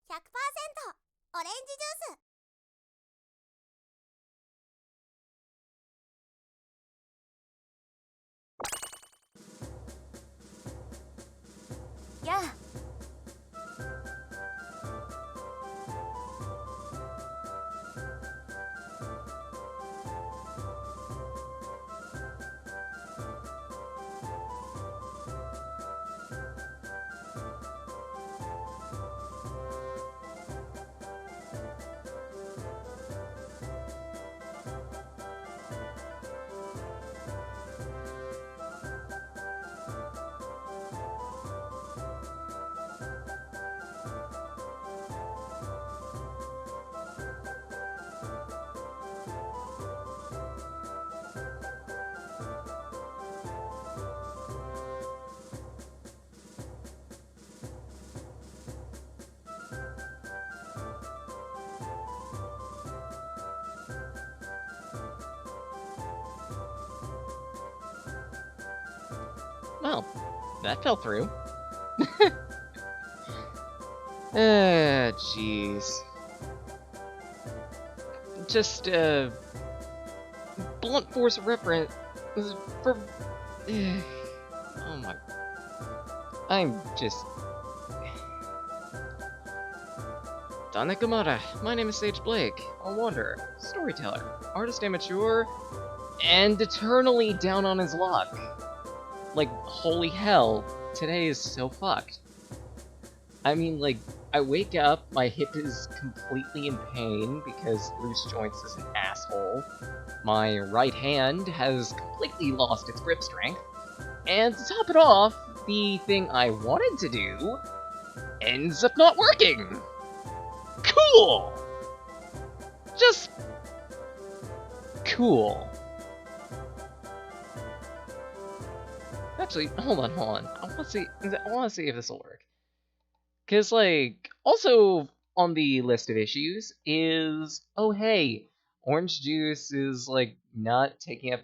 オレンジジュース。やあ。Well, that fell through. Jeez. Just, blunt force reference for... oh my... I'm just... Tanekamura, my name is Sage Blake, a wanderer, storyteller, artist amateur, and eternally down on his luck. Like, holy hell, today is so fucked. I mean, like, I wake up, my hip is completely in pain because Loose Joints is an asshole. My right hand has completely lost its grip strength. And to top it off, the thing I wanted to do ends up not working! Cool! Just... cool. Actually, hold on. I wanna see if this will work. Cause, like, also on the list of issues is, oh hey, orange juice is, like, not taking up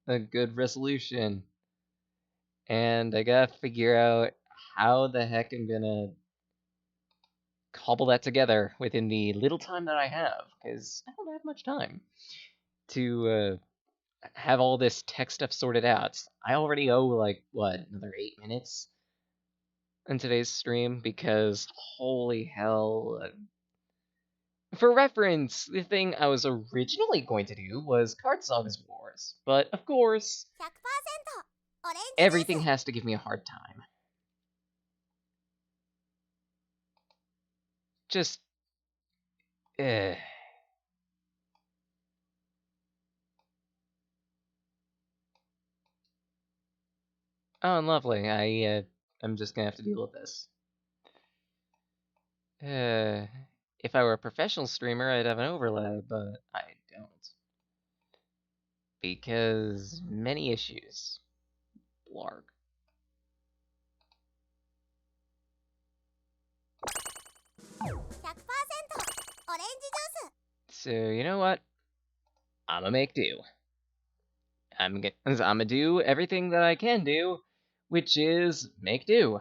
a good resolution. And I gotta figure out how the heck I'm gonna cobble that together within the little time that I have, because I don't have much time to have all this tech stuff sorted out. I already owe, like, what, another 8 minutes in today's stream, because holy hell. For reference, the thing I was originally going to do was Card Sagas Wars, but of course, オレンジジュース。everything has to give me a hard time. Just... eh. Oh, lovely. I'm just gonna have to deal with this. If I were a professional streamer, I'd have an overlay, but I don't. Because many issues. Blarg. So, you know what? I'ma make do. I'ma do everything that I can do, which is make do.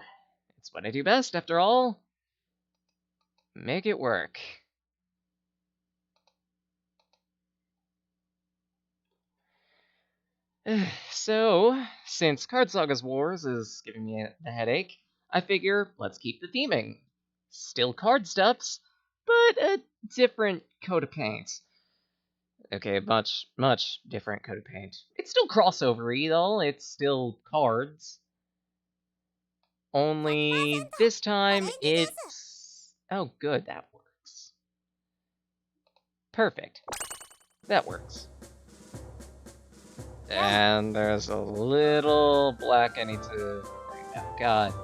It's what I do best, after all. Make it work. So, since Card Sagas Wars is giving me a headache, I figure let's keep the theming. Still card stuffs, but a different coat of paint. Okay, much different coat of paint. It's still crossover-y, though. It's still cards. Only this time it's... oh, good, that works. Perfect. That works. And there's a little black I need to bring out. God,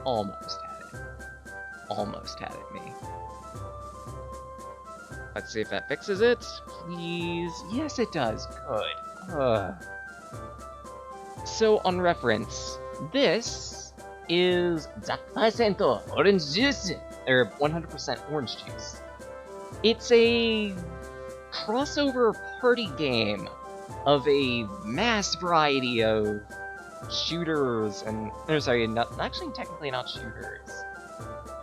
almost had it. Almost had it, me. Let's see if that fixes it. Please. Yes, it does. Good. So, on reference, this is 100% orange juice, or 100% orange juice. It's a crossover party game of a mass variety of shooters and... sorry, actually technically not shooters.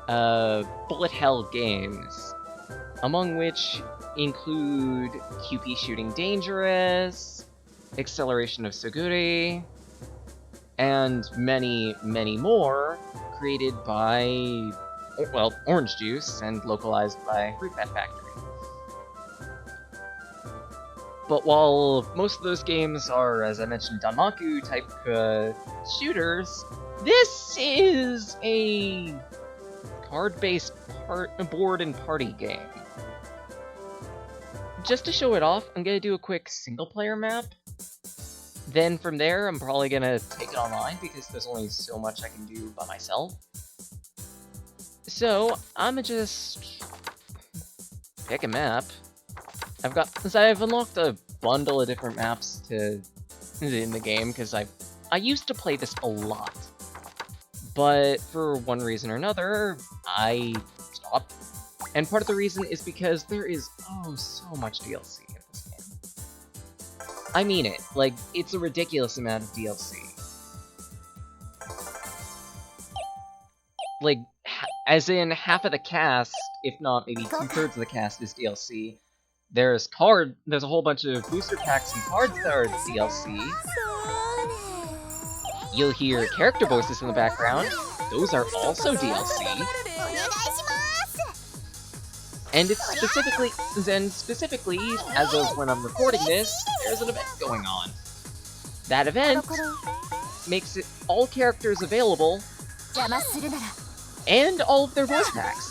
bullet hell games, among which include QP Shooting Dangerous, Acceleration of Suguri, and many, many more created by, well, Orange Juice and localized by Fruit Bat Factory. But while most of those games are, as I mentioned, Danmaku type shooters, this is a card-based board and party game. Just to show it off, I'm gonna do a quick single-player map. Then from there, I'm probably gonna take it online because there's only so much I can do by myself. So I'ma just pick a map. I've unlocked a bundle of different maps in the game because I used to play this a lot, but for one reason or another, I stopped. And part of the reason is because there is so much DLC in this game. I mean it, like, it's a ridiculous amount of DLC. Like, as in half of the cast, if not maybe 2/3 of the cast is DLC. There's a whole bunch of booster packs and cards that are DLC. You'll hear character voices in the background. Those are also DLC. And it's specifically, as of when I'm recording this, there's an event going on. That event makes it all characters available, and all of their voice packs.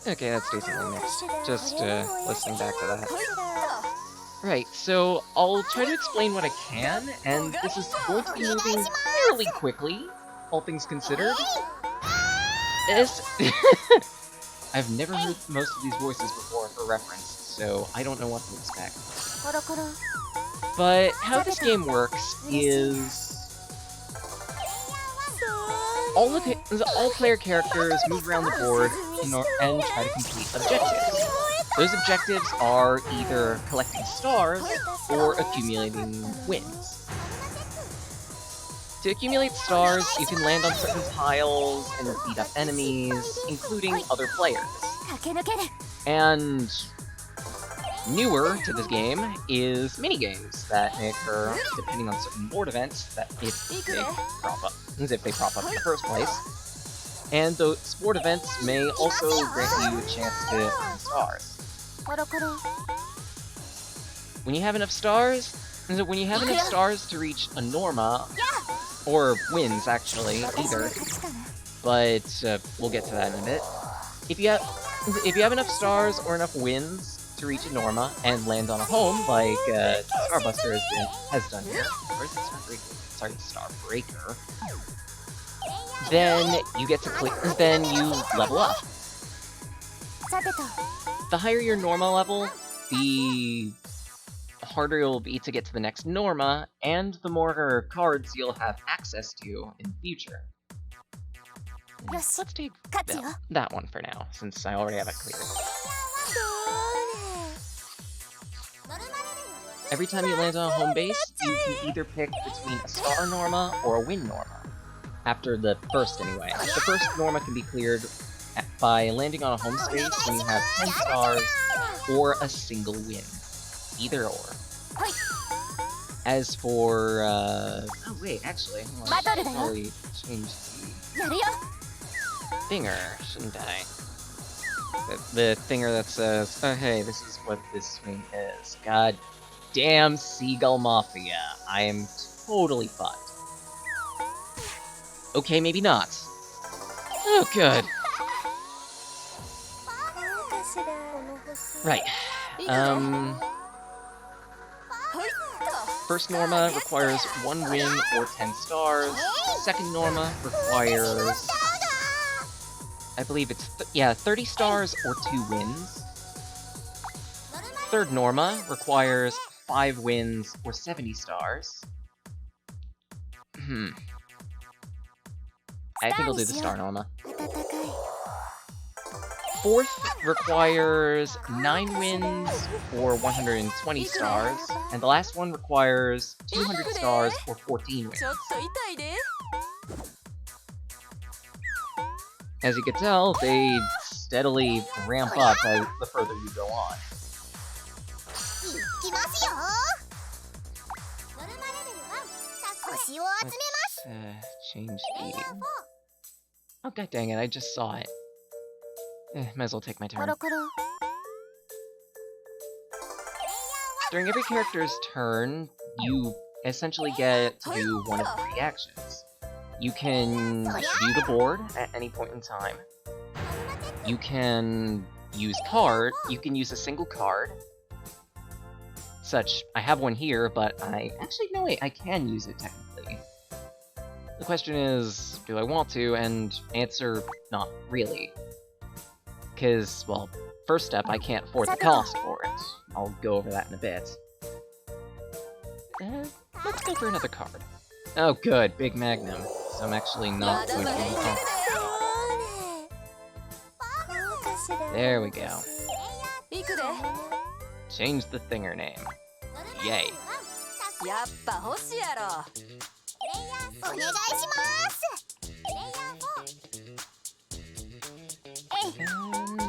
Okay, that's decently mixed. Just listening back to that. Right, so I'll try to explain what I can, and this is going to be moving fairly quickly, all things considered. I've never heard most of these voices before for reference, so I don't know what to expect. But how this game works is all player characters move around the board and try to complete objectives. Those objectives are either collecting stars or accumulating wins. To accumulate stars, you can land on certain tiles and beat up enemies, including other players. And newer to this game is minigames that may occur depending on certain board events that if they prop up in the first place. And those sport events may also grant you a chance to earn stars. When you have enough stars to reach a Norma, or wins actually, either, but we'll get to that in a bit. If you have enough stars or enough wins to reach a Norma and land on a home, like Starbuster has done here, or is it Starbreaker? Sorry, Starbreaker. Then you get to then you level up. The higher your Norma level, the harder it will be to get to the next Norma, and the more cards you'll have access to in the future. Let's take that one for now, since I already have it cleared. Every time you land on a home base, you can either pick between a Star Norma or a Win Norma. After the first, anyway. The first Norma can be cleared by landing on a home space when you have 10 stars or a single win. Either or. As for, oh wait, actually, I should probably change the thinger, shouldn't I? The thinger that says, oh hey, this is what this swing is. God damn Seagull Mafia. I am totally fucked. Okay, maybe not. Oh, good. Right. First Norma requires 1 win or 10 stars. Second Norma requires, I believe it's 30 stars or 2 wins. Third Norma requires 5 wins or 70 stars. I think I'll do the Star Norma. fourth requires 9 wins or 120 stars, and the last one requires 200 stars or 14 wins. ちょっと痛いで。 As you can tell, they steadily ramp up as the further you go on. いきますよ。ノルマレベル1、星を集めます。 Change プレイヤー the... 4、 Oh god dang it, I just saw it. Might as well take my コ turn. ロコロ。 During every character's turn, you essentially get to do one of 3 actions. You can view the board at any point in time. You can use you can use a single card. Such, I have one here, but no wait, I can use it technically. The question is, do I want to? And answer, not really. Because, well, first step, I can't afford the cost for it. I'll go over that in a bit. Let's go for another card. Oh good, Big Magnum. So I'm actually not going to use that. There we go. いくで。 Change the thinger name. Yay. やっぱ星やろ。お願いします。プレイヤー4、 And...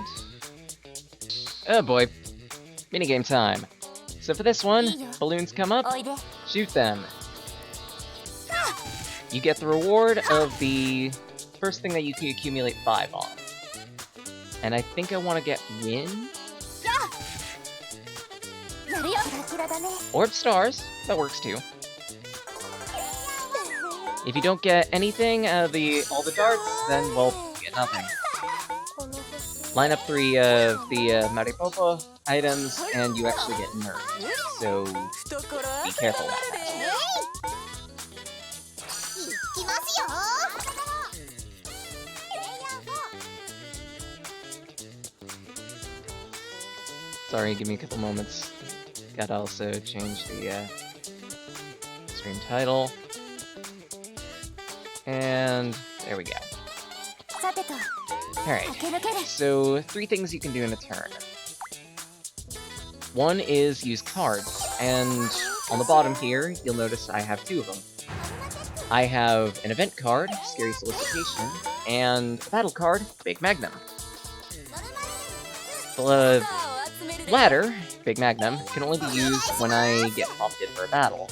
Oh boy. Minigame time. So for this one, balloons come up, おいで。 shoot them. You get the reward of the first thing that you can accumulate 5 on. And I think I want to get win? やるよ。キラキラだね。 Orb stars, that works too. If you don't get anything out of all the darts, then, well, you get nothing. この星。 Line up 3 of the Mariposa items, and you actually get nerfed. So, 懐 be careful about で。 that. いきますよ。プレイヤー4、 Sorry, give me a couple moments. Gotta also change the stream title. And there we go. さてと、 Alright, 駆け抜ける。 so 3 things you can do in a turn. One is use cards, and on the bottom here, you'll notice I have 2 of them. I have an event card, Scary Solicitation, and a battle card, Big Magnum. The latter, Big Magnum, can only be used when I get prompted for a battle.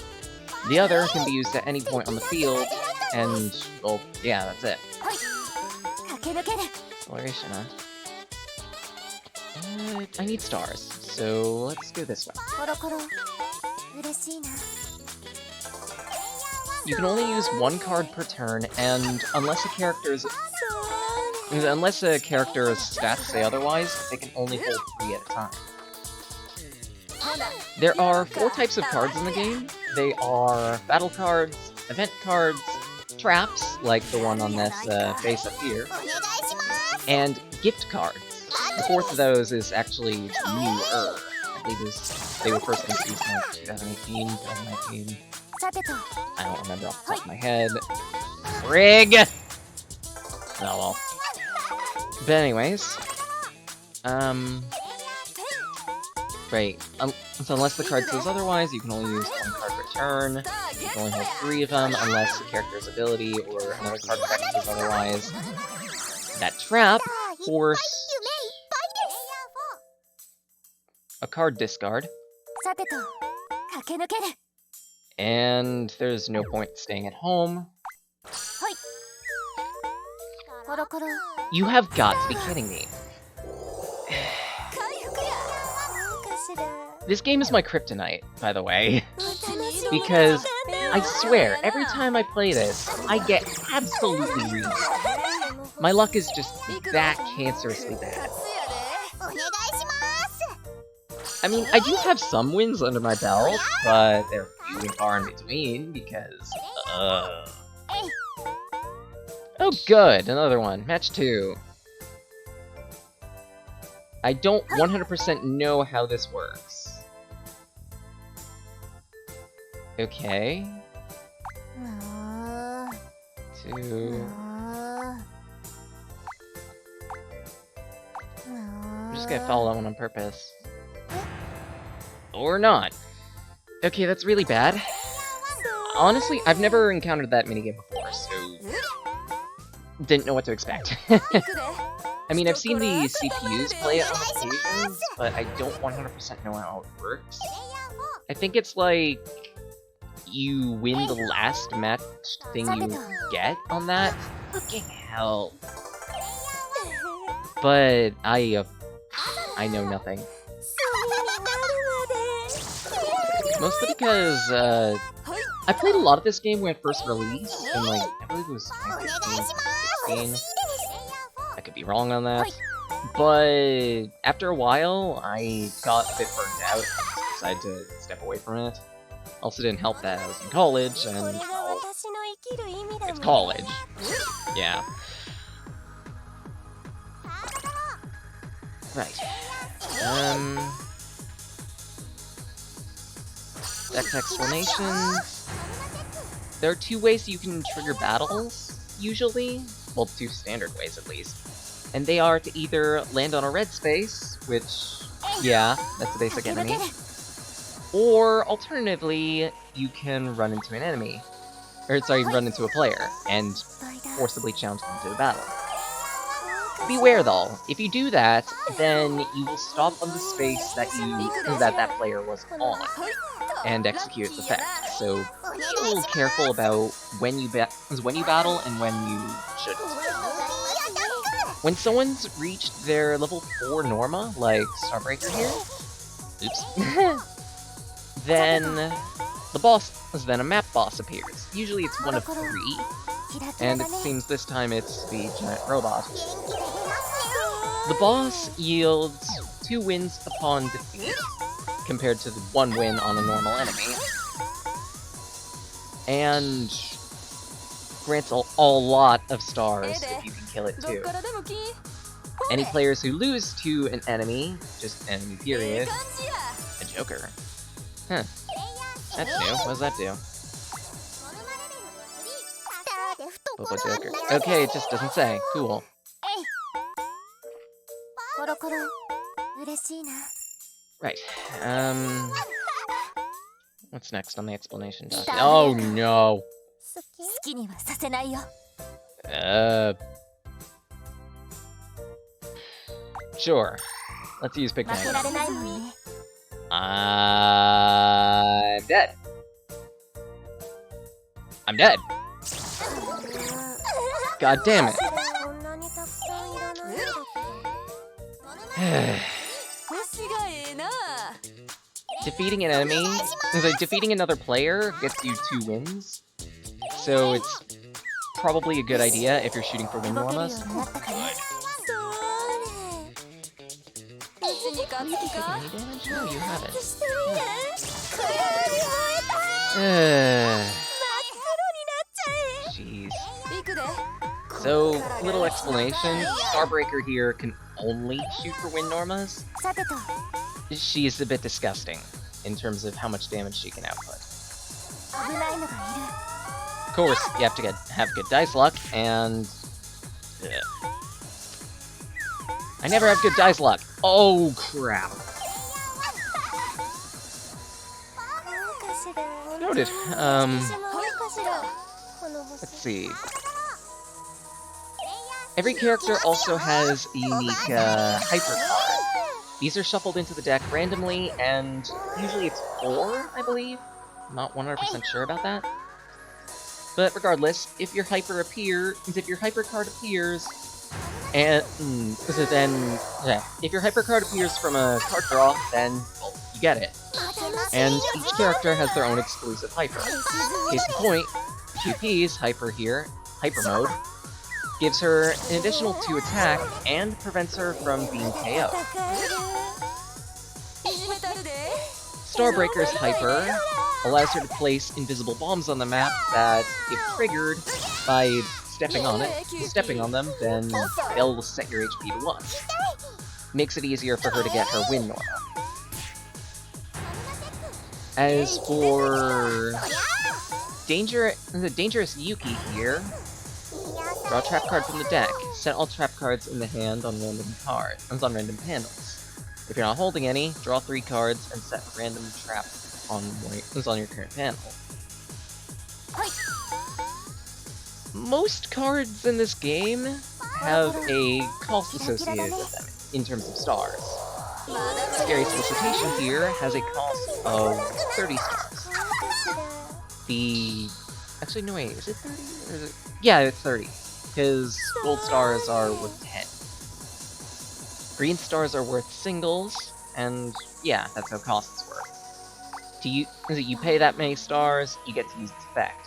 The other can be used at any point on the field, and, well, yeah, that's it. 駆け抜ける。 Acceleration, huh? I need stars, so let's go this way. コロコロ。嬉しいな。 You can only use 1 card per turn, and unless a character's stats say otherwise, they can only hold 3 at a time. There are 4 types of cards in the game. They are battle cards, event cards, traps, like the one on this face up here, お願いします。 and gift cards. The 4th of those is actually newer. I believe they were first introduced in like 2018, 2019. さてと、 I don't remember off the top of my head. Rig! Oh well. But anyways, right. So unless the card says otherwise, you can only use 1 card per turn. You can only hold 3 of them unless the character's ability or another card effect says otherwise. That trap force 夢いっぱいです。 a card discard, さてと、駆け抜ける。 and there's no point staying at home. コロコロ。 You have got to be kidding me. 回復や。そうかしら。 This game is my kryptonite, by the way. 楽しみ。 Because I swear, every time I play this, I get absolutely reamed. My luck is just that cancerously bad. 勝つやで。お願いします。 I mean, I do have some wins under my belt, but they're few and far in between because, Oh good, another one. Match 2. I don't 100% know how this works. Okay. 2... just gonna follow that one on purpose. Or not. Okay, that's really bad. Honestly, I've never encountered that minigame before, so didn't know what to expect. 行くで I mean, I've seen the CPUs play it on occasions, but I don't 100% know how it works. I think it's like you win the last match thing you get on that. Fucking hell. But I know nothing. Mostly because I played a lot of this game when it first released, and like I believe it was 2015, 16. I could be wrong on that. But after a while, I got a bit burnt out and decided to step away from it. Also didn't help that I was in college, and well, it's college. Yeah. Right. That's explanation. There are 2 ways you can trigger battles, usually. Well, 2 standard ways at least. And they are to either land on a red space, which, yeah, that's a basic enemy. Or, alternatively, you can run into an enemy. Or, sorry, run into a player, and forcibly challenge them to a battle. Beware though, if you do that, then you will stop on the space that that player was on, and execute its effect. So, be a little careful about when you battle and when you shouldn't. When someone's reached their level 4 Norma, like Starbreaker here, oops, then a map boss appears. Usually it's one of 3, and it seems this time it's the giant robot. The boss yields 2 wins upon defeat, compared to the 1 win on a normal enemy, and grants a lot of stars if you can kill it どっ too. からでも来い Any players who lose to an enemy, just enemy ええ period, 感じや a Joker. Huh. That's new. What does that do? Bobo Joker. Okay, it just doesn't say. Cool. コロコロ嬉しいな Right. What's next on the explanation document? Oh no. 好きにはさせないよ Sure. Let's use Big 負け Bang. られないもんね I'm dead. I'm dead. God damn it. こんなにたくさんいらないんだけど 星がええな Defeating an enemy, defeating another player gets you 2 wins. So it's probably a good idea if you're shooting for win 動けるよ normas. うになったかなうちに勝つ気か Any damage? No, you haven't. してみて暗闇燃 Jeez. 行くで So, little explanation. Starbreaker here can only shoot for win normas. えたさてと She's a bit disgusting in terms of how much damage she can output. 危ないのがい Of course, you have to have good dice luck, and I never have good dice luck. Oh crap! るなんかしら Noted. しまうかしらこの Let's 星 see. Every character also has a unique hyper card. These are shuffled into the deck randomly, and usually it's 4, I believe. I'm not 100% sure about that. But regardless, if your hyper card appears, and if your hyper card appears from a card draw, then well, you get it. And each character has their own exclusive hyper. Case in point, QP's hyper here, hyper mode, gives her an additional 2 attack and prevents her from being KO'd. いじめたるで Starbreaker's hyper allows her to place invisible bombs on the map that, if triggered by stepping on them, then they'll set your HP to 1. Makes it easier for her to get her win Norma. As for the dangerous Yuki here, Draw a trap card from the deck. Set all trap cards in the hand on random panels. If you're not holding any, draw 3 cards and set a random trap on your current panel. Most cards in this game have a cost associated with them in terms of stars. Scary Solicitation here has a cost of 30 stars. Actually, no wait, is it 30? Or is it... Yeah, it's 30. Because gold stars are worth 10. Green stars are worth singles, and yeah, that's how costs work. You pay that many stars, you get to use its effect.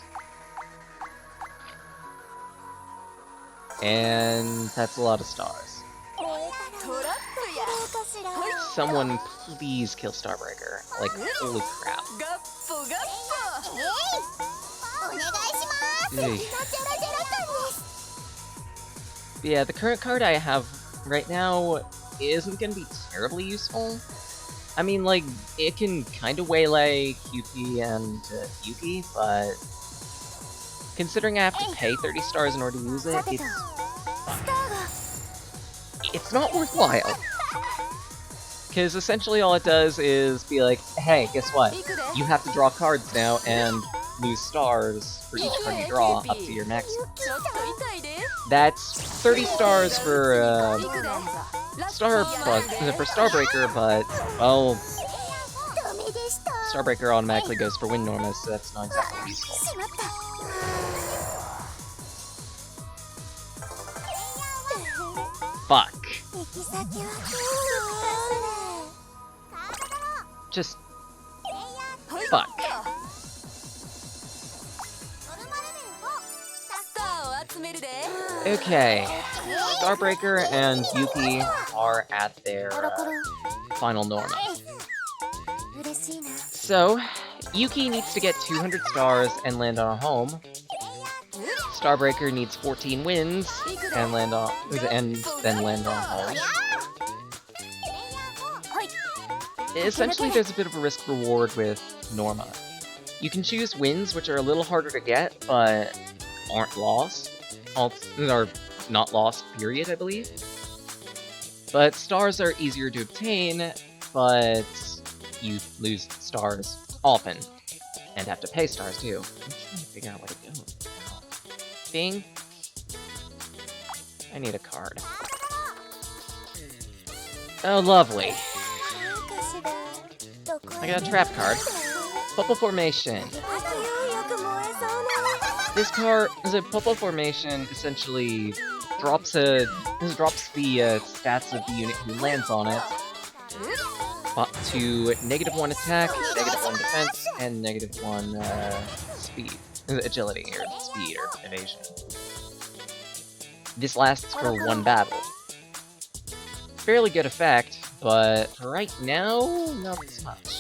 And that's a lot of stars. Someone please kill Starbreaker. Like, holy crap. Ugh. Yeah, the current card I have right now isn't gonna be terribly useful. I mean, like, it can kind of waylay QP and Yuki, but considering I have to pay 30 stars in order to use it, it's not worthwhile. Because essentially all it does is be like, hey, guess what? You have to draw cards now and lose stars for each card you draw up to your maximum. That's 30 stars for Starbreaker, but well, Starbreaker automatically goes for Wind Norma, so that's not exactly useful. Fuck. Just fuck. Okay, Starbreaker and Yuki are at their final Norma. So, Yuki needs to get 200 stars and land on a home. Starbreaker needs 14 wins and then land on a home. Essentially, there's a bit of a risk-reward with Norma. You can choose wins, which are a little harder to get, but aren't lost. Are not lost, period, I believe. But stars are easier to obtain, but you lose stars often. And have to pay stars, too. I'm trying to figure out where to go. Ding. I need a card. Oh, lovely. I got a trap card. Bubble Formation. This Bubble Formation essentially drops the stats of the unit who lands on it to -1 attack, -1 defense, and -1 speed, agility, or speed, or evasion. This lasts for 1 battle. Fairly good effect, but right now, not so much.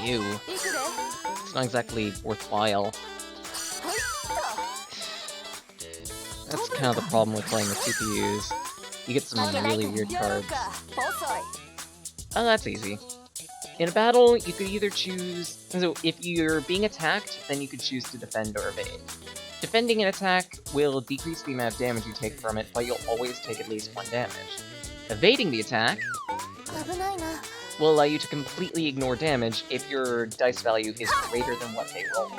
Ew. It's not exactly worthwhile. That's kind of the problem with playing with CPUs. You get some really weird cards. Oh, that's easy. In a battle, you could either choose... So, if you're being attacked, then you could choose to defend or evade. Defending an attack will decrease the amount of damage you take from it, but you'll always take at least 1 damage. Evading the attack will allow you to completely ignore damage if your dice value is greater than what they roll.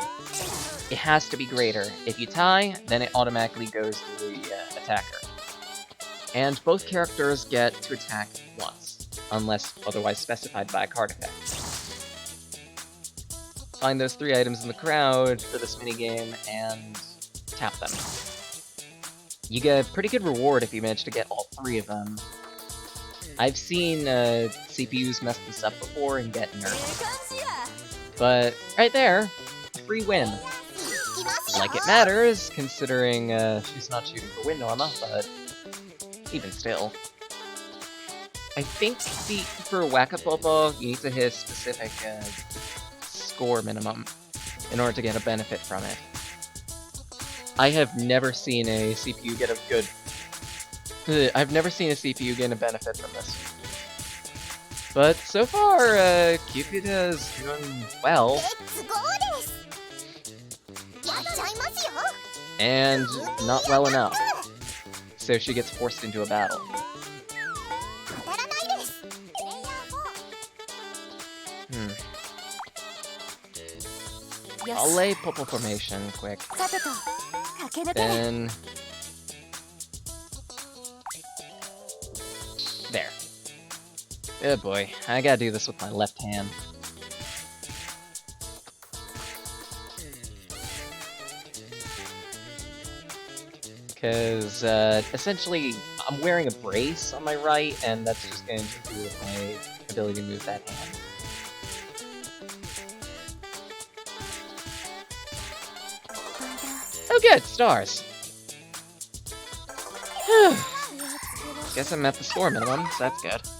It has to be greater. If you tie, then it automatically goes to the attacker. And both characters get to attack once, unless otherwise specified by a card effect. Find those 3 items in the crowd for this minigame, and tap them. You get a pretty good reward if you manage to get all 3 of them. I've seen CPUs mess this up before and get nerfed. But right there, free win. Like it matters, considering she's not shooting for Wind Norma, but even still. I think for Whack-A-Bobo, you need to hit a specific score minimum in order to get a benefit from it. I have never seen a CPU get a good... I've never seen a CPU get a benefit from this. But so far, Cupida is doing well, レッツゴーです。やっちゃいますよ。 and not well enough. So she gets forced into a battle. 当たらないです。プレイヤー Hmm. よ I'll し lay Popo Formation quick. さてと駆け抜ける Then... There. Good boy. I gotta do this with my left hand. Because, essentially, I'm wearing a brace on my right, and that's just going to interfere with my ability to move that hand. Oh good, stars! Guess I'm at the score minimum, so that's good. そ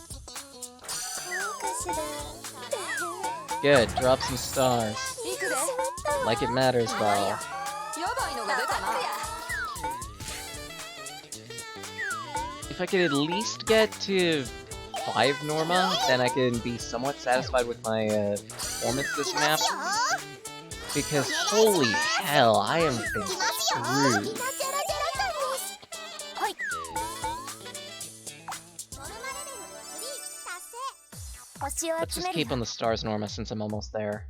うかしら。 Good, drop some stars. 行くで Like it matters, though. やばいのが出たな If I could at least get to 5 Norma, then I can be somewhat satisfied with my performance this map. Because holy hell, I am been いますよ。 screwed. みんなジャラジャラ感です。はい。ノルマレベル3達成。星を Let's 集 just める keep on the stars, Norma, since I'm almost there.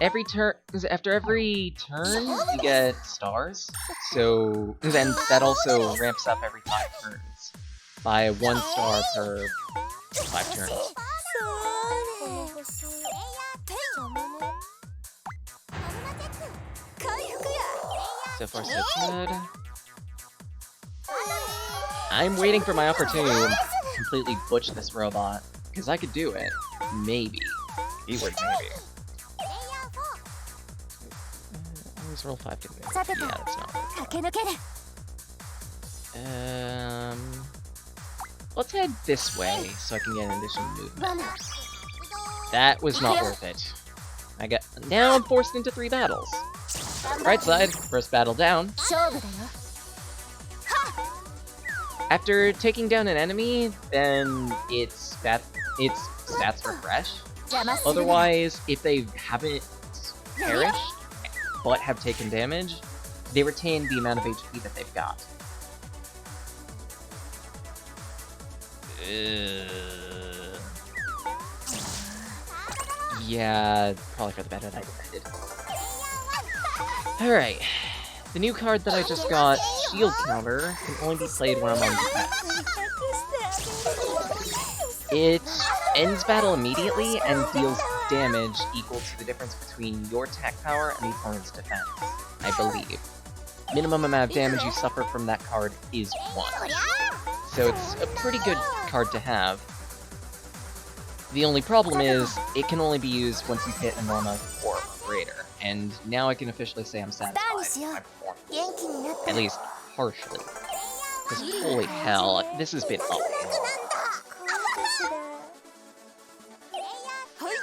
Every turn, after every turn, you get stars. So then that also ramps up every 5 turns by 1 star per 5 turns. この星。プレイヤー10。邪魔ね。ノルマチェック。回復や So far, so good. I'm waiting for my opportunity to completely butch this robot, because I could do it. Maybe. Keyword maybe. プレイヤー4。 Always roll 5 to move. さてと Yeah, that's not worth 駆け抜ける。 it. Let's head this way so I can get an additional movement. 罠。 That was not worth it. Now I'm forced into 3 battles. Right side, first battle down. 勝負だよ。 After taking down an enemy, then its stats refresh. 邪魔するな。 Otherwise, if they haven't perished but have taken damage, they retain the amount of HP that they've got. Yeah, probably for the better that I defended. Alright. The new card that I just got, Shield Counter, can only be played when I'm on defense. It ends battle immediately and deals damage equal to the difference between your attack power and the opponent's defense, I believe. Minimum amount of damage you suffer from that card is 1. So it's a pretty good card to have. The only problem is, it can only be used once you hit a Norma 4 or greater, and now I can officially say I'm satisfied with my performance. 元気になった At least, partially. Because holy hell, this has been uphill. こうかしら。 はいっ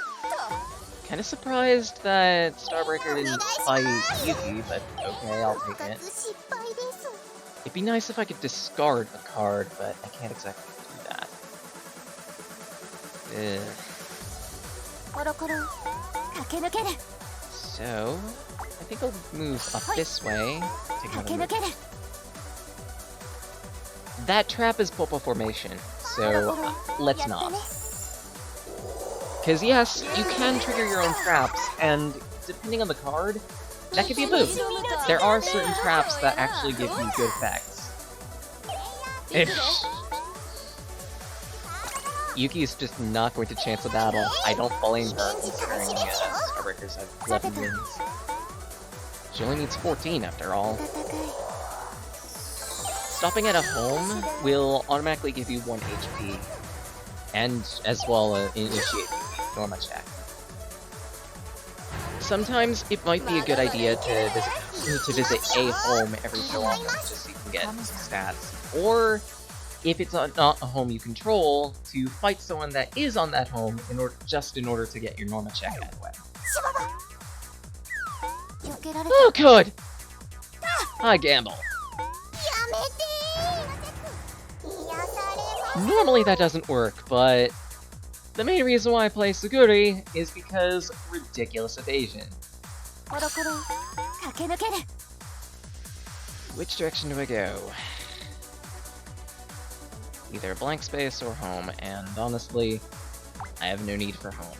Kinda surprised that Starbreaker didn't fight Yuki, but okay, I'll 復 take it. 活失敗です。 It'd be nice if I could discard a card, but I can't exactly do that. Ugh. コロコロ。駆け抜ける。 So, I think I'll move up this way. Take 駆 another け抜 move. ける。 That trap is Popo Formation, コロ so コロ。 let's やった not. ね。 Because yes, you can trigger your own traps, and depending on the card, that could be a move. There are certain traps that actually give you good effects. If Yuki's just not going to chance a battle, I don't blame her considering Starbreakers have 11 wins. She only needs 14 after all. 戦い。 Stopping at a home will automatically give you 1 HP, and as well initiate the Norma check. Sometimes it might be a good idea to visit a home every so often just so you can get stats. Or, if it's not a home you control, to fight someone that is on that home in order to get your Norma check out of the way. 避けられた。 Oh, good! I gamble. やめてー。癒されます。Normally that doesn't work, but the main reason why I play Suguri is because ridiculous evasion. コロコロ駆け抜ける Which direction do I go? Either blank space or home, and honestly, I have no need for home.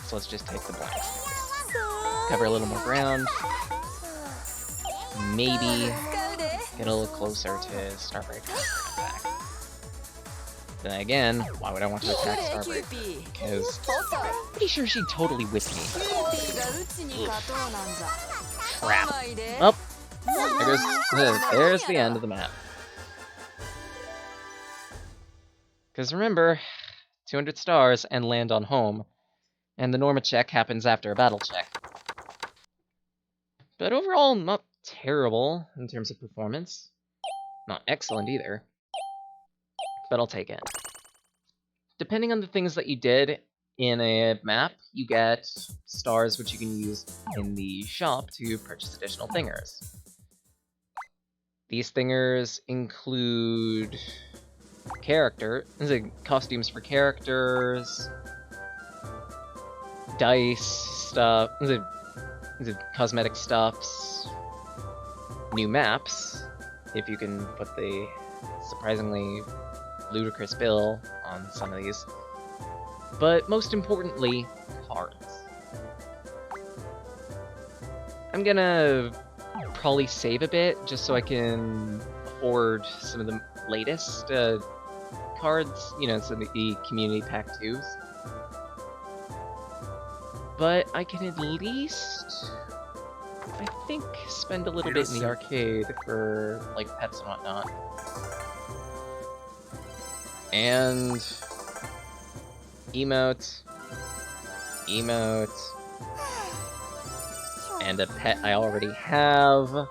So let's just take the blank space. Cover a little more ground. Maybe 使うで get a little closer to Starbreaker for an attack. Then again, why would I want to ど attack れキュー Starbreaker? ピー Because 遅い I'm pretty sure she'd totally whip me. キューピーがうちに勝とうなんざ Crap. 甘いで Oh, there's the end of the map. Because remember, 200 stars and land on home, and the Norma check happens after a battle check. But overall, not terrible in terms of performance. Not excellent either. But I'll take it. Depending on the things that you did in a map, you get stars which you can use in the shop to purchase additional thingers. These thingers include costumes for characters, dice stuff, cosmetic stuffs, new maps, if you can put the surprisingly ludicrous bill on some of these, but most importantly, cards. I'm gonna probably save a bit just so I can afford some of the latest cards, you know, some of the community pack 2s. But I can at least, I think, spend a little bit in the arcade for, like, pets and whatnot. And emote, and a pet I already have, and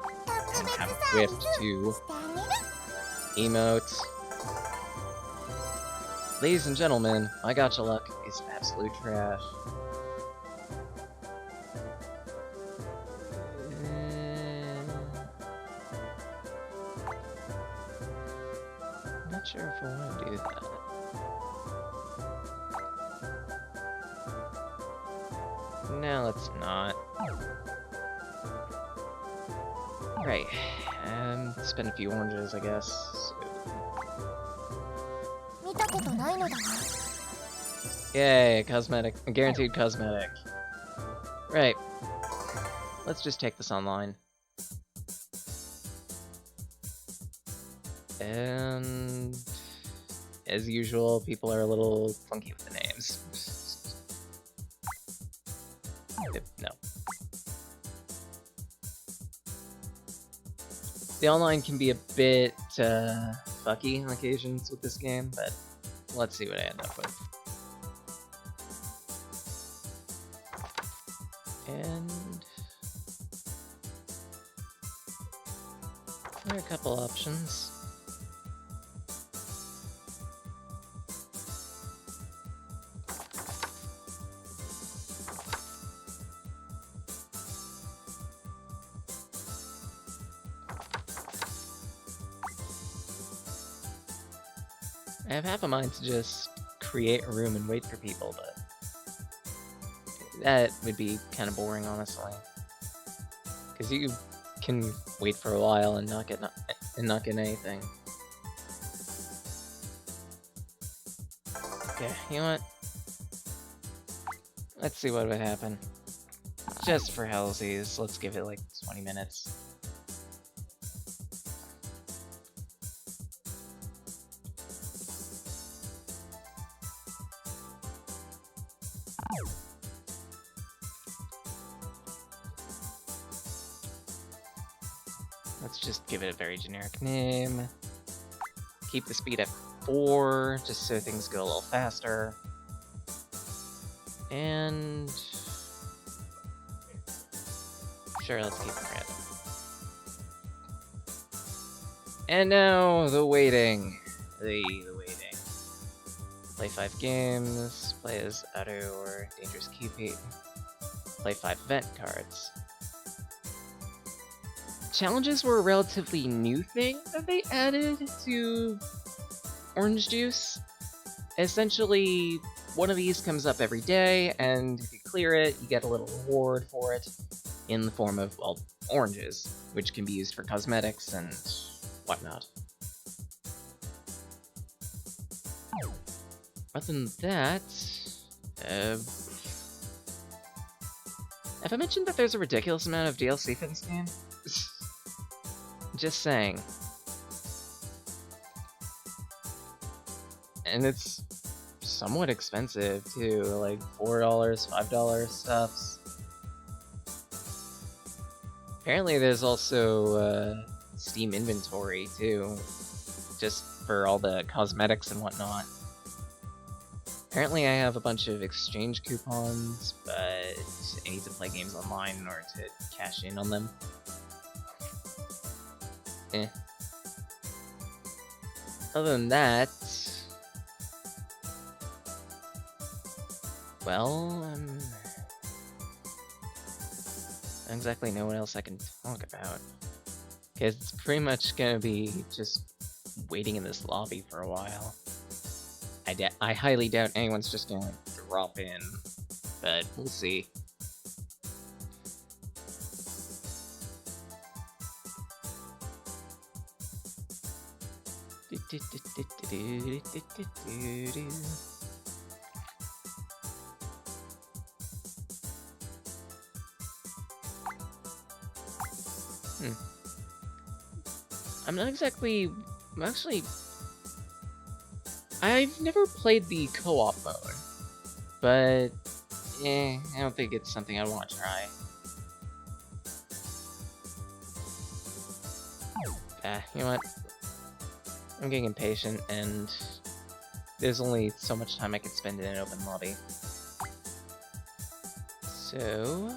have equipped to emote. Ladies and gentlemen, my gacha luck is absolute trash. I'm not sure if I want to do that. No, let's not. Right, spend a few oranges, I guess. So... 見たことないのだな Yay, cosmetic, guaranteed cosmetic. Right, let's just take this online. And as usual, people are a little funky with the names. No. The online can be a bit fucky on occasions with this game, but let's see what I end up with. And there are a couple options. I have half a mind to just create a room and wait for people, but that would be kind of boring, honestly. Because you can wait for a while and not get anything. Okay, you know what? Let's see what would happen. Just for hellsies, let's give it like 20 minutes. Let's just give it a very generic name. Keep the speed at 4, just so things go a little faster. And... sure, let's keep it random. And now, the waiting. The waiting. Play 5 games, play as Aru or Dangerous Cupid. Play 5 event cards. Challenges were a relatively new thing that they added to orange juice. Essentially, one of these comes up every day, and if you clear it, you get a little reward for it in the form of, well, oranges, which can be used for cosmetics and whatnot. Other than that, have I mentioned that there's a ridiculous amount of DLC for this game? Just saying. And it's somewhat expensive too, like $4, $5 stuffs. Apparently there's also Steam inventory too, just for all the cosmetics and whatnot. Apparently I have a bunch of exchange coupons, but I need to play games online in order to cash in on them. Other than that, well, I don't exactly know what else I can talk about. Cause it's pretty much gonna be just waiting in this lobby for a while. I highly doubt anyone's just gonna drop in, but we'll see. I've never played the co-op mode, but I don't think it's something I want to try. You know what? I'm getting impatient, and there's only so much time I can spend in an open lobby. So...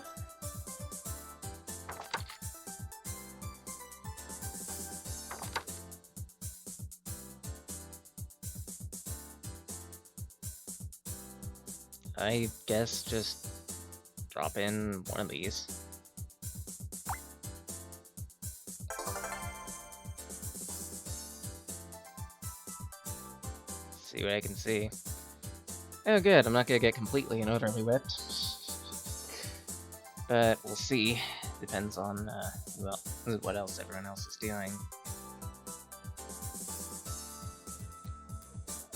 I guess just drop in one of these. See what I can see. Oh good, I'm not gonna get completely and utterly whipped. But we'll see. Depends on well, what else everyone else is doing.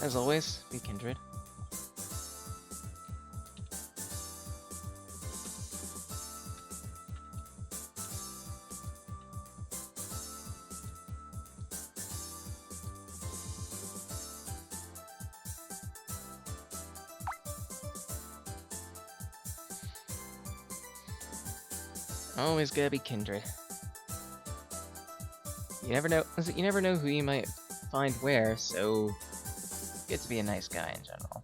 As always, be kindred. Always gotta be kindred. You never know who you might find where, so good to be a nice guy in general.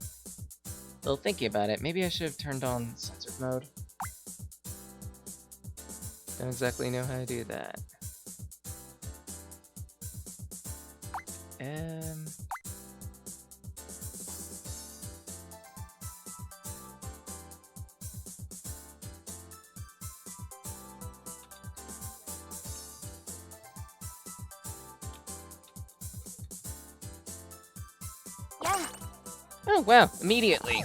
Though thinking about it, maybe I should have turned on censored mode. Don't exactly know how to do that. Yeah. Oh wow, immediately.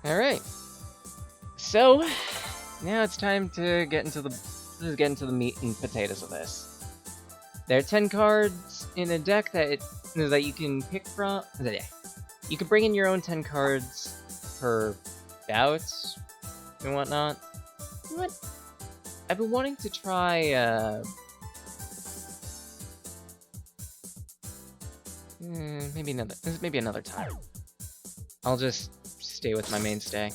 Alright. So now it's time to get into the meat and potatoes of this. There are 10 cards in a deck that you can pick from. You can bring in your own 10 cards per bout and whatnot. You know what? I've been wanting to try, maybe another time. I'll just stay with my mainstay.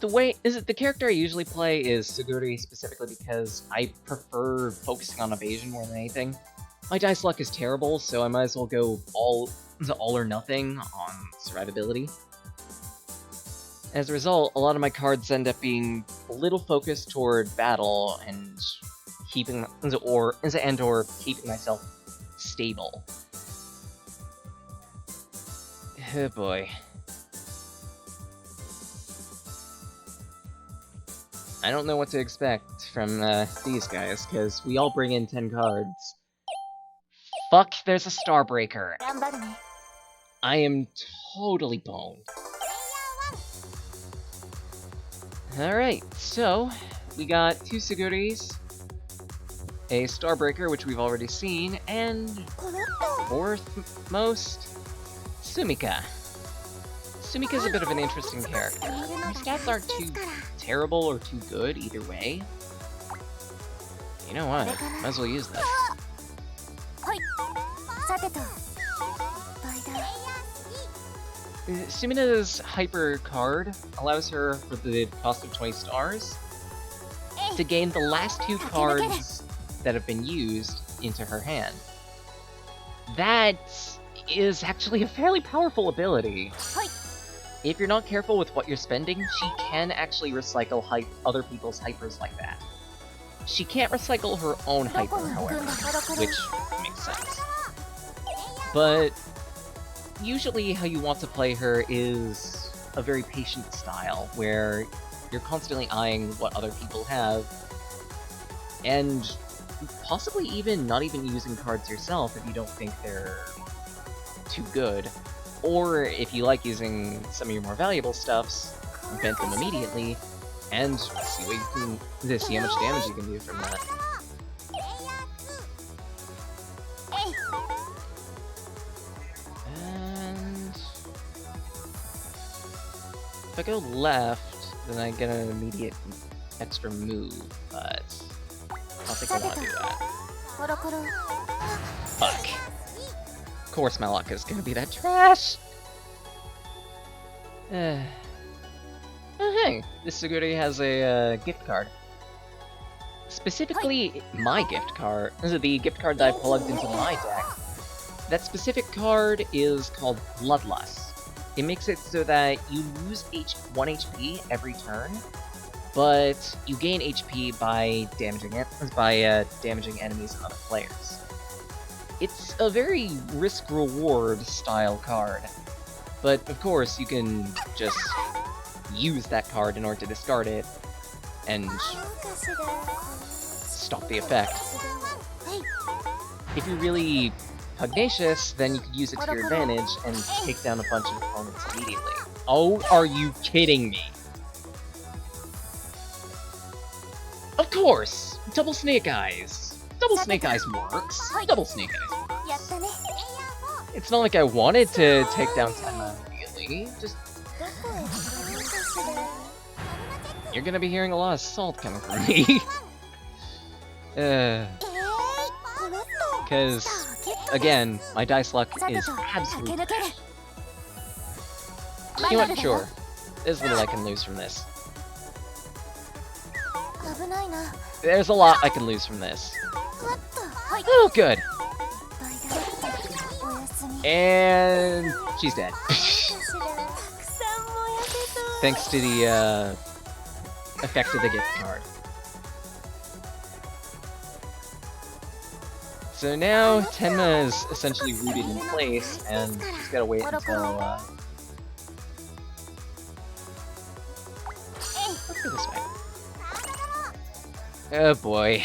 The character I usually play is Suguri specifically because I prefer focusing on evasion more than anything. My dice luck is terrible, so I might as well go all or nothing on survivability. As a result, a lot of my cards end up being a little focused toward battle and keeping or keeping myself stable. Oh boy. I don't know what to expect from these guys, because we all bring in 10 cards. Fuck, there's a Starbreaker. 頑張るね I am totally boned. Alright, so we got 2 Siguris, a Starbreaker, which we've already seen, and コロッと fourth most, Sumika. Sumika's a bit of an interesting character. Her stats aren't too terrible or too good either way. You know what? Might as well use this. さてとバイだ Sumina's Hyper card allows her, for the cost of 20 stars, to gain the last 2 cards that have been used into her hand. That is actually a fairly powerful ability. If you're not careful with what you're spending, she can actually recycle other people's hypers like that. She can't recycle her own hyper, however, which makes sense. But usually how you want to play her is a very patient style, where you're constantly eyeing what other people have, and possibly even not even using cards yourself if you don't think they're too good. Or if you like using some of your more valuable stuffs, vent them immediately, and see what you can see how much damage you can do from that. And if I go left, then I get an immediate extra move, but I don't think I want to do that. コロコロ Fuck. Of course my luck is gonna be that trash! Oh hey, this Suguri has a gift card. Specifically, my gift card. This is the gift card that I plugged into my deck. That specific card is called Bloodlust. It makes it so that you lose 1 HP every turn, but you gain HP by damaging enemies and other players. It's a very risk-reward style card, but of course you can just use that card in order to discard it and stop the effect. If you're really pugnacious, then you could use it to your advantage and take down a bunch of opponents immediately. Oh, are you kidding me? Of course! Double Snake Eyes! Double Snake Eyes works! Double Snake Eyes works! やったね It's not like I wanted to take down Tenma immediately, just... どこへ行くのかしら You're gonna be hearing a lot of salt coming from me. Because, again, my dice luck さて is と駆 absolutely け抜ける You know what? Sure. There's little I can lose from this. 危ないな There's a lot I can lose from this. ふわっとはい Oh, good. バイだったおやすみ And she's dead. かしらたくさん燃やせそう Thanks to the, effect of the gift card. So now, Tenma is essentially rooted in place, and she's gotta wait until, let's go this way. Oh boy.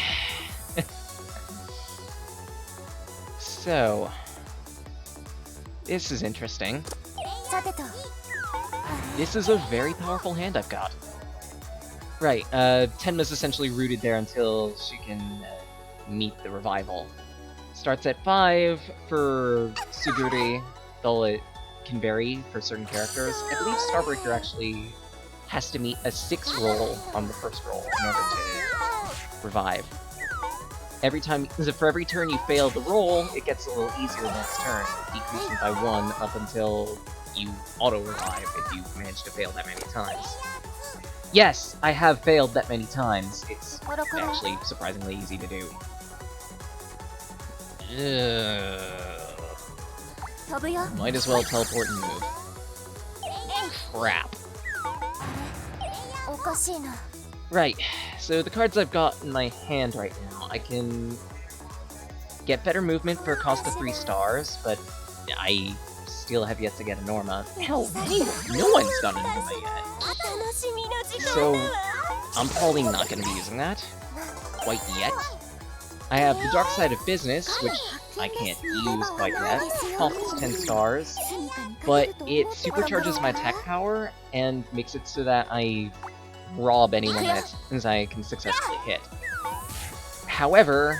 So... This is interesting. さてと This is a very powerful hand I've got. Right, Tenma's essentially rooted there until she can meet the revival. Starts at 5 for Suguri, though it can vary for certain characters. I believe Starbreaker actually has to meet a 6 roll on the first roll in order to revive. For every turn you fail the roll, it gets a little easier next turn, decreasing by 1 up until you auto-revive if you manage to fail that many times. Yes, I have failed that many times. It's コロコロ actually surprisingly easy to do. Ugh. 飛ぶよ Might as well teleport and move. Crap. おかしいな Right, so the cards I've got in my hand right now, I can get better movement for a cost of 3 stars, but I still have yet to get a Norma. Hell, no one's done a Norma yet. 楽しみな時間 So, だわ I'm probably not going to be using that quite yet. I have the Dark Side of Business, which I can't use quite yet. Costs 10 stars, but it supercharges my attack power and makes it so that I rob anyone that I can successfully hit. However,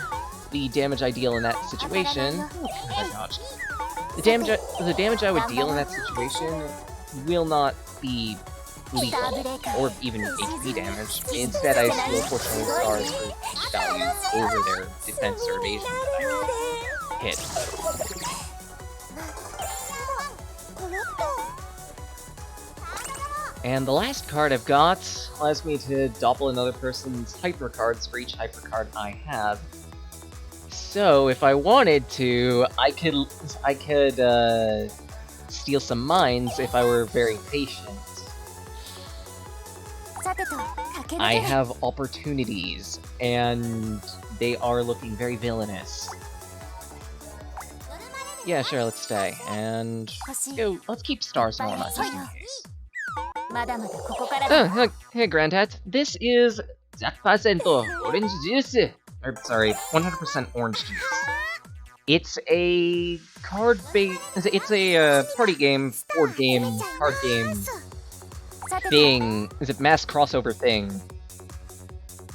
the damage I deal in that situation... Oh my gosh. The damage I would deal in that situation will not be lethal, or even HP damage. Instead, I steal 14 stars for each value over their defense or evasion that I hit. And the last card I've got allows me to double another person's hyper cards for each hyper card I have. So if I wanted to, I could steal some mines if I were very patient. I have opportunities, and they are looking very villainous. Yeah, sure, let's stay, and let's keep stars normal, just in case. Hey, Grandad, this is 100% orange juice. Or, sorry, 100% orange juice. It's a it's a party game, board game, card game thing. Is it mass crossover thing?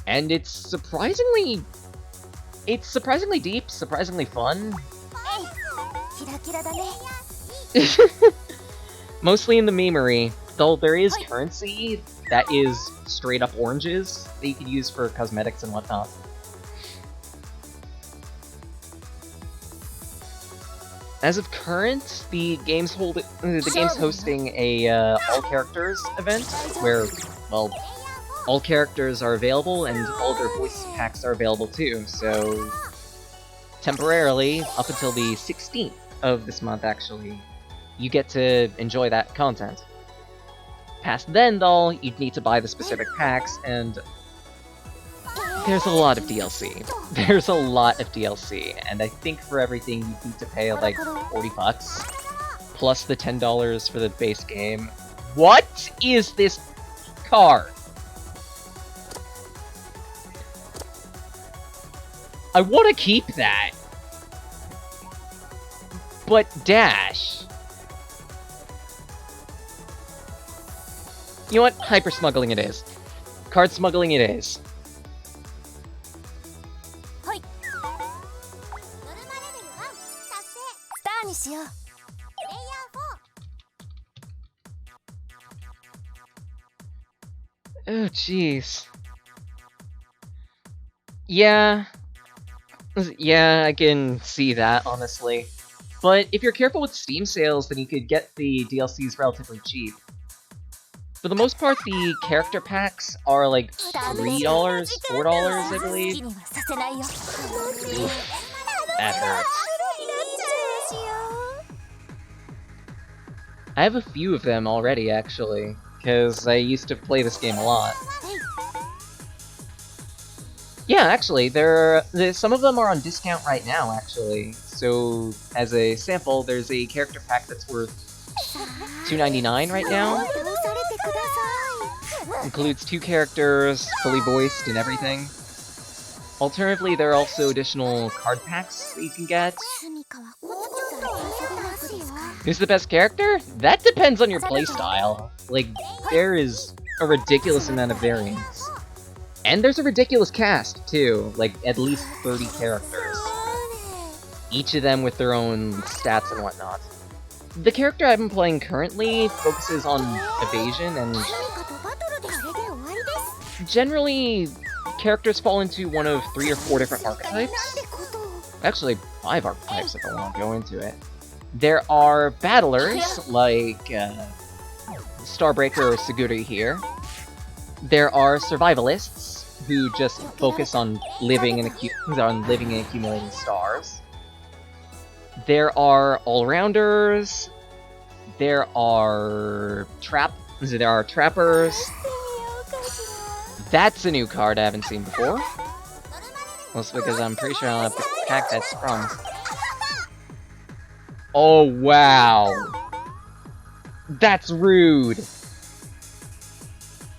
And it's surprisingly deep, surprisingly fun. Mostly in the memery, though there is currency that is straight up oranges that you can use for cosmetics and whatnot. As of current, the game's hosting a all characters event where, well, all characters are available and all their voice packs are available too. So temporarily, up until the 16th of this month, actually, you get to enjoy that content. Past then, though, you'd need to buy the specific packs, and there's a lot of DLC. There's a lot of DLC, and I think for everything you need to pay like $40, plus the $10 for the base game. What is this card? I want to keep that, but Dash. You know what? Hyper smuggling it is. Card smuggling it is. Oh, jeez. Yeah, I can see that, honestly. But if you're careful with Steam sales, then you could get the DLCs relatively cheap. For the most part, the character packs are like $3, $4, I believe. Oof, that hurts. I have a few of them already, actually, because I used to play this game a lot. Yeah, actually, some of them are on discount right now, actually. So, as a sample, there's a character pack that's worth $2.99 right now. Includes 2 characters, fully voiced and everything. Alternatively, there are also additional card packs that you can get. Who's the best character? That depends on your playstyle. Like, there is a ridiculous amount of variance. And there's a ridiculous cast, too. Like, at least 30 characters. Each of them with their own stats and whatnot. The character I've been playing currently focuses on evasion, and generally, characters fall into one of 3 or 4 different archetypes. Actually, 5 archetypes if I want to go into it. There are battlers, like Starbreaker or Seguri here. There are survivalists, who just focus on living and accumulating stars. There are all-rounders. There are trappers. That's a new card I haven't seen before. Mostly because I'm pretty sure I'll have to pack that's from. Oh, wow. That's rude.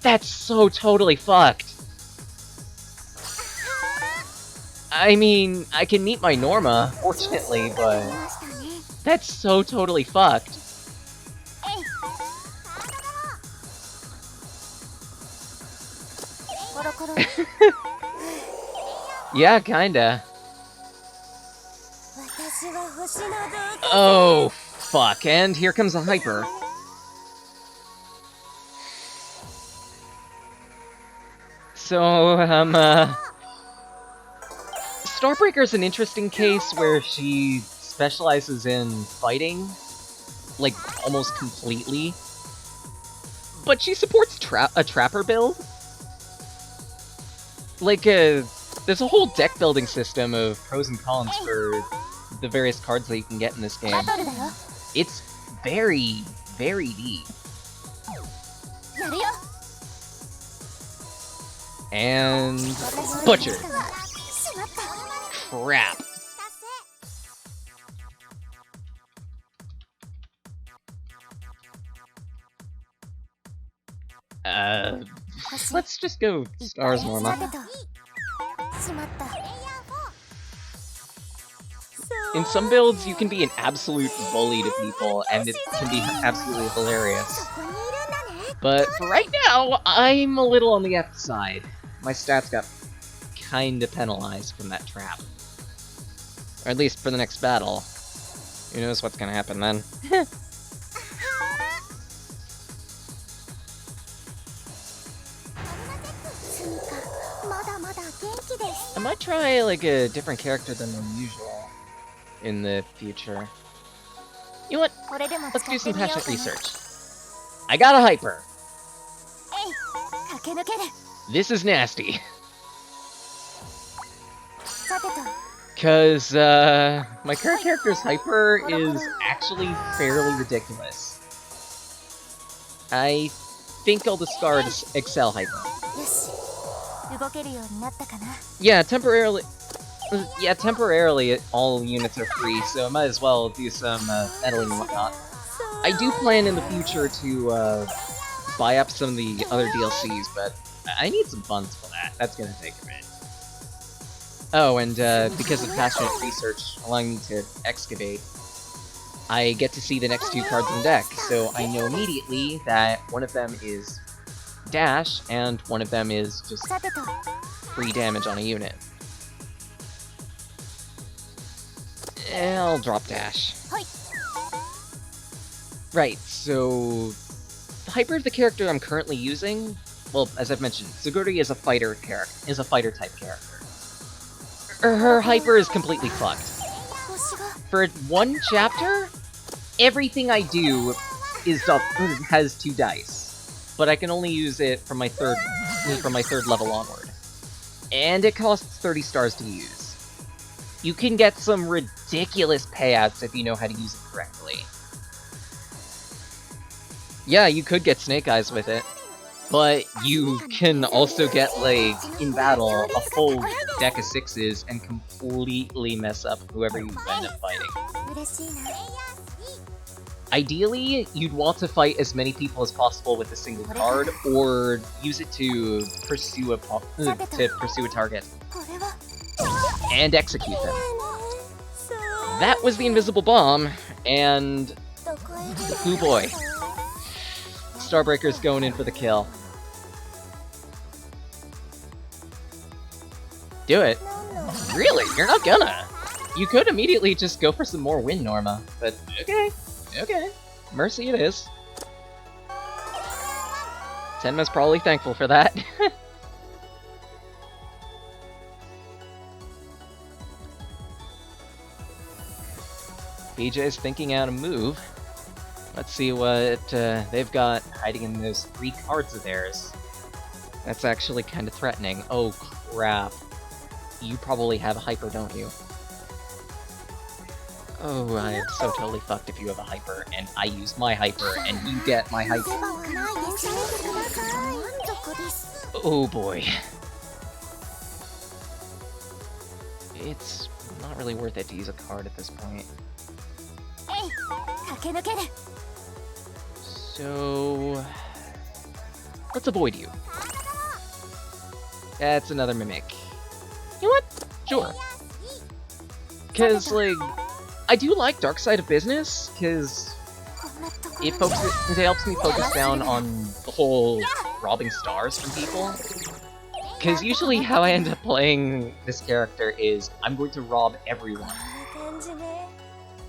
That's so totally fucked. I mean, I can meet my Norma, fortunately, but that's so totally fucked. Yeah, kinda. Oh, fuck, and here comes a hyper. So, Starbreaker's an interesting case where she specializes in fighting, like, almost completely. But she supports a Trapper build. Like, there's a whole deck building system of pros and cons for the various cards that you can get in this game. It's very, very deep. And Butcher. Crap. Let's just go Stars Norma. In some builds, you can be an absolute bully to people, and it can be absolutely hilarious. But for right now, I'm a little on the F side. My stats got kinda penalized from that trap. Or at least for the next battle. Who knows what's gonna happen then. I might try, like, a different character than usual in the future. You know what? Let's do some passionate research. I got a hyper! This is nasty. Cause, my current character's hyper is actually fairly ridiculous. I think I'll discard Excel hyper. Yeah, temporarily. Yeah, temporarily all units are free, so I might as well do some meddling and whatnot. I do plan in the future to buy up some of the other DLCs, but I need some funds for that. That's gonna take a bit. Oh, and because of passionate research allowing me to excavate, I get to see the next two cards in the deck, so I know immediately that one of them is dash, and one of them is just free damage on a unit. I'll drop dash. Right, so the hyper of the character I'm currently using, well, as I've mentioned, Zuguri is a fighter type character. Her hyper is completely fucked. For one chapter, everything I do has 2 dice, but I can only use it from my third level onward, and it costs 30 stars to use. You can get some ridiculous payouts if you know how to use it correctly. Yeah, you could get Snake Eyes with it, but you can also get, like, in battle, a full deck of 6s and completely mess up whoever you end up fighting. Ideally, you'd want to fight as many people as possible with a single card, or use it to pursue a target and execute them. That was the invisible bomb, and oh boy, Starbreaker's going in for the kill. Do it. Really? You're not gonna. You could immediately just go for some more win, Norma, but okay. Okay. Mercy it is. Tenma's probably thankful for that. BJ's thinking out a move. Let's see what they've got hiding in those 3 cards of theirs. That's actually kind of threatening. Oh crap. You probably have a hyper, don't you? Oh, I'm so totally fucked if you have a hyper, and I use my hyper, and you get my hyper. Oh boy. It's not really worth it to use a card at this point. So... let's avoid you. That's another mimic. You know what? Sure. Cause like, I do like Dark Side of Business, cause it helps me focus down on the whole robbing stars from people. Cause usually how I end up playing this character is I'm going to rob everyone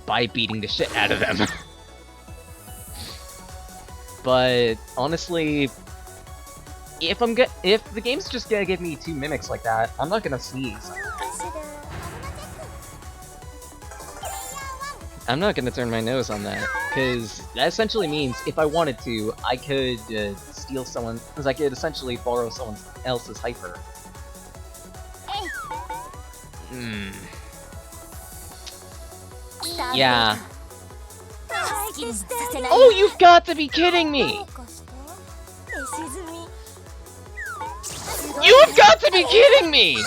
by beating the shit out of them. But honestly, if the game's just gonna give me 2 mimics like that, I'm not gonna sneeze. I'm not gonna turn my nose on that, because that essentially means if I wanted to, I could steal someone, because I could essentially borrow someone else's hyper. Yeah. Oh, you've got to be kidding me! You've got to be kidding me!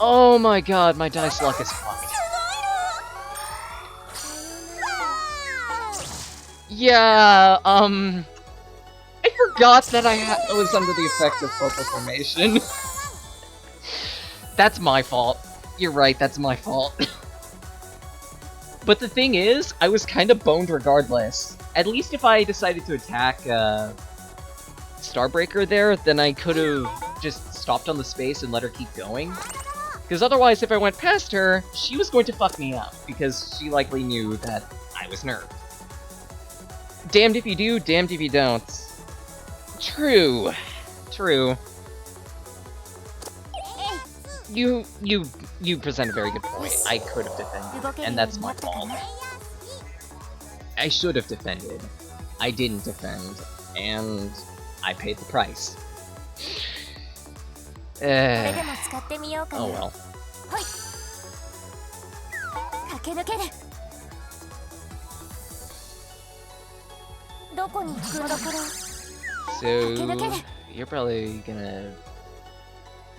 Oh my god, my dice luck is fucked. Yeah, I forgot that I was under the effect of focal formation. That's my fault. You're right, that's my fault. But the thing is, I was kind of boned regardless. At least if I decided to attack, Starbreaker there, then I could have just stopped on the space and let her keep going. Because otherwise, if I went past her, she was going to fuck me up, because she likely knew that I was nerfed. Damned if you do, damned if you don't. True. True. You present a very good point. I could have defended, and that's my fault. I should have defended. I didn't defend, and I paid the price. Oh well. So, you're probably gonna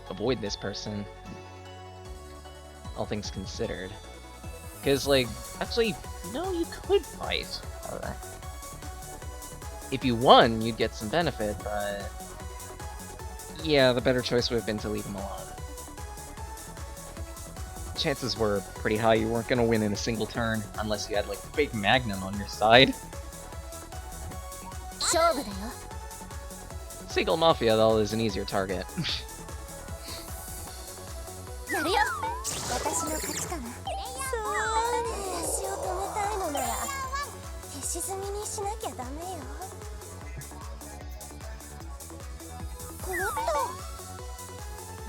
avoid this person, all things considered. Because, like, actually, no, you could fight. If you won, you'd get some benefit, but yeah, the better choice would have been to leave him alone. Chances were pretty high you weren't gonna win in a single turn, unless you had, like, fake Magnum on your side. Single Mafia, though, is an easier target.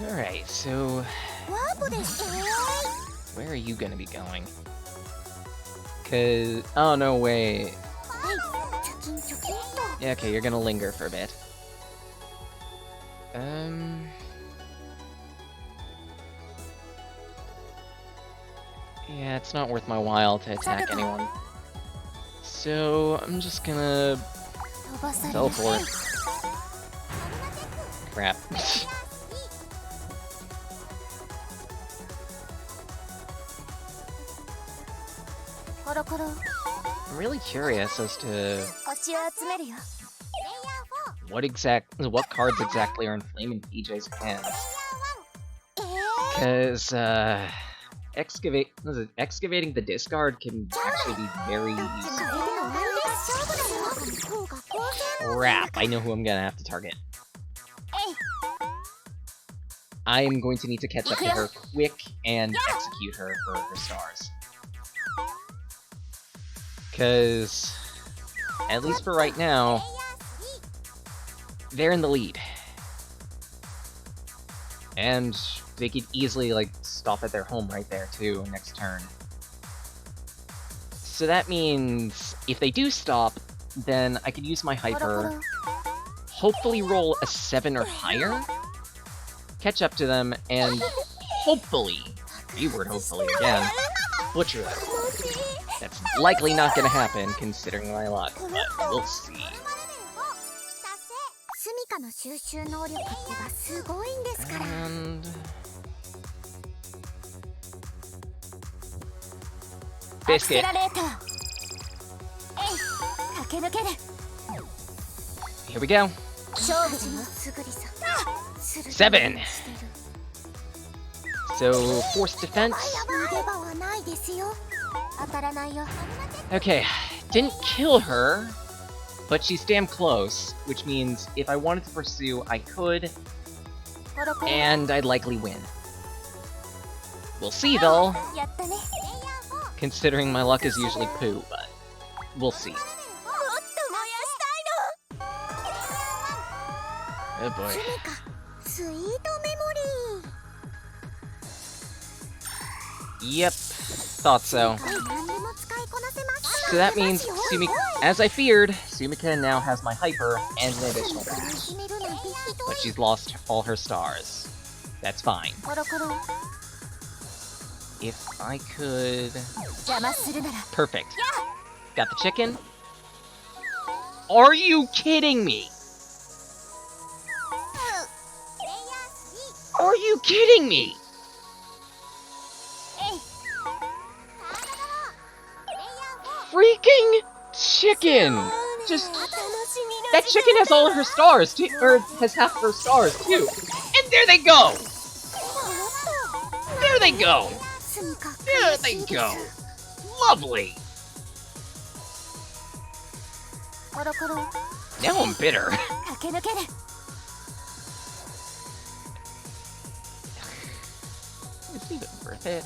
Alright, so where are you gonna be going? Cause... oh, no, wait. Yeah, okay, you're gonna linger for a bit. Yeah, it's not worth my while to attack anyone. So, I'm just gonna teleport. Crap. I'm really curious as to what cards exactly are in Flaming PJ's hands. Cause excavating the discard can actually be very useful. Crap, I know who I'm gonna have to target. I am going to need to catch up to her quick and execute her for her stars. Cause, at least for right now, they're in the lead. And they could easily, like, stop at their home right there, too, next turn. So that means, if they do stop, then I could use my hyper, hopefully roll a 7 or higher, catch up to them, and hopefully, keyword hopefully again, butcher them. That's likely not gonna happen, considering my luck, but we'll see. And Biscuit. アクセラレーターえい駆け抜ける Here we go. 勝負のすぐりさ 7. So, force defense. 逃げ場はないですよ当たらないよ Okay, didn't kill her, but she's damn close, which means if I wanted to pursue, I could, コロコロ and I'd likely win. We'll see though, やったね considering my luck is usually poo, but we'll see. もっと燃やしたい Oh boy. スイートメモリー Yep, thought so. 何でも使いこなせます So that means, as I feared, Sumika now has my hyper and an additional dash. 始めるなんてひどい But she's lost all her stars. That's fine. コロコロ If I could... 邪魔するなら Perfect. Got the chicken? Are you kidding me? Are you kidding me? えい Freaking chicken! Just 楽しみ that chicken has all of her stars too, or has half of her stars too. And there they go! There they go! スミカ There they go! Lovely! コロコロ Now I'm bitter. 駆け抜ける It's even worth it.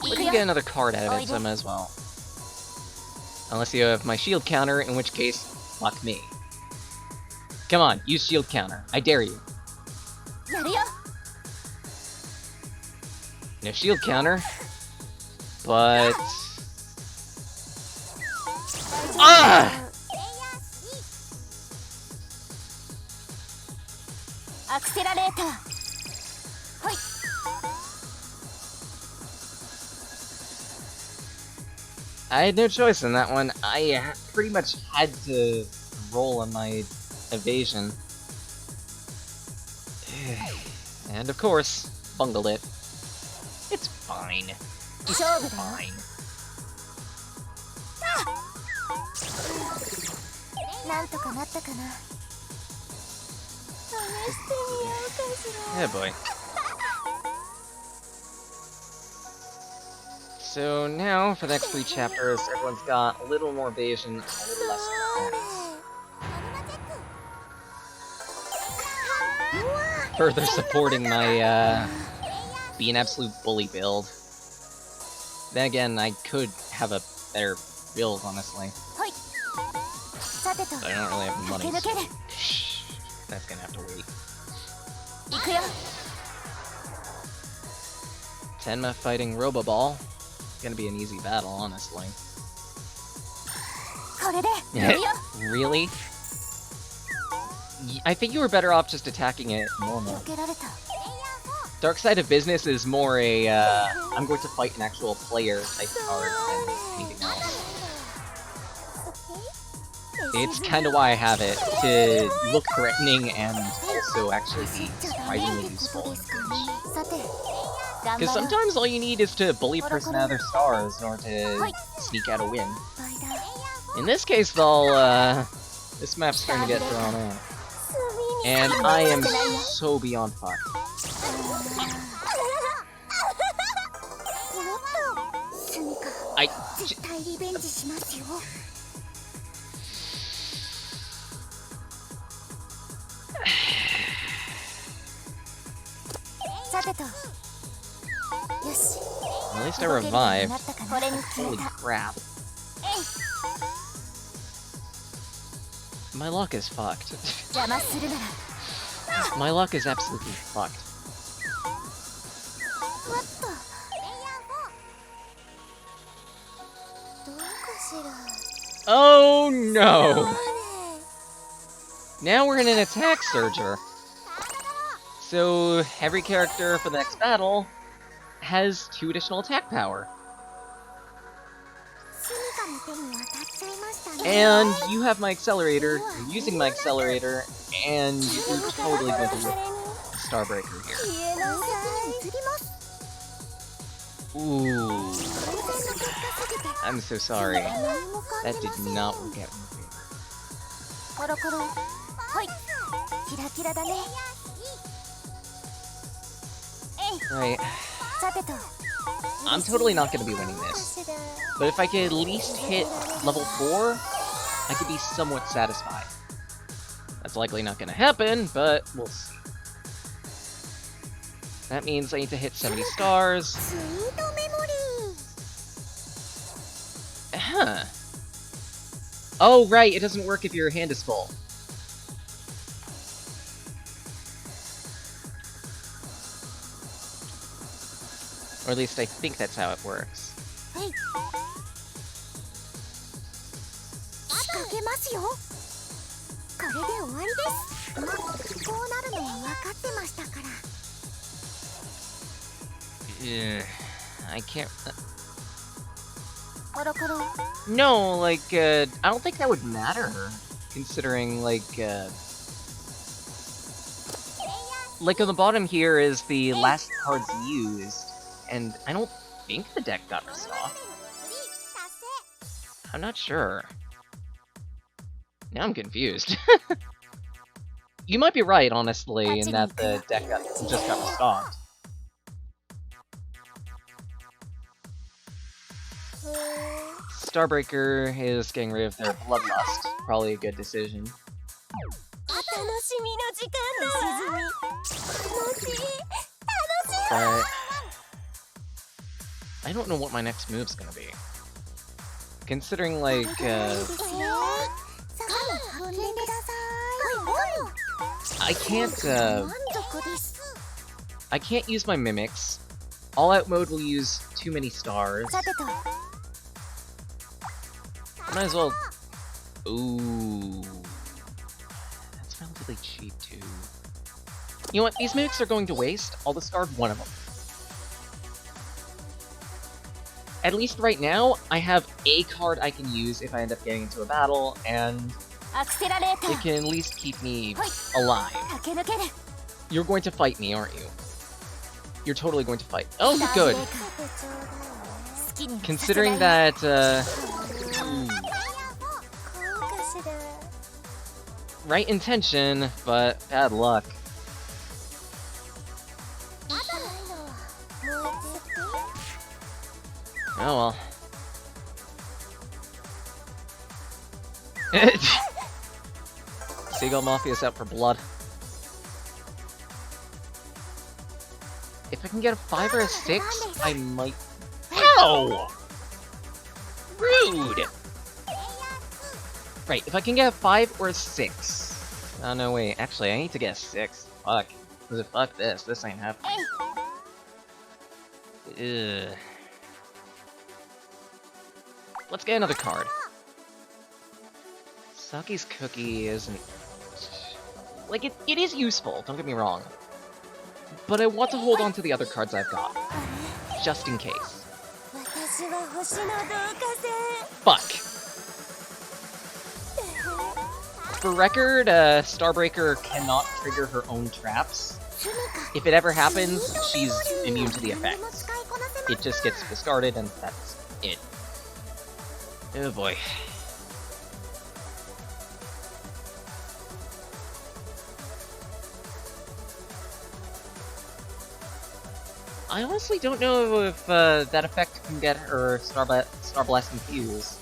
We can get another card out of it, so I might as well. Unless you have my shield counter, in which case, fuck me. Come on, use shield counter. I dare you. やるよ No shield counter. But... Ah! アクセラレーターほい I had no choice in that one. I pretty much had to roll on my evasion. And of course, bungled it. It's fine. It's 勝負だよ fine. なんとかなったかな試してみようかしら Yeah, boy. So now, for the next 3 chapters, everyone's got a little more evasion, and a little less defense. Further supporting my, be an absolute bully build. Then again, I could have a better build, honestly. ほいさてと But I don't really have the money, 駆け抜け so る that's gonna have to wait. 行くよ Tenma fighting Roboball. Gonna be an easy battle, honestly. これでやるよ Really? I think you were better off just attacking it normal. 避けられた Dark Side of Business is more a, I'm going to fight an actual player type card than anything else. It's kinda why I have it, to look threatening and also actually be surprisingly useful. さて頑張 Because ろう sometimes all you need is to bully a person out of their stars in order to sneak out a win. バイだ In this case, though, this map's starting to get thrown out. And I am so beyond fucked. スミカ I... 絶対リベンジしますよ さてとよし At least I 動けるように revived. なったかなこれに決 Holy めた crap. My luck is fucked. 邪魔するなら My luck is absolutely fucked. ふわっとどうかしら Oh no! Now we're in an attack surger. So every character for the next battle has 2 additional attack power. スミカの手に渡っちゃいましたね And you have my accelerator, you're using my accelerator, and you're totally going to whip Starbreaker here. 消えなさい移ります Ooh. I'm so sorry. That did not work out in favor. コロコロほいキラキラだね Right. さてと I'm totally not gonna be winning this. But if I could at least hit level 4, I could be somewhat satisfied. That's likely not gonna happen, but we'll see. That means I need to hit 70 stars. スイートメモリー Huh. Oh, right, it doesn't work if your hand is full. Or at least I think that's how it works. 仕掛けますよこれで終わりですこうなるのは分かってましたから I can't... コロコロ No, like, I don't think that would matter, considering, like on the bottom here is the last cards used, and I don't think the deck got restocked. 達 I'm not sure. Now I'm confused. You might be right, honestly, in that the deck just got restocked. 成 Starbreaker is getting rid of their Bloodlust. Probably a good decision. 楽しみの時間だ楽しい But I don't know what my next move's gonna be. Considering, like, ですよさあ踏んでください I can't, 満足です I can't use my mimics. All Out mode will use too many stars. さてと Might as well. Ooh. That's relatively cheap, too. You know what? These mimics are going to waste. I'll discard one of them. At least right now, I have a card I can use if I end up getting into a battle, and アクセラレータ it ー can at least keep me alive. 駆け抜ける You're going to fight me, aren't you? You're totally going to fight. Oh, good. 好きに Considering that, こうかしら right intention, but bad luck. 痛いのはもう一つ Oh well. Seagull Mafia's out for blood. If I can get a 5 or a 6, I might... Ow! Rude! Right, if I can get a 5 or a 6... Oh, no, wait. Actually, I need to get a 6. Fuck. Fuck this. This ain't happening. Ugh. Let's get another card. Saki's Cookie isn't... Like, it is useful, don't get me wrong. But I want to hold on to the other cards I've got. Just in case. 私は星の導火線 Fuck. For record, Starbreaker cannot trigger her own traps. If it ever happens, she's immune to the effects. It just gets discarded and that's it. Oh boy. I honestly don't know if that effect can get her Star Blast infused.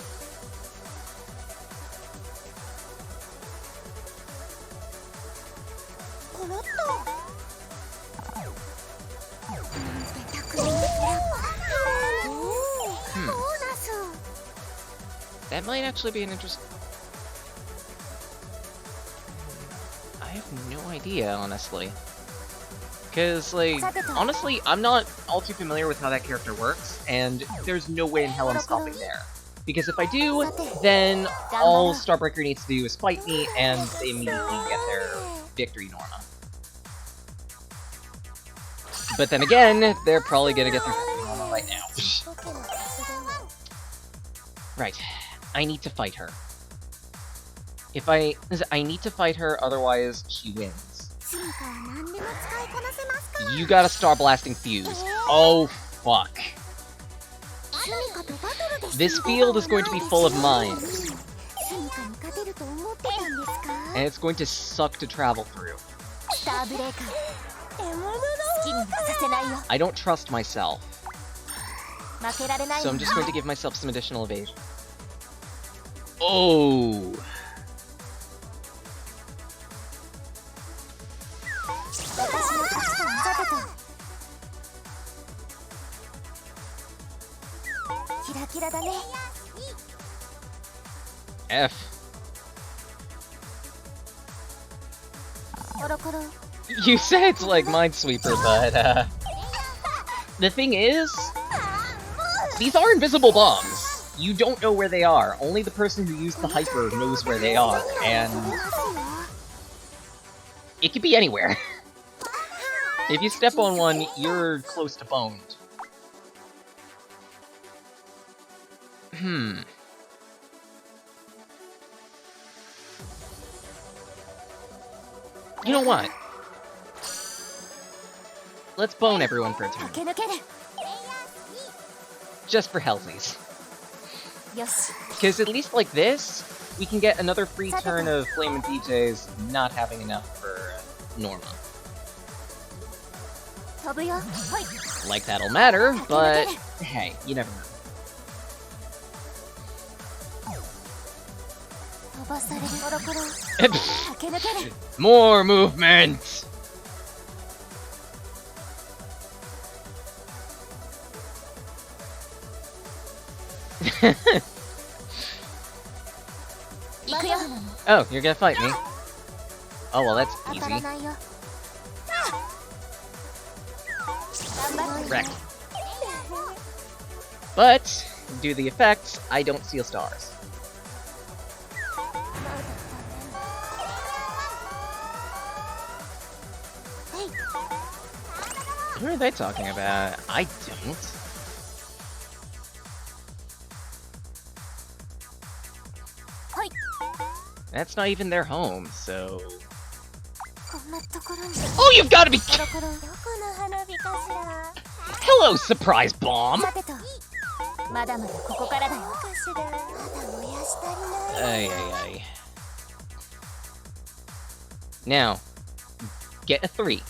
That might actually be an interest. I have no idea, honestly. Because, like, honestly, I'm not all too familiar with how that character works, and there's no way in hell I'm stopping there. Because if I do, then all Starbreaker needs to do is fight me, and they immediately get their victory Norma. But then again, they're probably gonna get their victory Norma right now. Right. I need to fight her. I need to fight her, otherwise she wins. You got a Star Blasting Fuse. Oh, fuck. This field is going to be full of mines, スミカに勝てると思ってたんですか？ and it's going to suck to travel through. スターブレーカー好きにはさせないよ。 I don't trust myself, 負けられない so わ I'm just going to give myself some additional evasion. Oh! 私の勝ちとさてとキラキラだね。 F. コロコロ You say it's like Minesweeper, but, the thing is, these are invisible bombs. You don't know where they are. Only the person who used the hyper knows where they are, and it could be anywhere. If you step on one, you're close to boned. You know what? Let's bone everyone for a turn. 駆け抜ける。 Just for hellsies. よし Because at least like this, we can get another free turn of Flame and PJs not having enough for Norma. 飛ぶよ。ほい Like that'll matter, but hey, you never know. 飛ばされる。コロコロ Pfft, 駆け抜ける。 More movement! Ikuyo. Oh, you're gonna fight me? Oh, well, that's 当た easy. らないよ。頑張って Wreck. But, due to the effects, I don't steal stars. Who are they talking about? I don't. Hoi. That's not even their home, so... こんなところに Oh, you've gotta be コロコロどこの花火かしら。 Hello, surprise bomb! さてとまだまだここからだよ。かしら。まだ燃やし足りない。 Ay, ay, ay. Now, get a 3.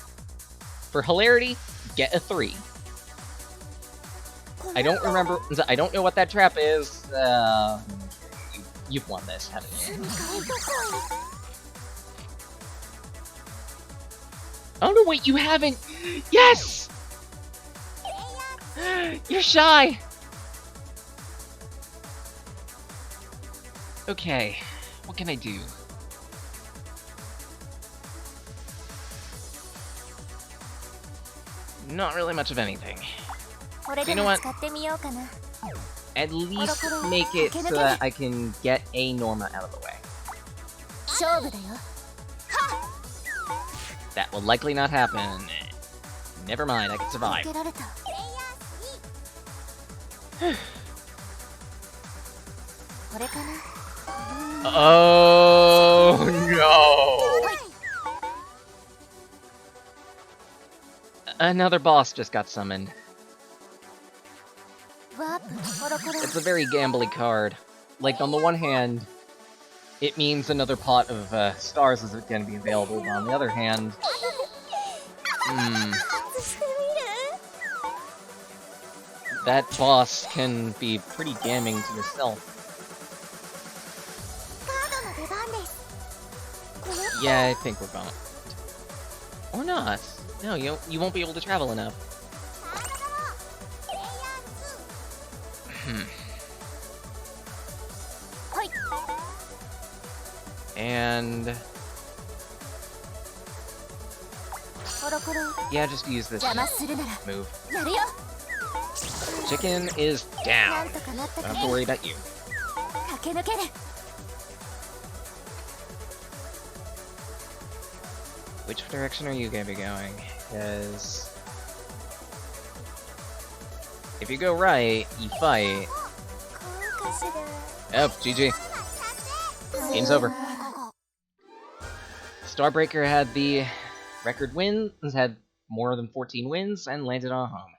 For hilarity, get a 3. I don't remember. I don't know what that trap is. You've won this, haven't you? Oh no, wait, you haven't! Yes! You're shy! Okay, what can I do? Not really much of anything. これ You で know も what? 使ってみようかな。 At least make it so that I can get a Norma out of the way. 勝負だよ。 That will likely not happen. Never mind, I can 受 survive. けられた。これかな。 Oh no! Another boss just got summoned. ワープコロコロ。 It's a very gambly card. Like, on the one hand, it means another pot of stars is going to be available, but on the other hand... 外してみる。 That boss can be pretty damning to yourself. カードの出番です。この Yeah, I think we're bumped. Or not. No, you won't be able to travel enough. Hoi. And... コロコロ yeah, just use this 邪魔するなら move. やるよ。 Chicken is な down. んとかなった Don't か have to worry about you. 駆け抜ける。 Which direction are you gonna be going? Because... if you go right, you fight. こうかしら。 Oh, GG. Game's over. Starbreaker had the record wins, had more than 14 wins, and landed on home.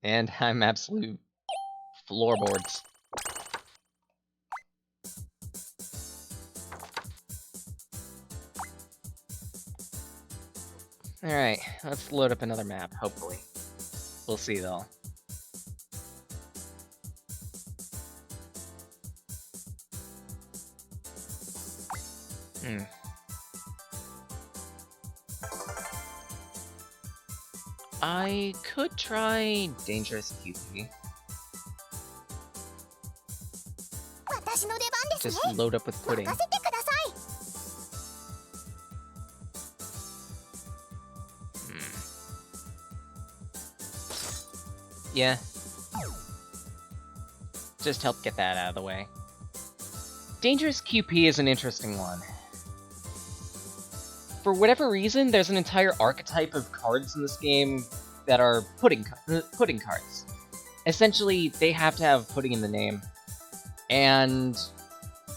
And I'm absolute floorboards. Alright, let's load up another map, hopefully. We'll see, though. I could try Dangerous QP. 私の出番です Just ね load up with pudding. 任せてください Yeah. Just help get that out of the way. Dangerous QP is an interesting one. For whatever reason, there's an entire archetype of cards in this game that are pudding cards. Essentially, they have to have pudding in the name. And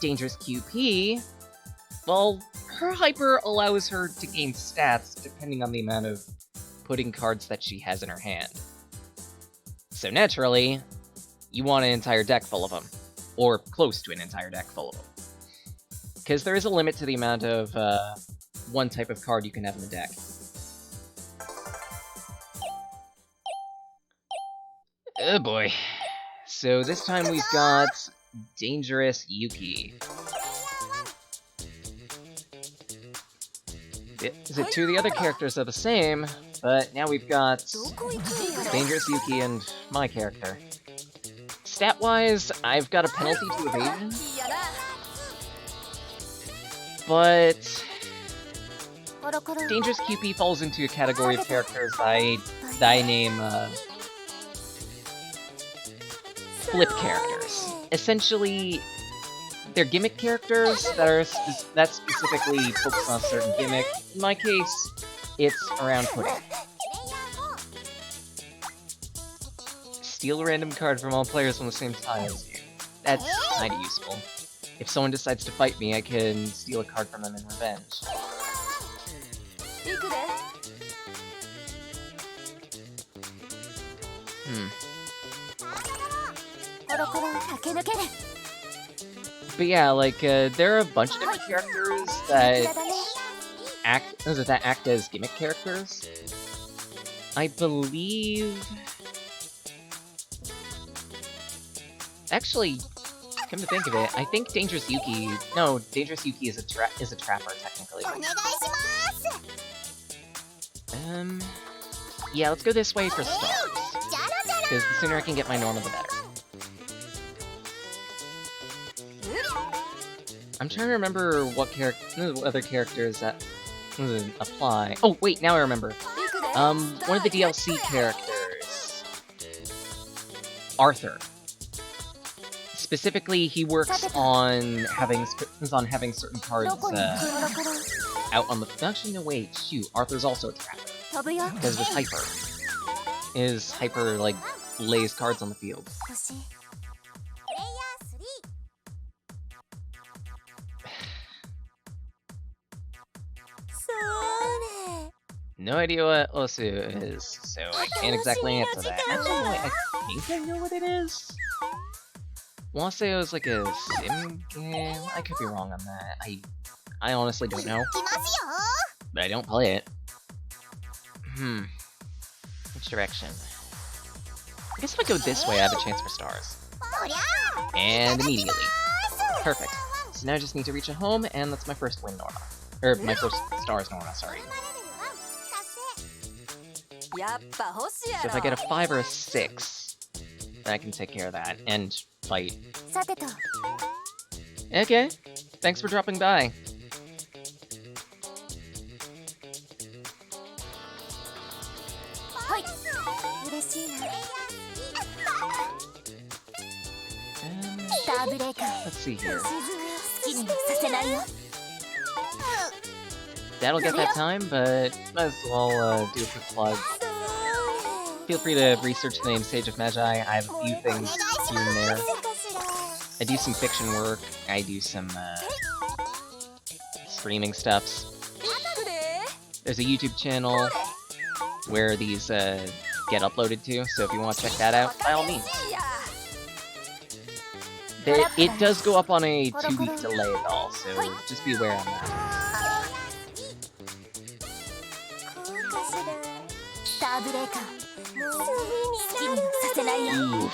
Dangerous QP, well, her hyper allows her to gain stats depending on the amount of pudding cards that she has in her hand. So naturally, you want an entire deck full of them. Or close to an entire deck full of them. Because there is a limit to the amount of one type of card you can have in the deck. Oh boy. So this time we've got Dangerous Yuki. So two of the other characters are the same, but now we've got Dangerous Yuki and my character. Stat-wise, I've got a penalty to evasion, but Dangerous QP falls into a category of characters that I name flip characters. Essentially, they're gimmick characters that specifically focus on a certain gimmick. In my case, it's around pudding. Steal a random card from all players on the same time as you. That's kinda useful. If someone decides to fight me, I can steal a card from them in revenge. But yeah, like, there are a bunch of different characters that act as gimmick characters. I believe... Actually, come to think of it, I think Dangerous Yuki... No, Dangerous Yuki is a trapper, technically. Yeah, let's go this way for stars. Because the sooner I can get my normal, the better. I'm trying to remember what other characters that apply. Oh, wait, now I remember. One of the DLC characters... Arthur. Specifically, he works on having certain cards out on the... Actually, no, wait, shoot. Arthur's also a trapper. Because with Hyper. His Hyper, like, lays cards on the field. No idea what Osu is, so I can't exactly answer that. Actually, I think I know what it is. I want to say it was like a sim game. I could be wrong on that. I honestly don't know. But I don't play it. Which direction? I guess if I go this way, I have a chance for stars. And immediately. Perfect. So now I just need to reach a home, and that's my first win, Norma. Or my first stars, Norma, sorry. So if I get a 5 or a 6, then I can take care of that, and fight. Okay, thanks for dropping by. Let's see here. That'll get that time, but might as well do a quick plug. Feel free to research the name Sage of Magi. I have a few things here and there. I do some fiction work. I do some streaming stuffs. There's a YouTube channel where these get uploaded to, so if you want to check that out, by all means. It does go up on a 2-week delay though, so just be aware on that. こうかしら。スターブレーカー好きにはさせないよ。 Ooh.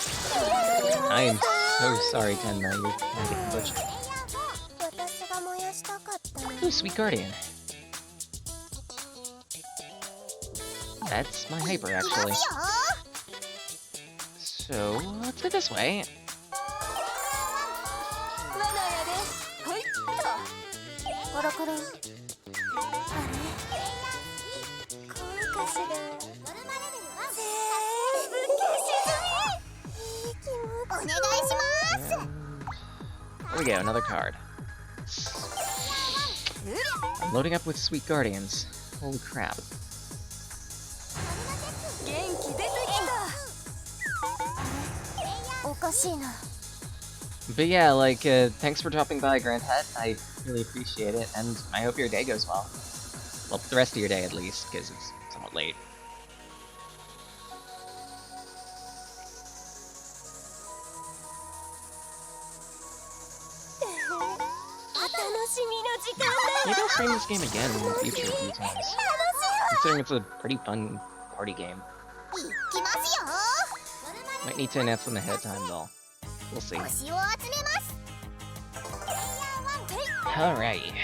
I am so sorry, Tenma. You're gonna get butchered. 私が燃やしたかったの。 Ooh, Sweet Guardian. That's my hyper, いきます actually. よ So, let's go this way. 我が家です。はいっと。コロコロ。あれ？こうかしら。ノルマレベルは全部消し済み。いい気持ち。お願いします。 There we go, another card. I'm loading up with Sweet Guardians. Holy crap. 元気出てきた。おかしいな。 But yeah, like, thanks for dropping by, Grand Het. I really appreciate it, and I hope your day goes well. Well, the rest of your day at least, because it's somewhat late. 楽しみの時間だ。 Maybe I'll stream this game again in the future a few times. Considering it's a pretty fun party game. いきますよ。ノルマレ Might need to announce them ahead of time, though. We'll see. 星を集めます。 Alright.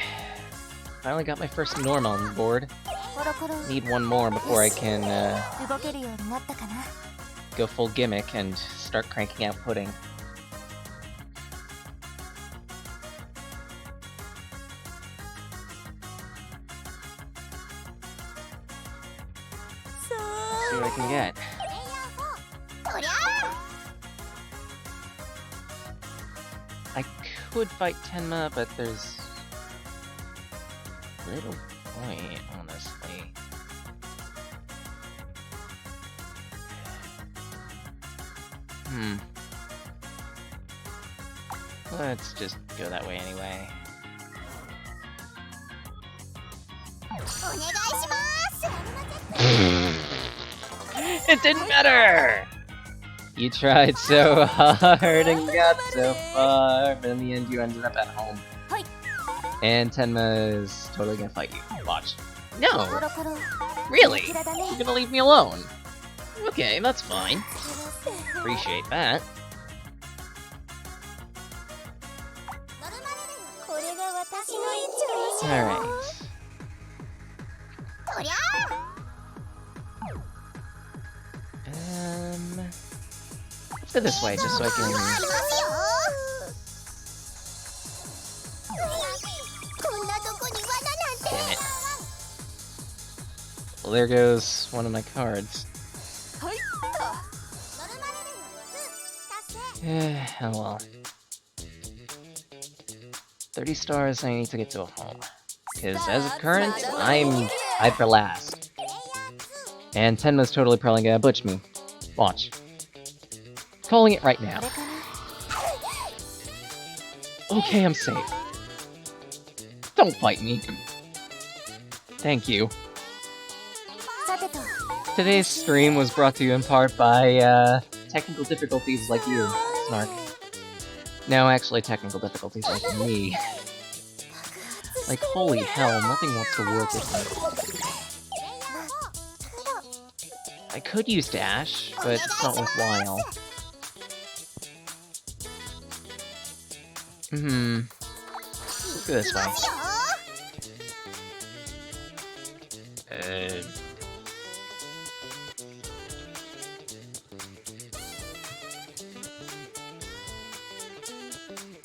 Finally got my first Norm on board. コロコロ。 Need one more before I can 動けるようになったかな。 go full gimmick and start cranking out pudding. そう See what I can get. そりゃ I could fight Tenma, but there's little point, honestly. Let's just go that way anyway. お願いします。 It didn't matter! You tried so hard and got so far, but in the end you ended up at home. Hi. And Tenma is totally gonna fight you. Watch. コ No! ロコロ。 Really? キラだね。 You're gonna leave me alone? Okay, that's fine. Appreciate that. ノルマレベルこれが私の一丁よ。 Alright. そりゃ Let's go this way, just so I あり can... ますよ。こんなとこに罠なんて。 Damn it. Well, there goes one of my cards. はいっノルマレベル2達成。 Oh well. 30 stars I need to get to a home. Because as of current, I'm tied for last. プレイヤー2 And Tenma's totally probably gonna butch me. Watch. Calling it right こ now. れかな。 Okay, I'm safe. Don't fight me. Thank you. さてと。 Today's stream was brought to you in part by, technical difficulties like you, Snark. No, actually technical difficulties like me. Like, holy hell, nothing wants to work with me. I could use Dash, but it's not worthwhile. Let's go this way. いきますよ。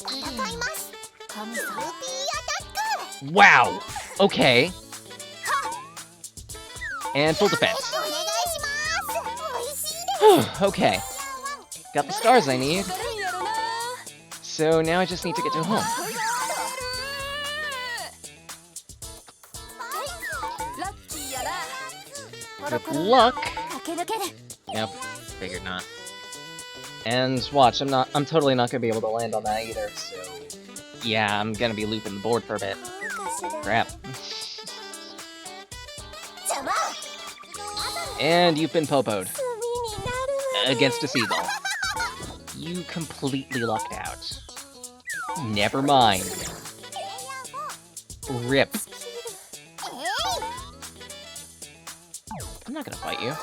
戦います。神ルーピーアタック。 Wow! Okay. And full defense. お願いします。美味しいです。 Okay. Got the stars I need. やるんやろな。 So now I just need to get to home. ラッキーやな。 With luck. 駆け抜ける。 Yep. Figured not. And watch, I'm totally not gonna be able to land on that either, so... Yeah, I'm gonna be looping the board for a bit. どうかしら。 Crap. 邪魔。 And you've been popoed. すみ against a seagull. You completely lucked out. Never mind. Rip. I'm not gonna fight you.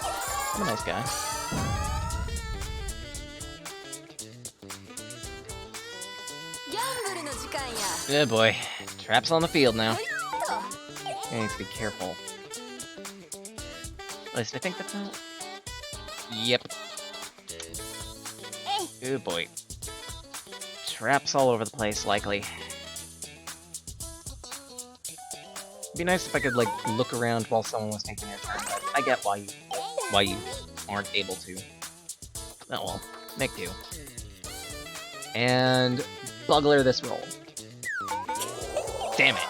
I'm a nice guy. Oh boy. Traps on the field now. I need to be careful. At least I think that's not. Yep. Oh boy. Traps all over the place, likely. It'd be nice if I could, like, look around while someone was taking their turn, but I get why you aren't able to. Oh well, make do. And bugler this roll. Damn it.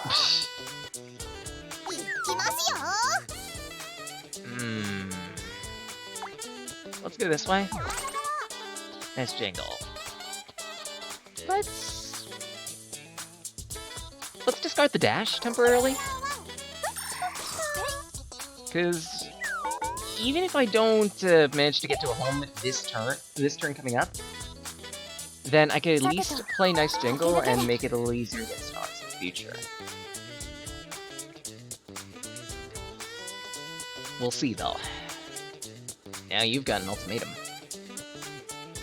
Let's go this way. Nice jingle. Let's discard the dash temporarily. Because even if I don't manage to get to a home this turn coming up, then I could at least play Nice Jingle and make it a little easier to get stars in the future. We'll see though. Now you've got an ultimatum.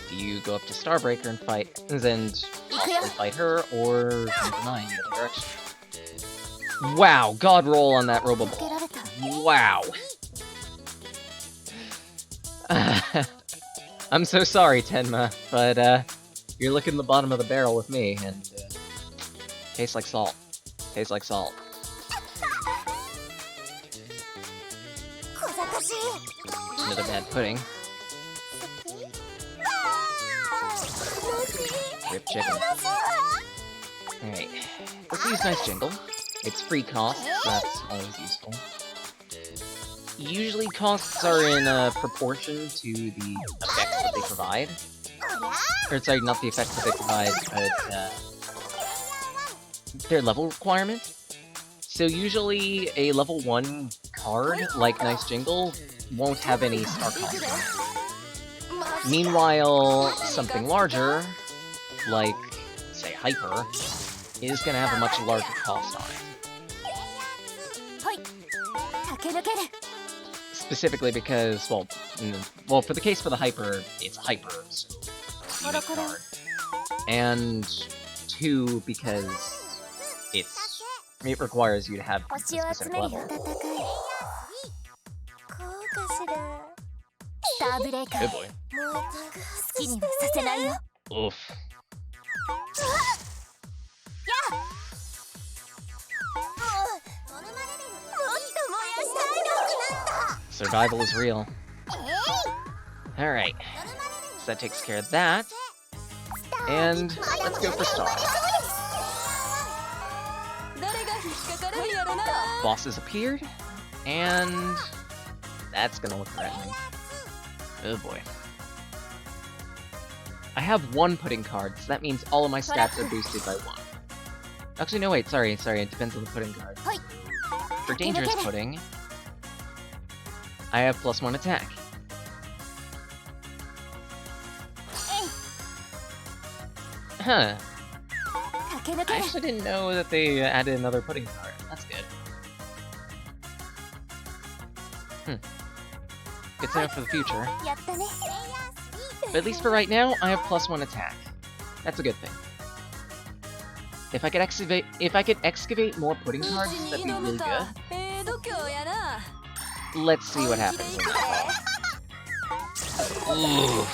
Do you go up to Starbreaker and fight, and possibly fight her, or deny in the other direction? Wow, God roll on that Roboball. Wow. I'm so sorry, Tenma, but you're looking the bottom of the barrel with me, and tastes like salt. Tastes like salt. Another bad pudding. Rip chicken. Alright, let's use Nice Jingle. It's free cost, so that's always useful. Usually costs are in proportion to the effects that they provide. Or sorry, not the effects that they provide, but their level requirement. So usually a level 1 card, like Nice Jingle, won't have any star cost on it. Meanwhile, something larger, like, say, Hyper, is gonna have a much larger cost on it. Specifically because, well, for the case for the Hyper, it's Hyper, so it's a unique card. And 2, because it requires you to have a specific level. Good boy. Oof. Survival is real. Alright. So that takes care of that. And let's go for stars. Bosses appeared, and that's gonna look threatening. Oh boy. I have 1 pudding card, so that means all of my stats are boosted by 1. Actually, no, wait, sorry, it depends on the pudding card. For Dangerous Pudding, I have +1 attack. Huh. I actually didn't know that they added another pudding card. That's good. Good to know for the future. But at least for right now, I have +1 attack. That's a good thing. If I could excavate more pudding cards, that'd be really good. Let's see what happens. Ooh.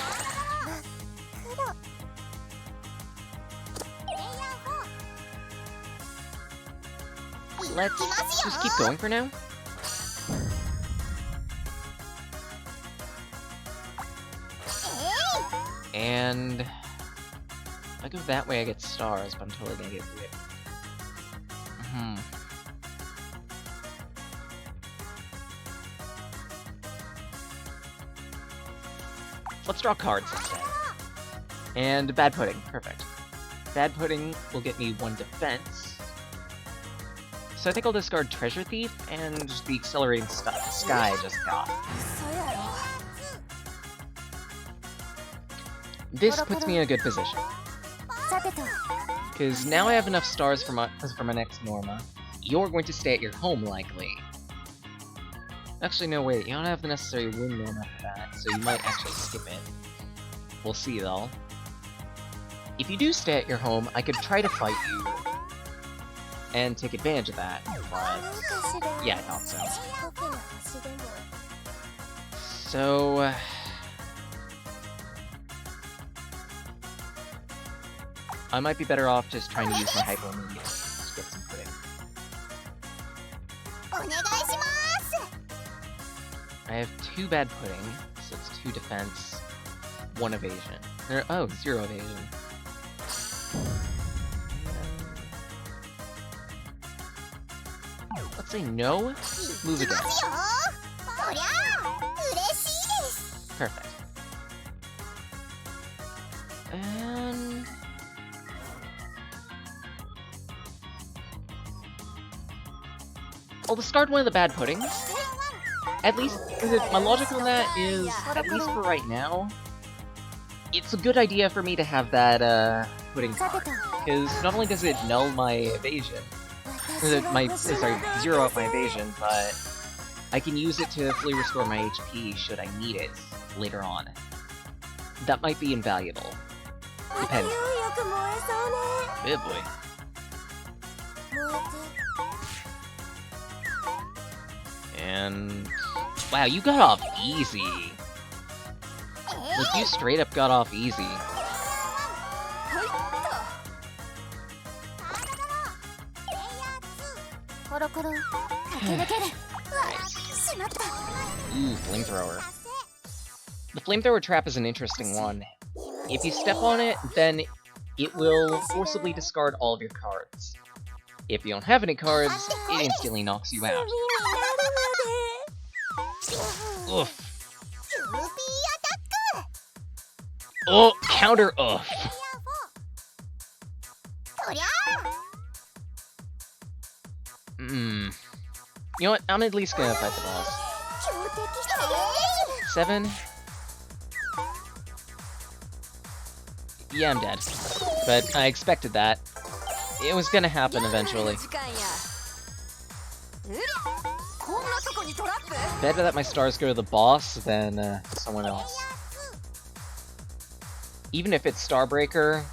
Let's just keep going for now. And if I go that way, I get stars, but I'm totally gonna get ripped. Let's draw cards instead. And Bad Pudding, perfect. Bad Pudding will get me 1 defense. So I think I'll discard Treasure Thief and the Accelerating Sky I just got. this puts me in a good position. さてと Because now I have enough stars for my next Norma. You're going to stay at your home, likely. Actually, no, wait. You don't have the necessary win Norma for that, so you might actually skip it. We'll see, though. If you do stay at your home, I could try to fight you and take advantage of that, but yeah, I thought so. 僕の星でも So, I might be better off just trying to use my Hyper Immediate to get some pudding. お願いします。 I have 2 bad pudding, so it's 2 defense, 1 evasion. Oh, 0 evasion. Let's say no, move いき again. ますよ。そりゃあ嬉しいです。 Perfect. And... I'll discard one of the bad puddings. At least, my logic on that is, at least for right now, it's a good idea for me to have that, pudding さて card. と Because not only does it null my evasion, 私が zero out my evasion, but I can use it to fully restore my HP should I need it later on. That might be invaluable. Depends. よく燃えそうね Good boy. 燃えて And... Wow, you got off easy. え Like, you straight up got off easy. コロコロ駆け抜ける Nice. しまった Ooh, flamethrower. The flamethrower trap is an interesting one. If you step on it, then it will forcibly discard all of your cards. If you don't have any cards, it instantly knocks you out. 罪になるまで Oof. スーピーアタック。 Oh, counter oof. そりゃ Hmm. You know what? I'm at least gonna fight the boss. 強敵して 7. Yeah, I'm dead. But I expected that. It was gonna happen eventually. 時間やこんなとこにトラップ Better that my stars go to the boss than someone else. Even if it's Starbreaker,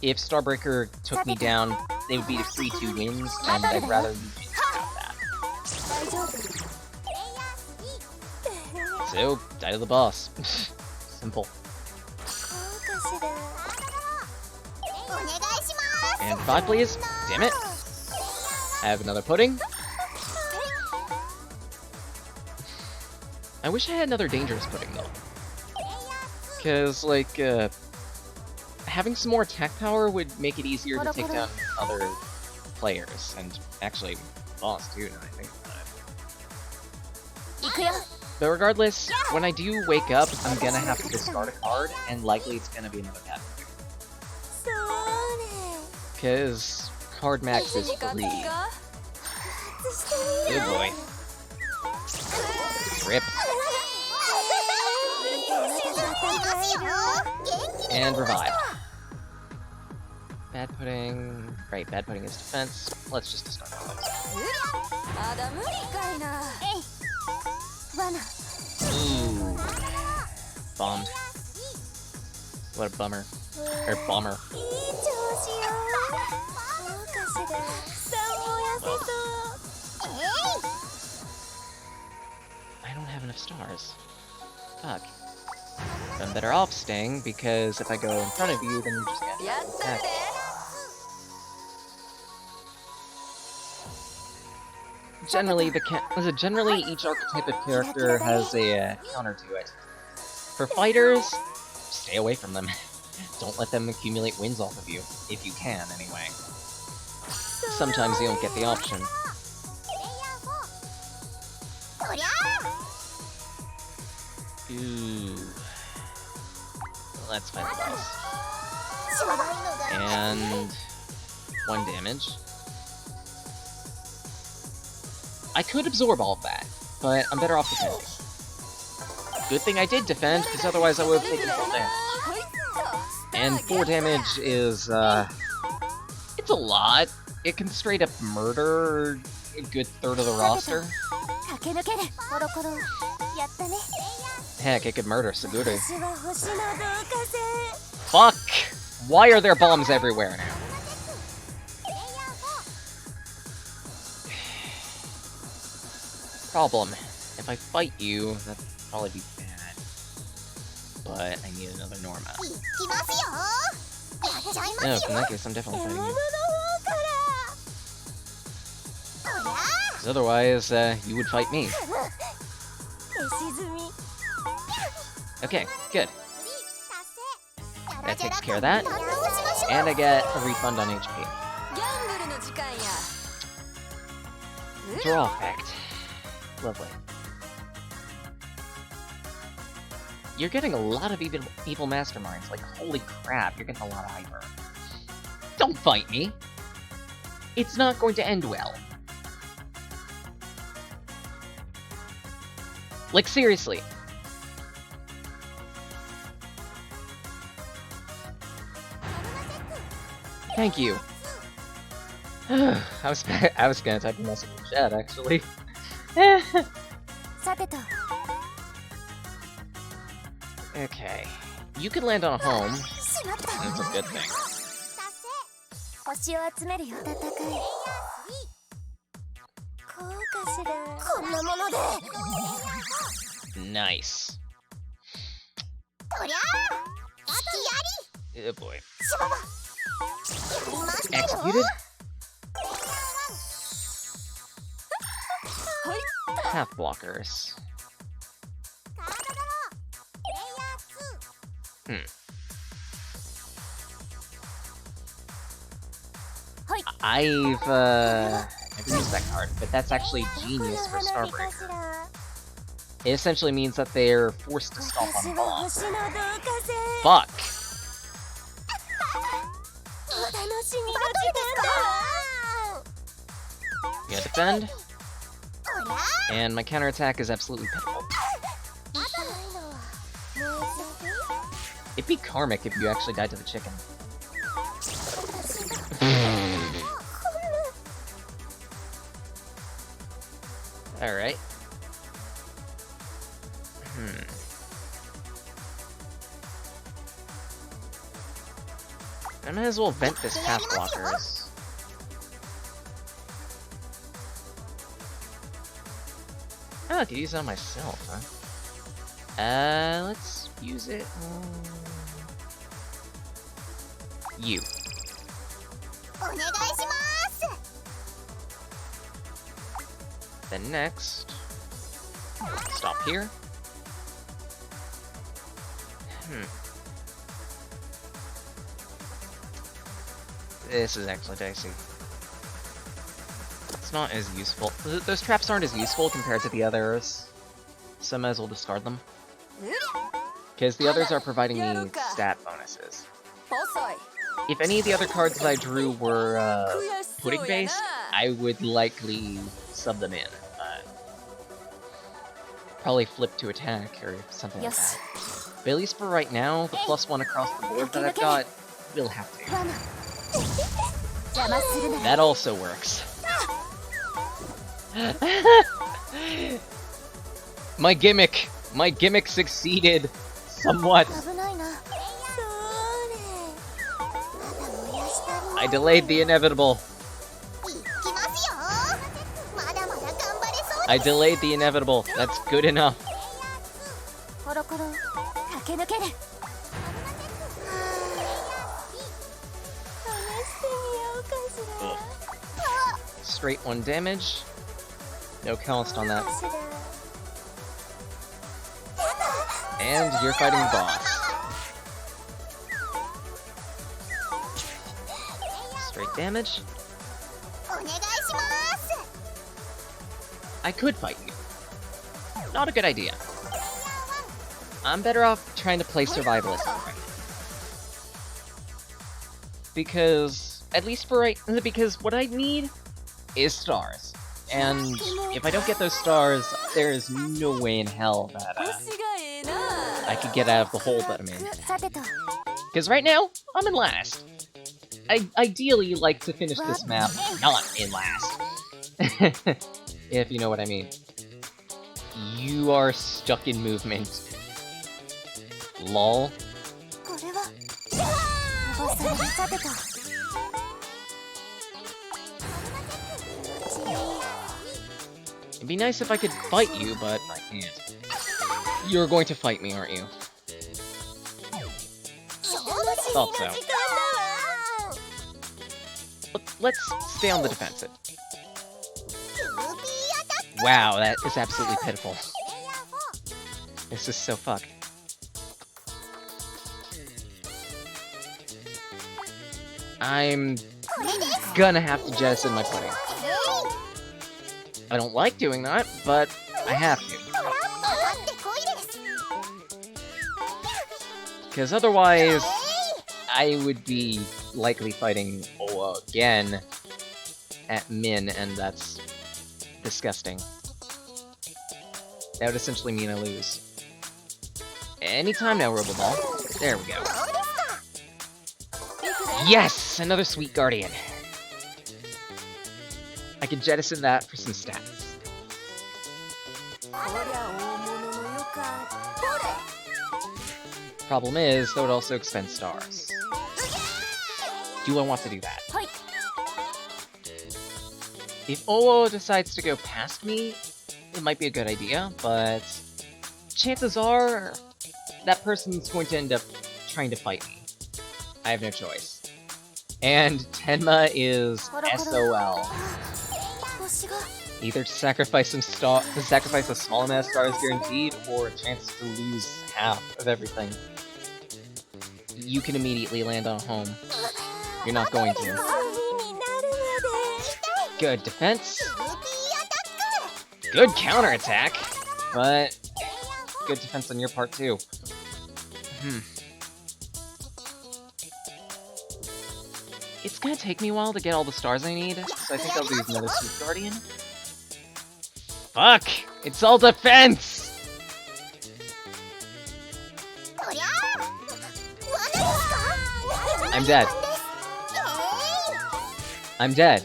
if Starbreaker took me down, they would be the free 2 wins, and I'd rather you just have that. 大丈夫 So, die to the boss. Simple. こうかしらお願いします。 And 5, please. Damn it. I have another pudding. I wish I had another dangerous pudding, though. Because, like, having some more attack power would make it easier to take down other players, and actually, boss, too, now I think about it. 行くよ But regardless, when I do wake up, I'm gonna have to discard a card, and likely it's gonna be another bad pudding. そうね Because card max is 時間 free. がしてみ Good よ boy. Rip. 元気 And revive. Bad pudding. Right, bad pudding is defense. Let's just discard that. まだ無理かいな罠 Ooh. Bombed. What a bummer. Or bomber. いい調子よどうかしらさもやせそう I don't have enough stars. Fuck. I'm better off staying, because if I go in front of you, then you're just gonna やったる attack. で Generally, each archetype of character has a counter to it. For fighters, stay away from them. Don't let them accumulate wins off of you, if you can, anyway. Sometimes you don't get the option. そりゃ Ooh. Let's fight the boss. しょぼいのが And 1 damage. I could absorb all of that, but I'm better off defending. Good thing I did defend, because otherwise I would have taken full damage. And 4 damage is, it's a lot. It can straight up murder a good third of the roster. 駆け抜けるコロコロやったね Heck, it could murder Suguru. 私は星の同化線 Fuck! Why are there bombs everywhere now? Problem. If I fight you, that'd probably be bad. But I need another Norma. 行きますよやっちゃいます No, よ in that case, I'm definitely 獲物 fighting の you. 方から Because otherwise, you would fight me. 消し済み Okay, good. 達 That takes care of that. 成堪能しましょう And I get a refund on HP. ギャンブルの時間や Draw effect. Lovely. You're getting a lot of evil masterminds. Like, holy crap, you're getting a lot of hyper. Don't fight me! It's not going to end well. Like, seriously. Thank you. I was gonna type a message in chat, actually. さてと Okay. You could land on a home. しまった That's a good thing. 星を集めるよ戦いこうかしらこんなもので Nice. そりゃあや Oh boy. りしばばやりましたよ Executed? Half blockers. カードドロープレイヤー2 Never used that card, but that's actually genius for 花火か Starbreaker. しら It essentially means that they're forced to stomp 私 on は boss. 星の同化線 Fuck! お楽しみの時間 You gotta defend, そりゃあ and my counterattack is absolutely pitiful. 痛いのはもう一 It'd be karmic if you actually died to the chicken. Alright. I might as well vent this half blockers. Oh, I could use it on myself, huh? Let's use it on you. お願いします Then next, stop here. This is actually dicey. It's not as useful. Those traps aren't as useful compared to the others, so I might as well discard them. Because the others are providing me stat bonuses. 遅い If any of the other cards that I drew were pudding based, I would likely sub them in. Probably flip to attack or something like that. But at least for right now, the +1 across the board that I've got will have to. 罠邪魔するな That also works. My gimmick succeeded somewhat. 危ないなそれまだ燃やしたり I delayed the inevitable. 行きますよまだまだ頑張れそう I delayed the inevitable. That's good enough. コロコロ駆け抜けるはあ試してみようかしら Straight 1 damage. No cost on that. かしら And you're fighting the boss. Straight damage. お願いします I could fight you. Not a good idea. I'm better off trying to play survivalist right now. Because, at least for right, because what I need is stars. And if I don't get those stars, there is no way in hell that 星がええな I could get out of the hole that I'm in. さてと Because right now, I'm in last. I ideally like to finish this map not in last. If you know what I mean. You are stuck in movement. Lol. これはおばさんにさてと It'd be nice if I could fight you, but I can't. You're going to fight me, aren't you? Thought so. Let's stay on the defensive. Wow, that is absolutely pitiful. This is so fucked. I'm gonna have to jettison my pudding. I don't like doing that, but I have to. Because otherwise, I would be likely fighting Oa again at Min, and that's disgusting. That would essentially mean I lose. Anytime now, Roboball. There we go. Yes! Another Sweet Guardian. I can jettison that for some stats. Problem is, that would also expend stars. Do I want to do that? If Owo decides to go past me, it might be a good idea, but chances are that person's going to end up trying to fight me. I have no choice. And Tenma is SOL. Either sacrifice a small amount of stars guaranteed, or a chance to lose half of everything. You can immediately land on home. You're not going to. Good defense. Good counterattack. But good defense on your part too. It's gonna take me a while to get all the stars I need, so I think I'll do another Sweet Guardian. Fuck! It's all defense! I'm dead. I'm dead.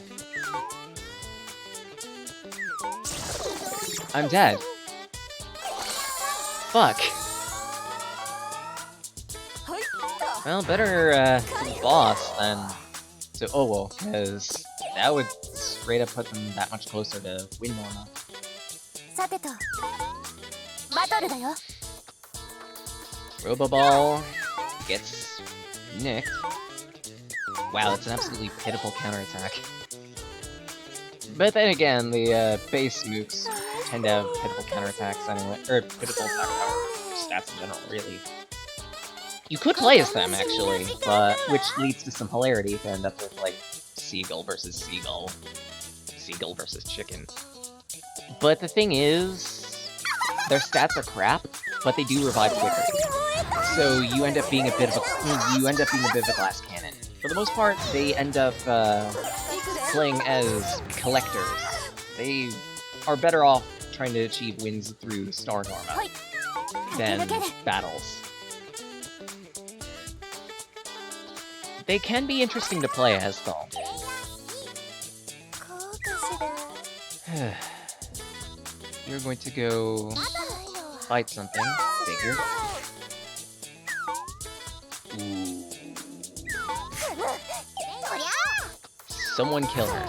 I'm dead. Fuck. Well, better to the boss than to Owo, because that would straight up put them that much closer to win Norma. さてとバトルだよ Roboball gets nicked. Wow, that's an absolutely pitiful counterattack. But then again, the base mooks tend to have pitiful counterattacks anyway, or pitiful attack power stats in general, really. You could play as them, actually, but which leads to some hilarity to end up with, like, Seagull versus Seagull. Seagull versus Chicken. But the thing is, their stats are crap, but they do revive quickly. So you end up being a bit of a glass cannon. For the most part, they end up playing as collectors. They are better off trying to achieve wins through Star Norma than battles. They can be interesting to play as, though. You're going to go fight something. Figure. Ooh. Someone kill her.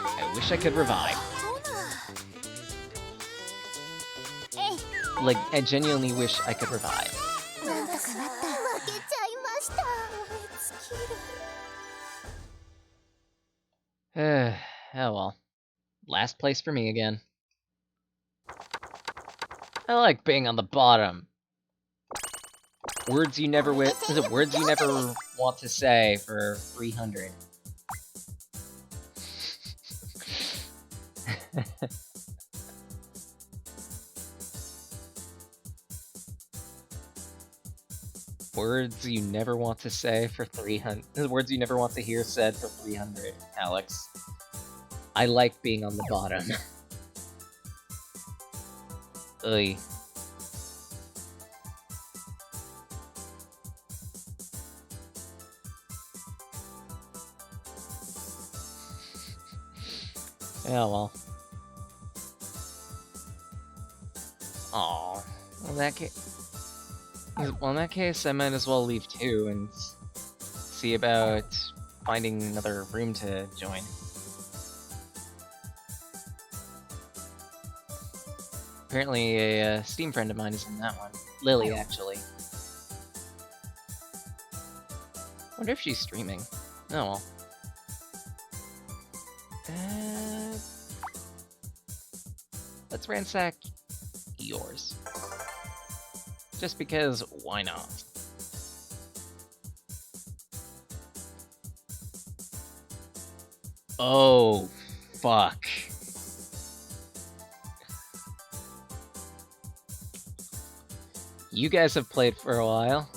I wish I could revive. Like, I genuinely wish I could revive. Oh well. Last place for me again. I like being on the bottom. Words you never words you never want to say for 300. Words you never want to say for 300. Words you never want to hear said for 300, Alex. I like being on the bottom. Ugh. Yeah, well. Aw. Well, in that case, I might as well leave too and see about finding another room to join. Apparently, a Steam friend of mine is in that one. Lily, actually. Wonder if she's streaming. Oh well. Let's ransack yours. Just because, why not? Oh, fuck. You guys have played for a while.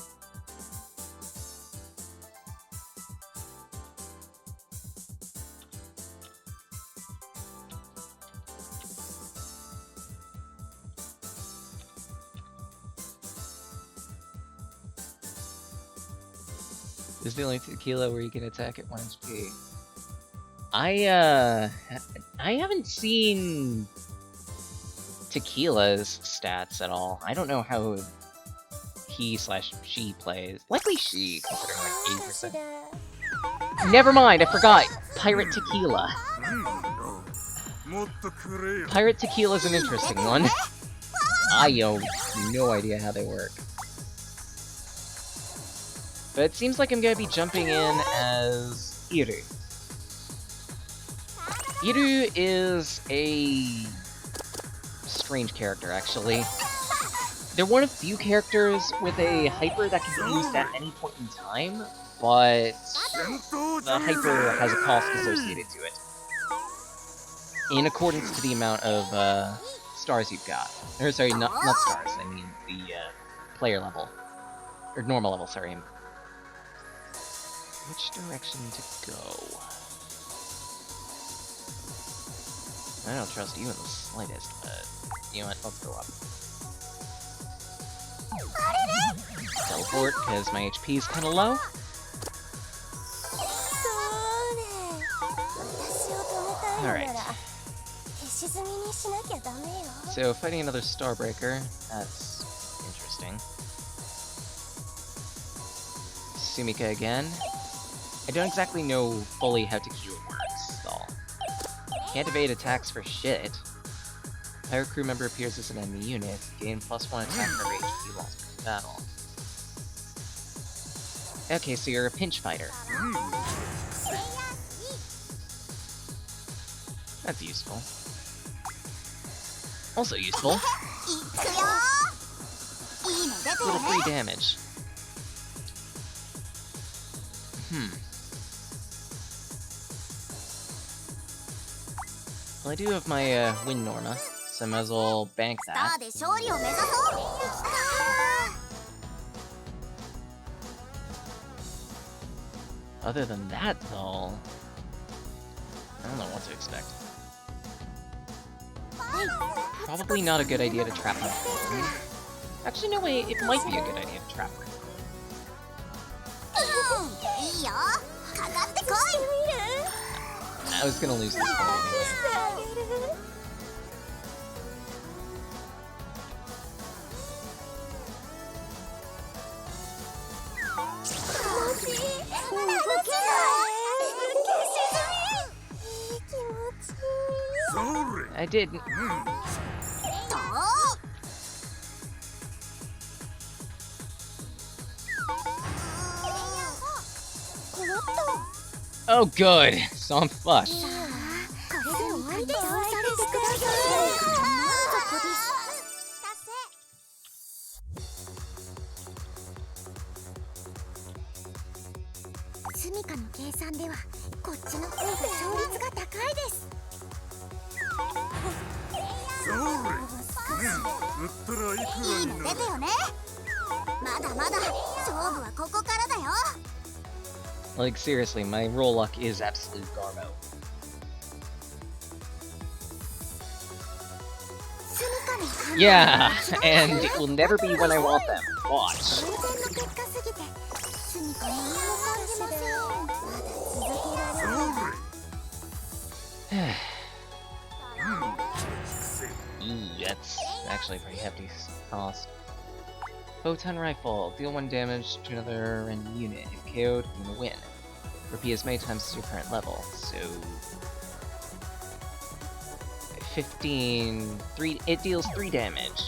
This is the only tequila where you can attack at 1 HP. I haven't seen Tequila's stats at all. I don't know how he/she plays. Likely she, considering like 80%. Never mind, I forgot! Pirate Tequila. Pirate Tequila's an interesting one. I have no idea how they work. But it seems like I'm gonna be jumping in as Iru. Iru is a strange character, actually. They're one of few characters with a hyper that can be used at any point in time, but the hyper has a cost associated to it. In accordance to the amount of stars you've got. Or sorry, not stars, I mean the player level. Or normal level, sorry. Which direction to go? I don't trust you in the slightest, but you know what, let's go up. Teleport, because my HP is kinda low. Alright. So, fighting another Starbreaker, that's interesting. Sumika again. I don't exactly know fully how Tequila works, though. Can't evade attacks for shit. Pirate crew member appears as an enemy unit. Gain +1 attack for every HP lost during battle. Okay, so you're a pinch fighter. That's useful. Also useful. Little free damage. Well, I do have my Wind Norma, so I might as well bank that. Other than that, though, I don't know what to expect. Probably not a good idea to trap my phone. Actually, no, wait, it might be a good idea to trap my phone. I was gonna lose this one anyway. I didn't. Oh, good. So I'm fucked. Like, seriously, my roll luck is absolute garbo. Yeah, and it will never be when I want them. Watch. actually a pretty hefty cost. Photon Rifle. Deal 1 damage to another random unit. If KO'd, you will win. Repeat as many times as your current level. So... 15... it deals 3 damage.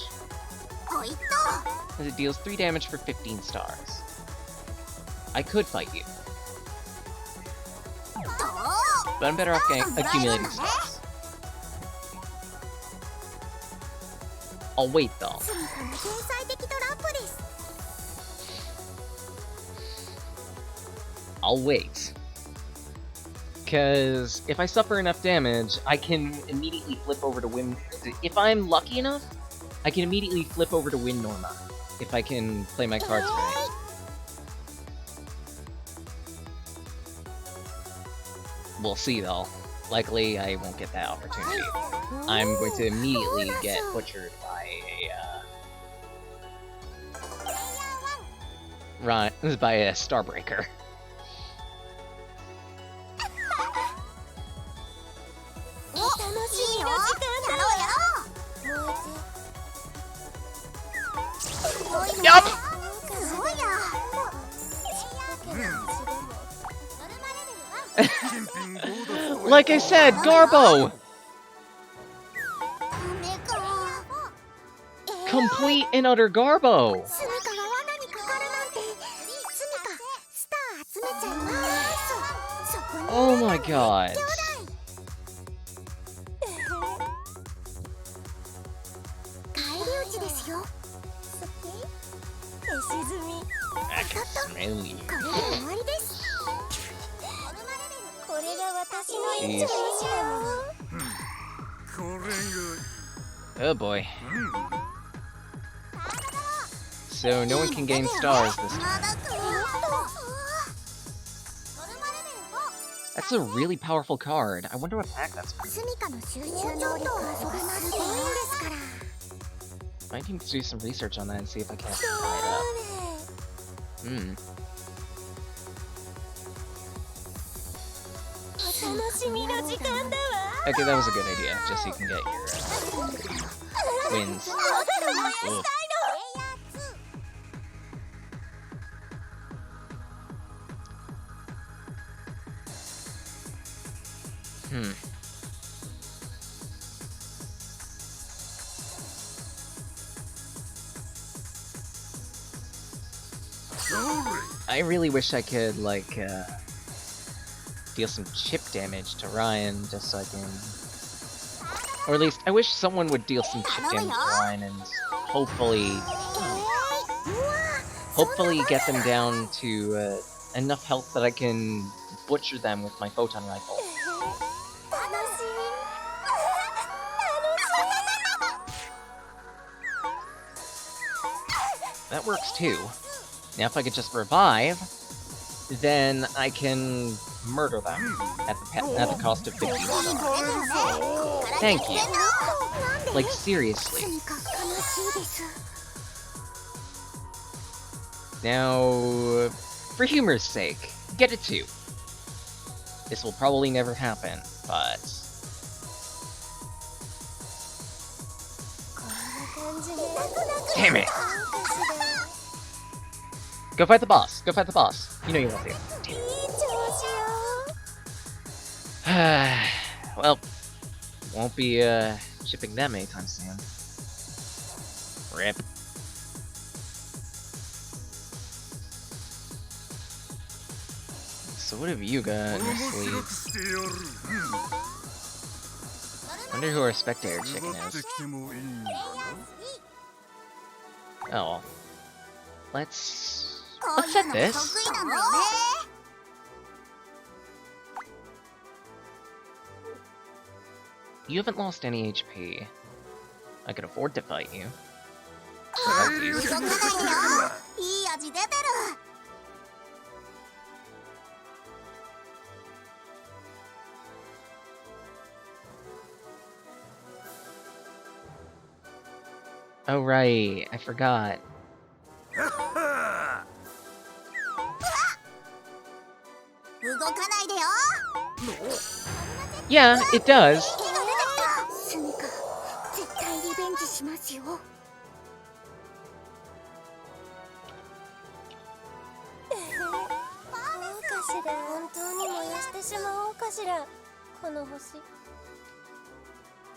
ほいっ As it deals 3 damage for 15 stars. I could fight you, と but I'm better off accumulating stars. I'll wait though. スミカの天才的トラップです I'll wait. Because if I suffer enough damage, I can immediately flip over to win. If I'm lucky enough, I can immediately flip over to win Norma. If I can play my cards right. We'll see though. Likely I won't get that opportunity. I'm going to immediately get butchered by a Starbreaker. お楽しみの時間だやろうやろう Yup! すごいな Like I said, Garbo! ダメか Complete and utter Garbo! スミカが罠にかかるなんてスミカスター集めちゃいますそこに Oh my god. 返り討ちですよ好き手沈み I can smell you. これで終わりですこれが私の一番 Oh boy. So no one can gain stars this time. That's a really powerful card. I wonder what pack that's from. スミカの集中能力はそれなるでいいんですから Might need to do some research on that and see if I can buy it up. Hmm. お楽しみの時間だわ Okay, that was a good idea. Just so you can get your wins. Ugh. Hmm. I really wish I could, like, deal some chip damage to Ryan, just so I can... Or at least, I wish someone would deal some chip damage to Ryan and hopefully get them down to enough health that I can butcher them with my photon rifle. 楽しみ That works too. Now if I could just revive, then I can murder them at the cost of 15 stars. Thank you. Like, seriously. スミカ悲しいです Now, for humor's sake, get a 2. This will probably never happen, but... こんな感じで Damn it! Go fight the boss! Go fight the boss! You know you want to. いい調子よ Well, won't be shipping them anytime soon. Rip. So what have you got in your sleeves? Wonder who our spectator chicken is. Oh. Let's set this. 得意なんだよね You haven't lost any HP. I could afford to fight you. So help you. 動かないでよいい味出てる Oh right, I forgot. 動かないでよ Yeah, it does. スミカ絶対リベンジしますよしまおうかしら、この星。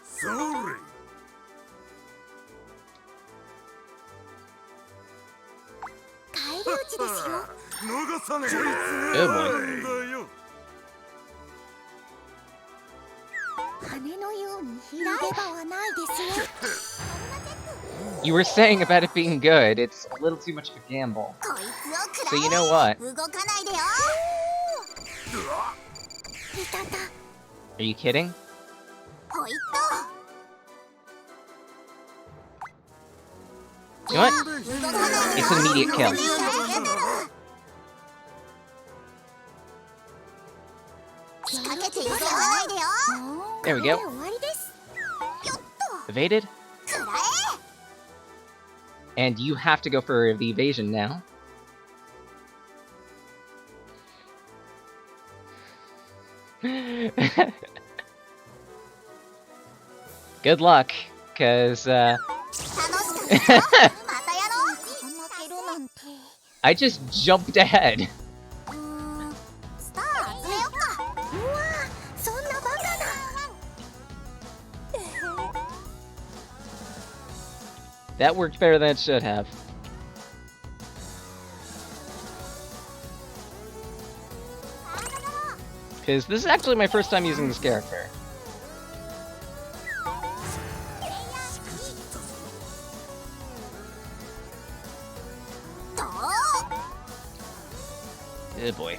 それ。返り討ちですよ。逃さねえ。 Oh boy. だよ。羽のように広げ場はないですよ。 You were saying about it being good. It's a little too much of a gamble. こいつを So 食 you ら know what? え動かないでよ。いたた。 Are you kidding? ほいっ You know what? と動かないでよ。 It's an immediate kill. 仕掛けていかないでよ。 There we go. 終わりです。 Evaded. 食ら And you have to go for the evasion now. Good luck, cause え。楽しかった。またやろう。負けるなんて。 I just jumped ahead. スター集めよっか。うわ、そんなバカな。 That worked better than it should have. Because this is actually my first time using this character. と Oh boy.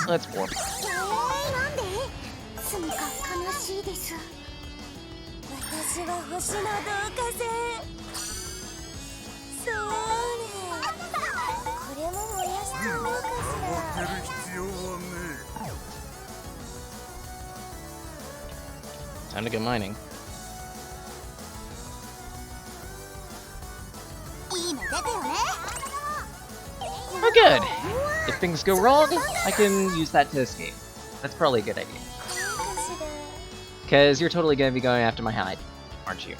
Let's warp. なんで？すみか悲しいです。私は星の導火線。そうね。これも燃やしちゃおうかし負けら。る必要はね Time to go mining. いいの出たよね。 Oh, good. If things go wrong, I can use that to escape. That's probably a good idea. どうかしら。 Because you're totally gonna be going after my hide, aren't you?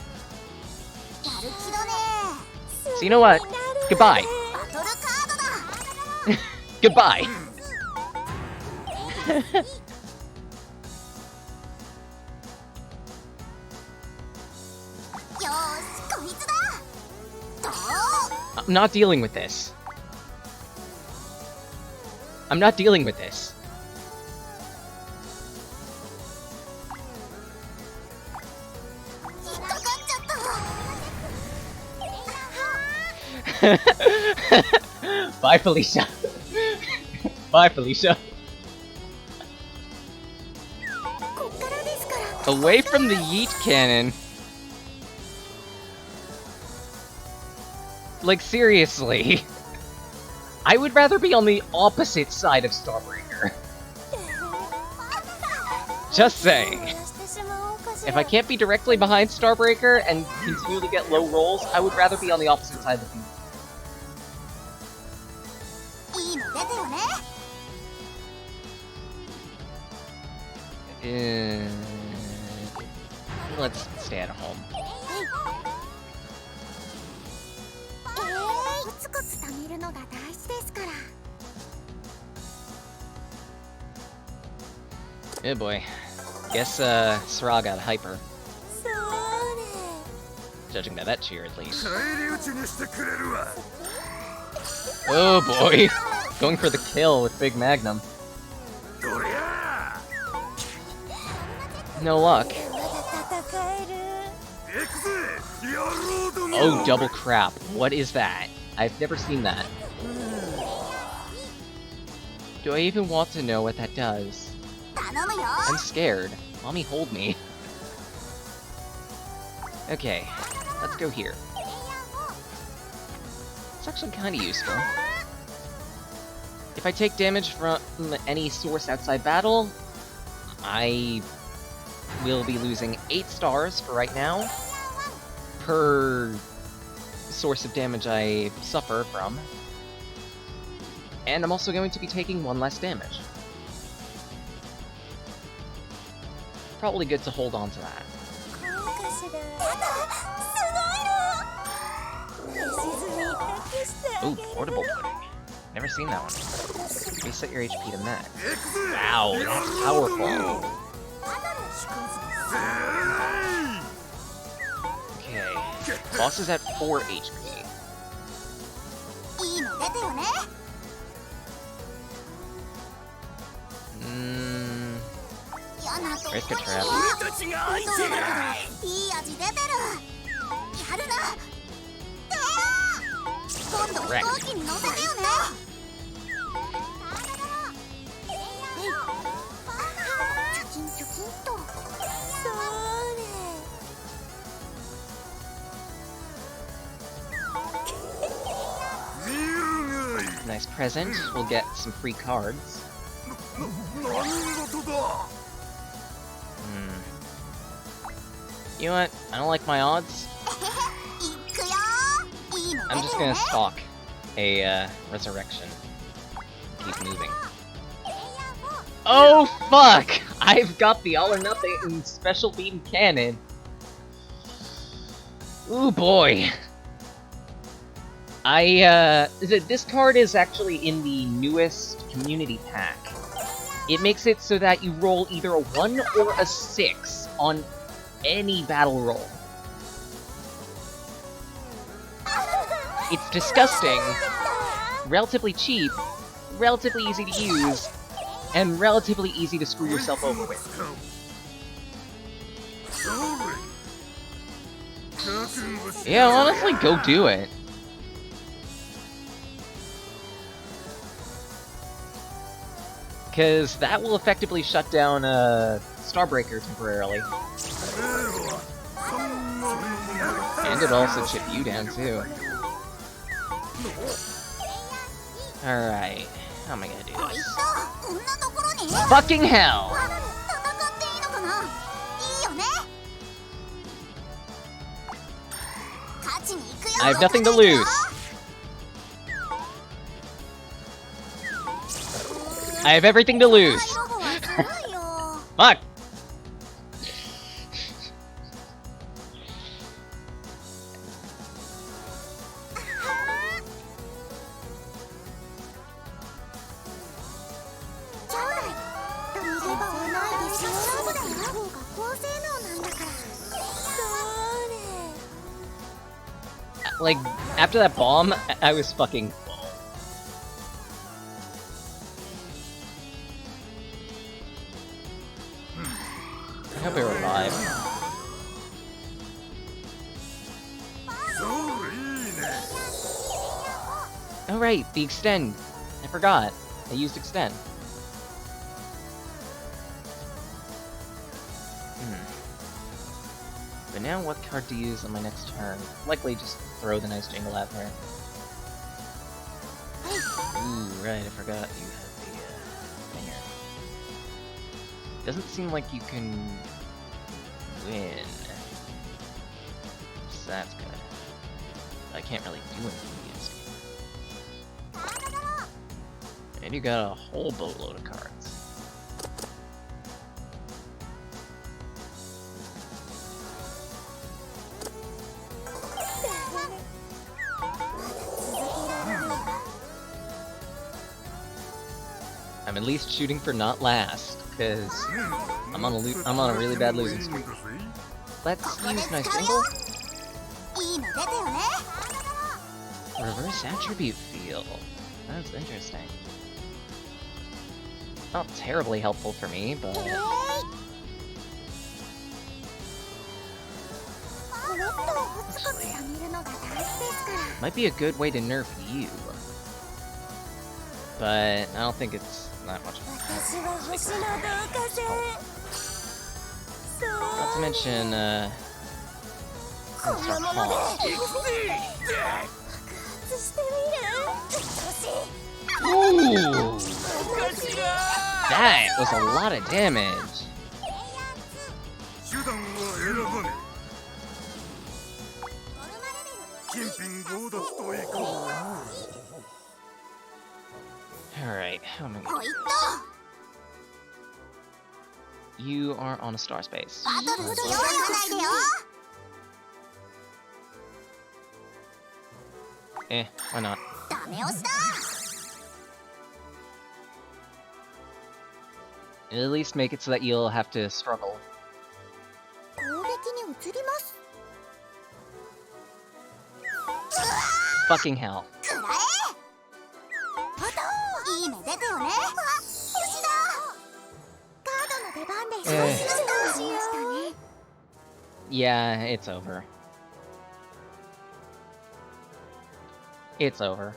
やる気だね。 So you know what? Goodbye. バトルカードだ。 Goodbye. よーし、こいつだ。と I'm not dealing with this. I'm not dealing with this. 引っかかっちゃった。 Bye, Felicia. Bye, Felicia. こっからですから。 Away from the yeet cannon. Like, seriously. I would rather be on the opposite side of Starbreaker. Just saying. 燃やしてしまおうかしら。 If I can't be directly behind Starbreaker and continually get low rolls, I would rather be on the opposite side of the field. いいの出たよね。 Let's stay at home. コツコツ貯めるのが大事ですから。 Oh boy. Guess, Sra got hyper. そうね。 Judging by that cheer, at least. 返り討ちにしてくれるわ Oh boy. Going for the kill with Big Magnum. どりゃ No luck. まだ戦える。行くぜ野郎ども Oh, double crap. What is that? I've never seen that. Do I even want to know what that does? 頼むよ。 I'm scared. Mommy, hold me. Okay, let's go here. It's actually kind of useful. If I take damage from any source outside battle, I will be losing 8 stars for right now per source of damage I suffer from. And I'm also going to be taking 1 less damage. Probably good to hold on to that. こうかしら。すごいの。石積み隠してあげ Oh, る。 portable pudding. Never seen that one. Reset your HP to max. 行くぜ Wow, that's powerful. せーい Okay. Boss is at 4 HP. いいの出たよね。 嫌なとこ Risk a trap. 俺たちが相手だいい味出てる。やるな。今度飛行機に乗せてよね。チョキンチョキンと。それ。 見るがいい Nice present. We'll get some free cards. 何事だ You know what? I don't like my odds. いくよ。いいの I'm 出 just たよ gonna ね。 stalk a resurrection. Keep moving. Oh fuck! I've got the all or nothing special beam cannon. Ooh boy. This card is actually in the newest community pack. It makes it so that you roll either a 1 or a 6 on any battle roll. It's disgusting, relatively cheap, relatively easy to use, and relatively easy to screw yourself over with. それ覚悟し Yeah, honestly, go do it. Because that will effectively shut down Starbreaker temporarily. てはそんな風になる And it also chip you down too. Alright, how am I gonna do こい this? つこんなところに。 Fucking hell! 戦っていいのかな。いいよね。勝ちに行くよ。 I have nothing to lose. I have everything to lose. 最後はずるいよ。 Fuck! ちょうだい。見ればないでしょ。勝負だよ。方が高性能なんだから。そ Like, after that bomb, I was fucking full. I hope I revive. それいいね Oh right, the extend. I forgot. I used extend. But now what card to use on my next turn? Likely just throw the nice jingle out there. Ooh, right, I forgot you have the thinger. Doesn't seem like you can win. So that's good. I can't really do anything against you. And you got a whole boatload of cards. I'm at least shooting for not last, because I'm on a really bad losing streak. Let's use nice jingle. いいの出たよね。 Reverse attribute field. That's interesting. Not terribly helpful for me, but これとコツコツ貯めるのが大事ですから。 might be a good way to nerf you. But I don't think it's that much. 私は星の同化性。そう Not to mention, こんなもので cost. 発してみる。年 Ooh! That was a lot of damage. 手段は選ばねえ金品強奪といこ Alright, how am I ポ gonna... イント。 You are on a star space. バトルしようじゃないでよ。 Eh, why not? ダメ押しだ。At least make it so that you'll have to struggle. 攻撃に移ります。 Fucking hell. くらえ。パトーいい目出たよね。あ、星だ。カードの出番です。ええ星の下をしましたね。 Yeah, it's over. It's over.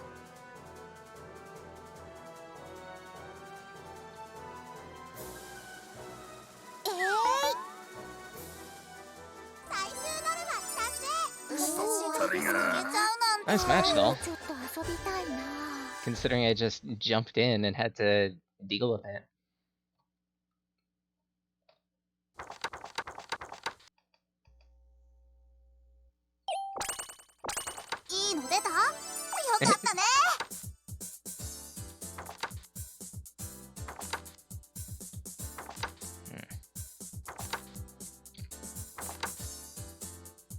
最終ノルマ達成。おー私が負けちゃうなんて。 Nice match, though. ちょっと遊びたいな。 Considering I just jumped in and had to deal with it. いいの出た？よかったね。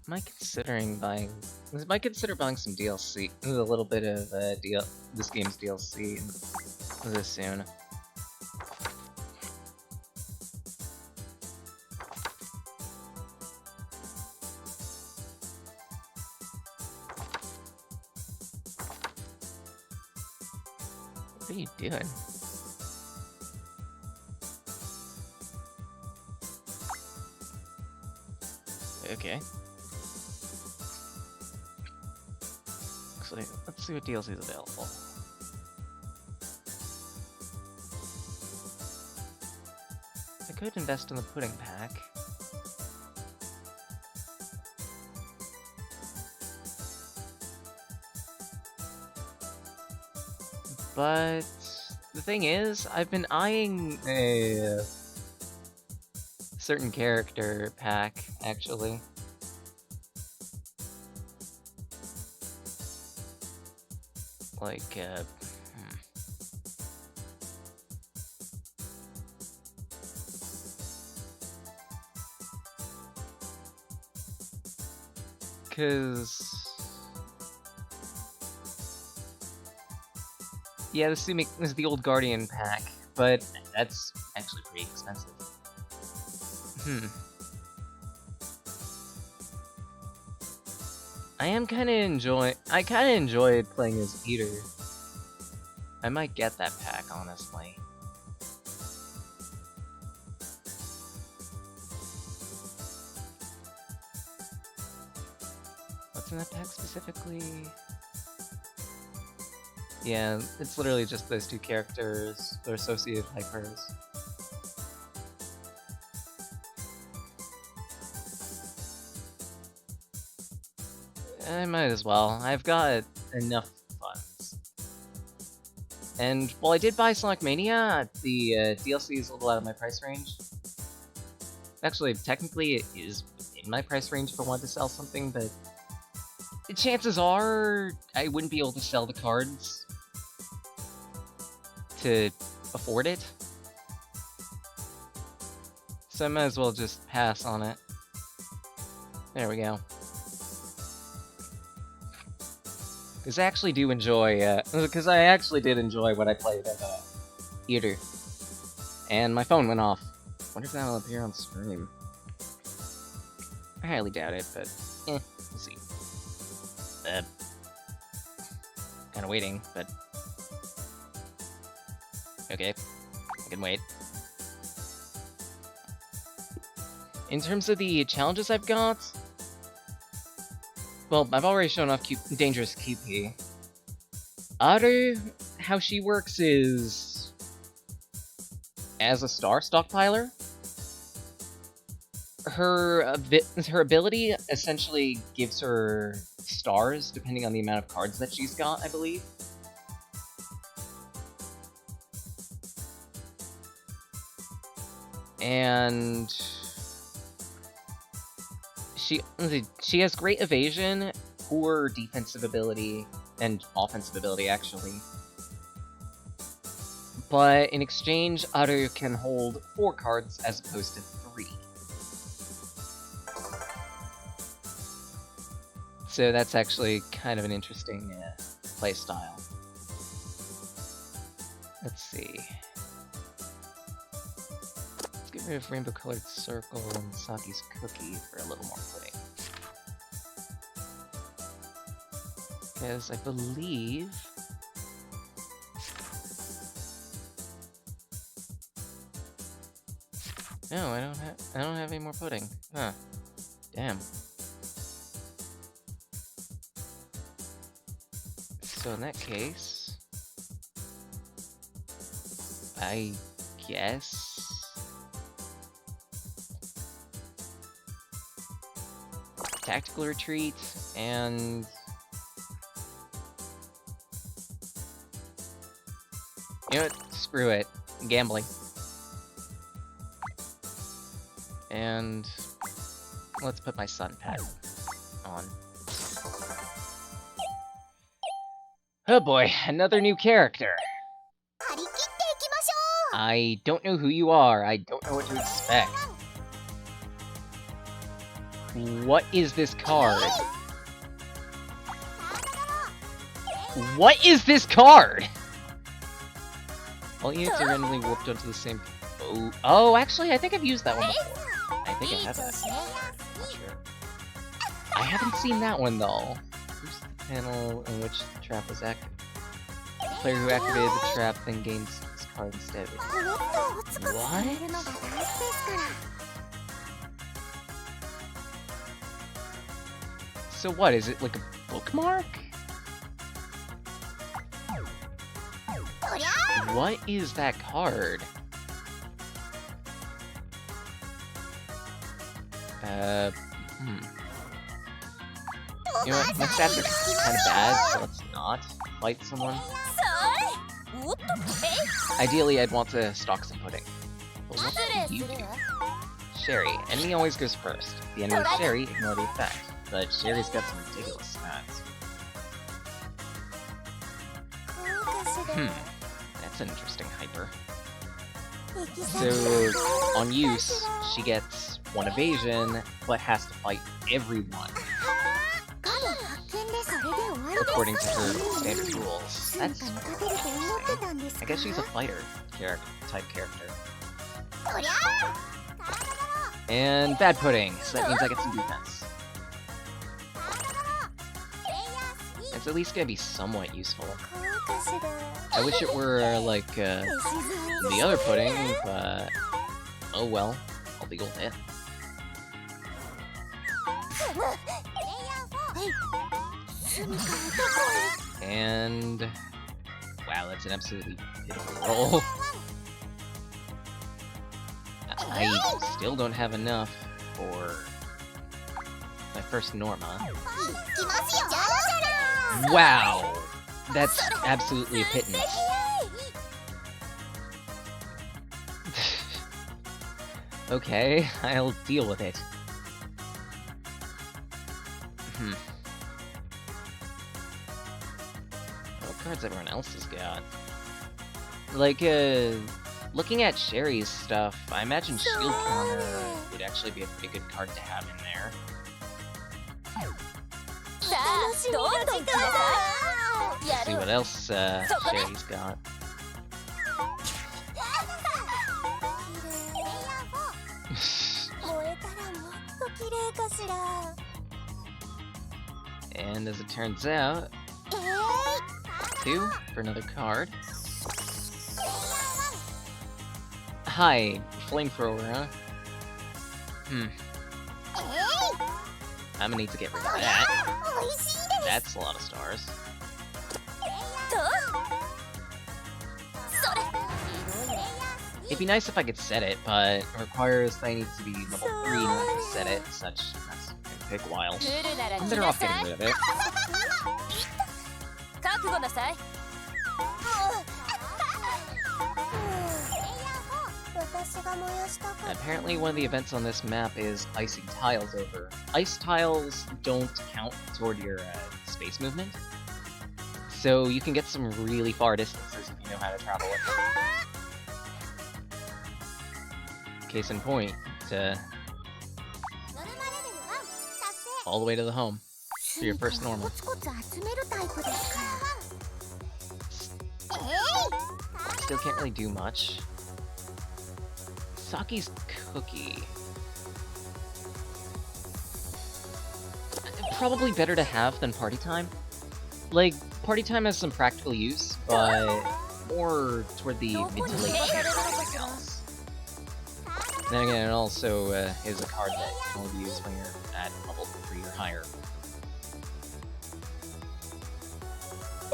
Might consider buying some DLC, a little bit of this game's DLC this soon. What are you doing? Okay. Actually, let's see what DLC is available. I could invest in the pudding pack. But the thing is, I've been eyeing a certain character pack, actually. Like, Cause... Yeah, this is the old Guardian pack, but that's actually pretty expensive. I kinda enjoyed playing as Peter. I might get that pack, honestly. What's in that pack specifically? Yeah, it's literally just those two characters, their associated hypers. I might as well. I've got enough funds. And while I did buy Sonic Mania, the DLC is a little out of my price range. Actually, technically it is in my price range if I wanted to sell something, but chances are I wouldn't be able to sell the cards to afford it. So I might as well just pass on it. There we go. Because I actually do enjoy, because I actually did enjoy what I played at Eater. And my phone went off. Wonder if that'll appear on stream. I highly doubt it, but we'll see. Kinda waiting, but okay, I can wait. In terms of the challenges I've got, well, I've already shown off Dangerous QP. Aru, how she works is as a star stockpiler. Her ability essentially gives her stars depending on the amount of cards that she's got, I believe. And she has great evasion, poor defensive ability, and offensive ability, actually. But in exchange, Aru can hold 4 cards as opposed to 3. So that's actually kind of an interesting playstyle. Let's see. Remove rainbow colored circle and Saki's cookie for a little more pudding. Because I believe... No, I don't have any more pudding. Huh. Damn. So in that case... I guess... Tactical retreat, and... You know what? Screw it. Gambling. And... Let's put my sun pad on. Oh boy, another new character. 張り切っていきましょう I don't know who you are. I don't know what to expect. What is this card? What is this card? All units are randomly warped onto the same... Oh, actually, I think I've used that one before. I think I have that. Not sure. I haven't seen that one, though. Here's the panel in which the trap was active. The player who activated the trap then gains this card instead. What? So what, is it like a bookmark? What is that card? You know what, my stats are kind of bad, so let's not fight someone. Ideally, I'd want to stock some pudding. But what do you do? Sherry. Enemy always goes first. If the enemy is Sherry, ignore the effect. But Sherry's got some ridiculous stats. That's an interesting hyper. So, on use, she gets 1 evasion, but has to fight everyone. According to her standard rules. That's interesting. I guess she's a fighter type character. And bad pudding, so that means I get some defense. It's at least gonna be somewhat useful. I wish it were like the other pudding, but oh well, I'll deal with it. And wow, that's an absolutely pitiful roll. I still don't have enough for my first Norma. Wow, that's absolutely a pittance. Okay, I'll deal with it. What cards everyone else has got? Like, looking at Sherry's stuff, I imagine Shield Counter would actually be a pretty good card to have in there. See what else Sherry's got. And as it turns out, 2 for another card. Hi, flamethrower, huh? I'm gonna need to get rid of that. That's a lot of stars. It'd be nice if I could set it, but it requires that I need to be level 3 in order to set it, such that's gonna take a while. I'm better off getting rid of it. Apparently one of the events on this map is icing tiles over. Ice tiles don't count toward your space movement, so you can get some really far distances if you know how to travel it. Case in point, all the way to the home for your first normal. Still can't really do much. Saki's cookie. Probably better to have than party time. Like, party time has some practical use, but more toward the mid to late game than anything else. Then again, it also is a card that you can only use when you're at level 3 or higher. I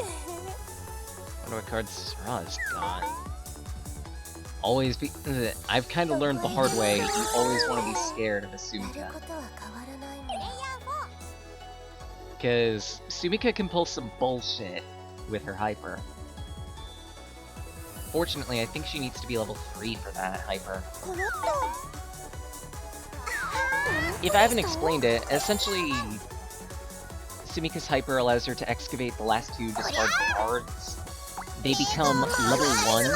wonder what cards Sara's got. Always be. I've kind of learned the hard way. You always want to be scared of a Sumika. Because Sumika can pull some bullshit with her hyper. Fortunately, I think she needs to be level 3 for that hyper. If I haven't explained it, essentially, Sumika's hyper allows her to excavate the last 2 discard cards. They become level 1,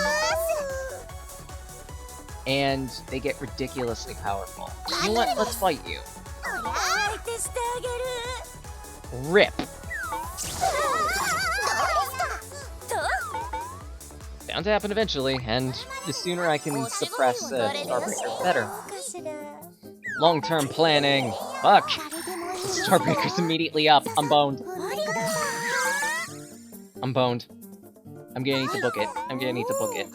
and they get ridiculously powerful. You know what? Let's fight you. Rip! Bound to happen eventually, and the sooner I can suppress Starbreaker, the better. Long-term planning! Fuck! Starbreaker's immediately up. I'm boned. I'm boned. I'm gonna need to book it. I'm gonna need to book it.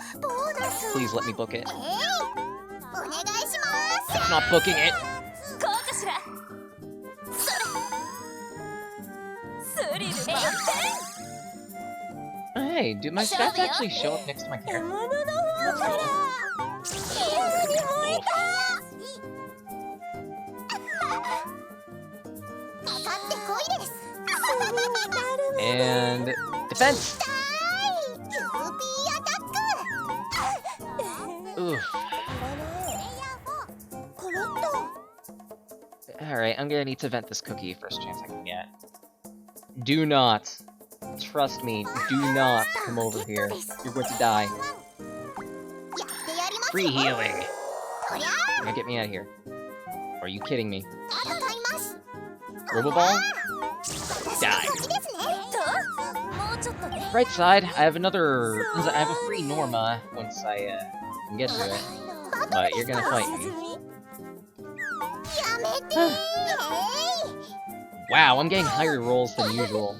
Please let me book it. It's not booking it! Hey, do my stats actually show up next to my character? That's cool. And defense! Oof. Alright, I'm gonna need to vent this cookie first chance I can get. Do not. Trust me, do not come over here. You're going to die. Free healing! Now get me out of here. Are you kidding me? Roboball? Die. Right side, I have a free Norma once I can get to it. But you're gonna fight me. Wow, I'm getting higher rolls than usual.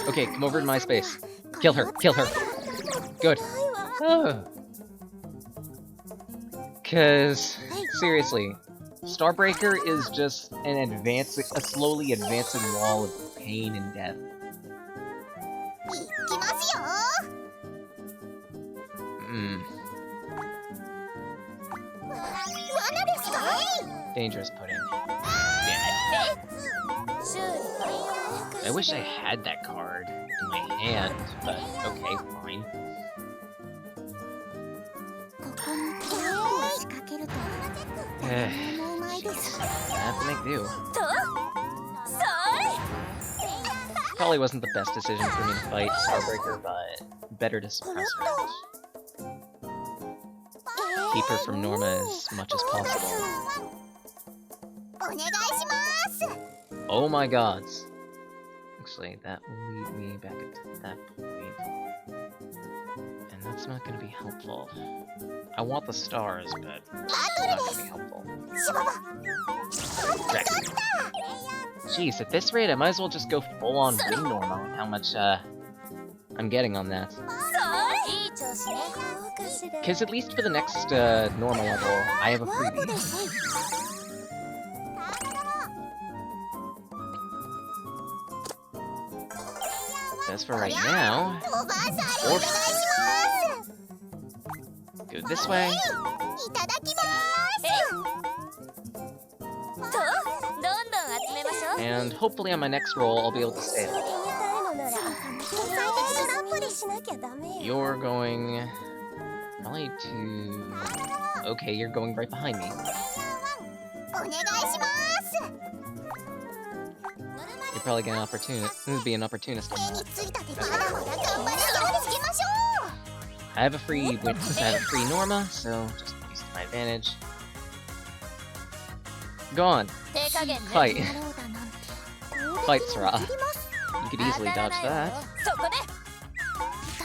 Okay, come over to my space. Kill her, kill her. Good. Oh. Cause, seriously, Starbreaker is just a slowly advancing wall of pain and death. Dangerous pudding. Damn it. I wish I had that card in my hand, but okay, fine. Jeez, I have to make do. Probably wasn't the best decision for me to fight Starbreaker, but better to suppress her. Keep her from Norma as much as possible. Oh my gods. Actually, that will lead me back to that point. And that's not gonna be helpful. I want the stars, but it's not gonna be helpful. Rex. Jeez, at this rate, I might as well just go full-on Wing Norma with how much, I'm getting on that. Because at least for the next, Norma level, I have a freebie. As for right now, go this way. And hopefully on my next roll, I'll be able to stay it. You're going probably to... Okay, you're going right behind me. You're probably gonna be an opportunist on that. I have a free Norma, so just use it to my advantage. Go on. Fight. Fight, Sara. You could easily dodge that.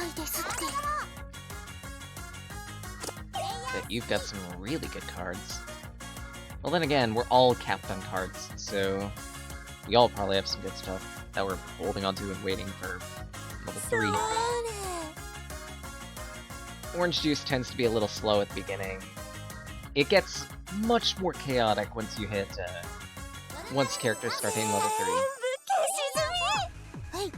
たいですって。 That you've got some really good cards. Well, then again, we're all capped on cards, so we all probably have some good stuff that we're holding onto and waiting for level 3. それ Orange juice tends to be a little slow at the beginning. It gets much more chaotic once you hit, once characters start hitting level 3. はい。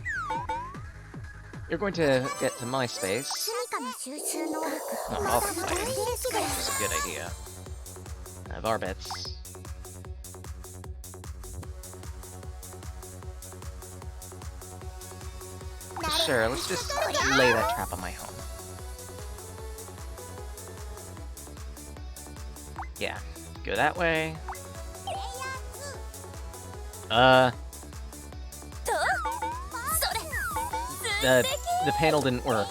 You're going to get to my space. スミカの収集能力 Oh, ま I'll た fight の it. 大ですが That's a good idea. I have our bets. Sure, let's just lay that trap on my home. Yeah, go that way. とそれ The panel didn't work.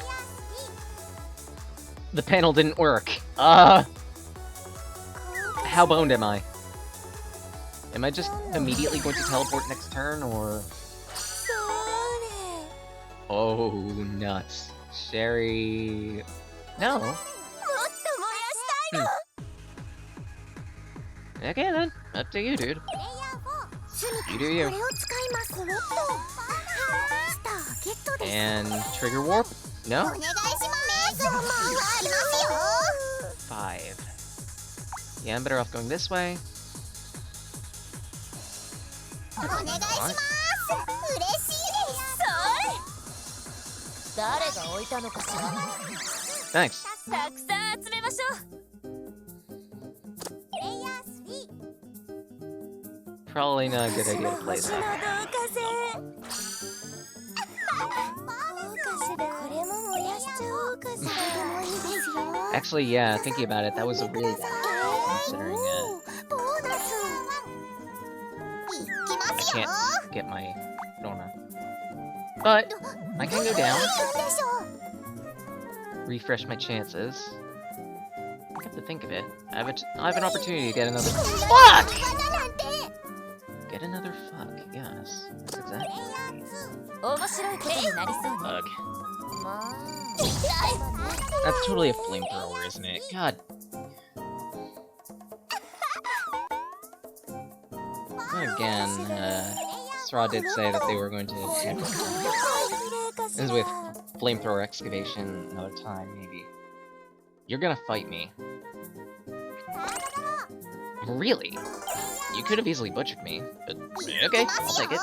The panel didn't work. How boned am I? Am I just immediately going to teleport next turn, or...? それ Oh, nuts. Sherry... No. もっと燃やしたいの Okay then, up to you, dude. スミ You カ do こ you. れを使いますもっとスターゲットです And trigger warp? お No? 願いしますありますよ 5. Yeah, I'm better off going this way. お願いします嬉しいです誰が置いたのかしら Thanks. たくさん集めましょう Probably not a good idea to play 星の that. 導火線どうかしらこれも燃やしちゃおうかしらでもいいですよ Actually, yeah, thinking about it, that was a really bad idea, considering ボーナス行きま I すよ can't get my Nona. But I can go down, でしょ refresh my chances. Come to think of it, I have an opportunity to get another fuck! なんて Get another fuck, yes. That's exactly what it is. 面白いことになりそうね Ugh. まあ That's totally a flamethrower, isn't it? God. Again, Straw did say that they were going to handle this with flamethrower excavation another time, maybe. You're gonna fight me. Really? You could have easily butchered me, but okay, I'll take it.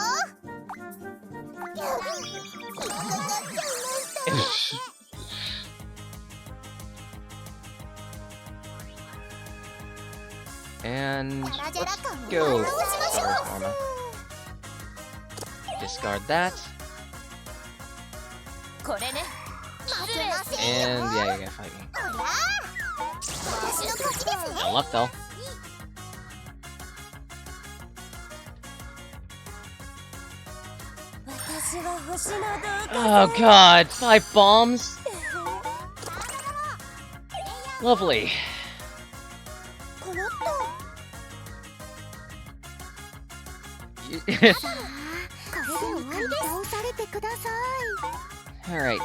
And let's go, Star Forma. Discard that, これね and yeah, you're gonna fight me. 私の勝ちですね No luck though. 私は星の導火 Oh god, 5 bombs? Lovely. この You- これで終わりです倒されてくださ Alright,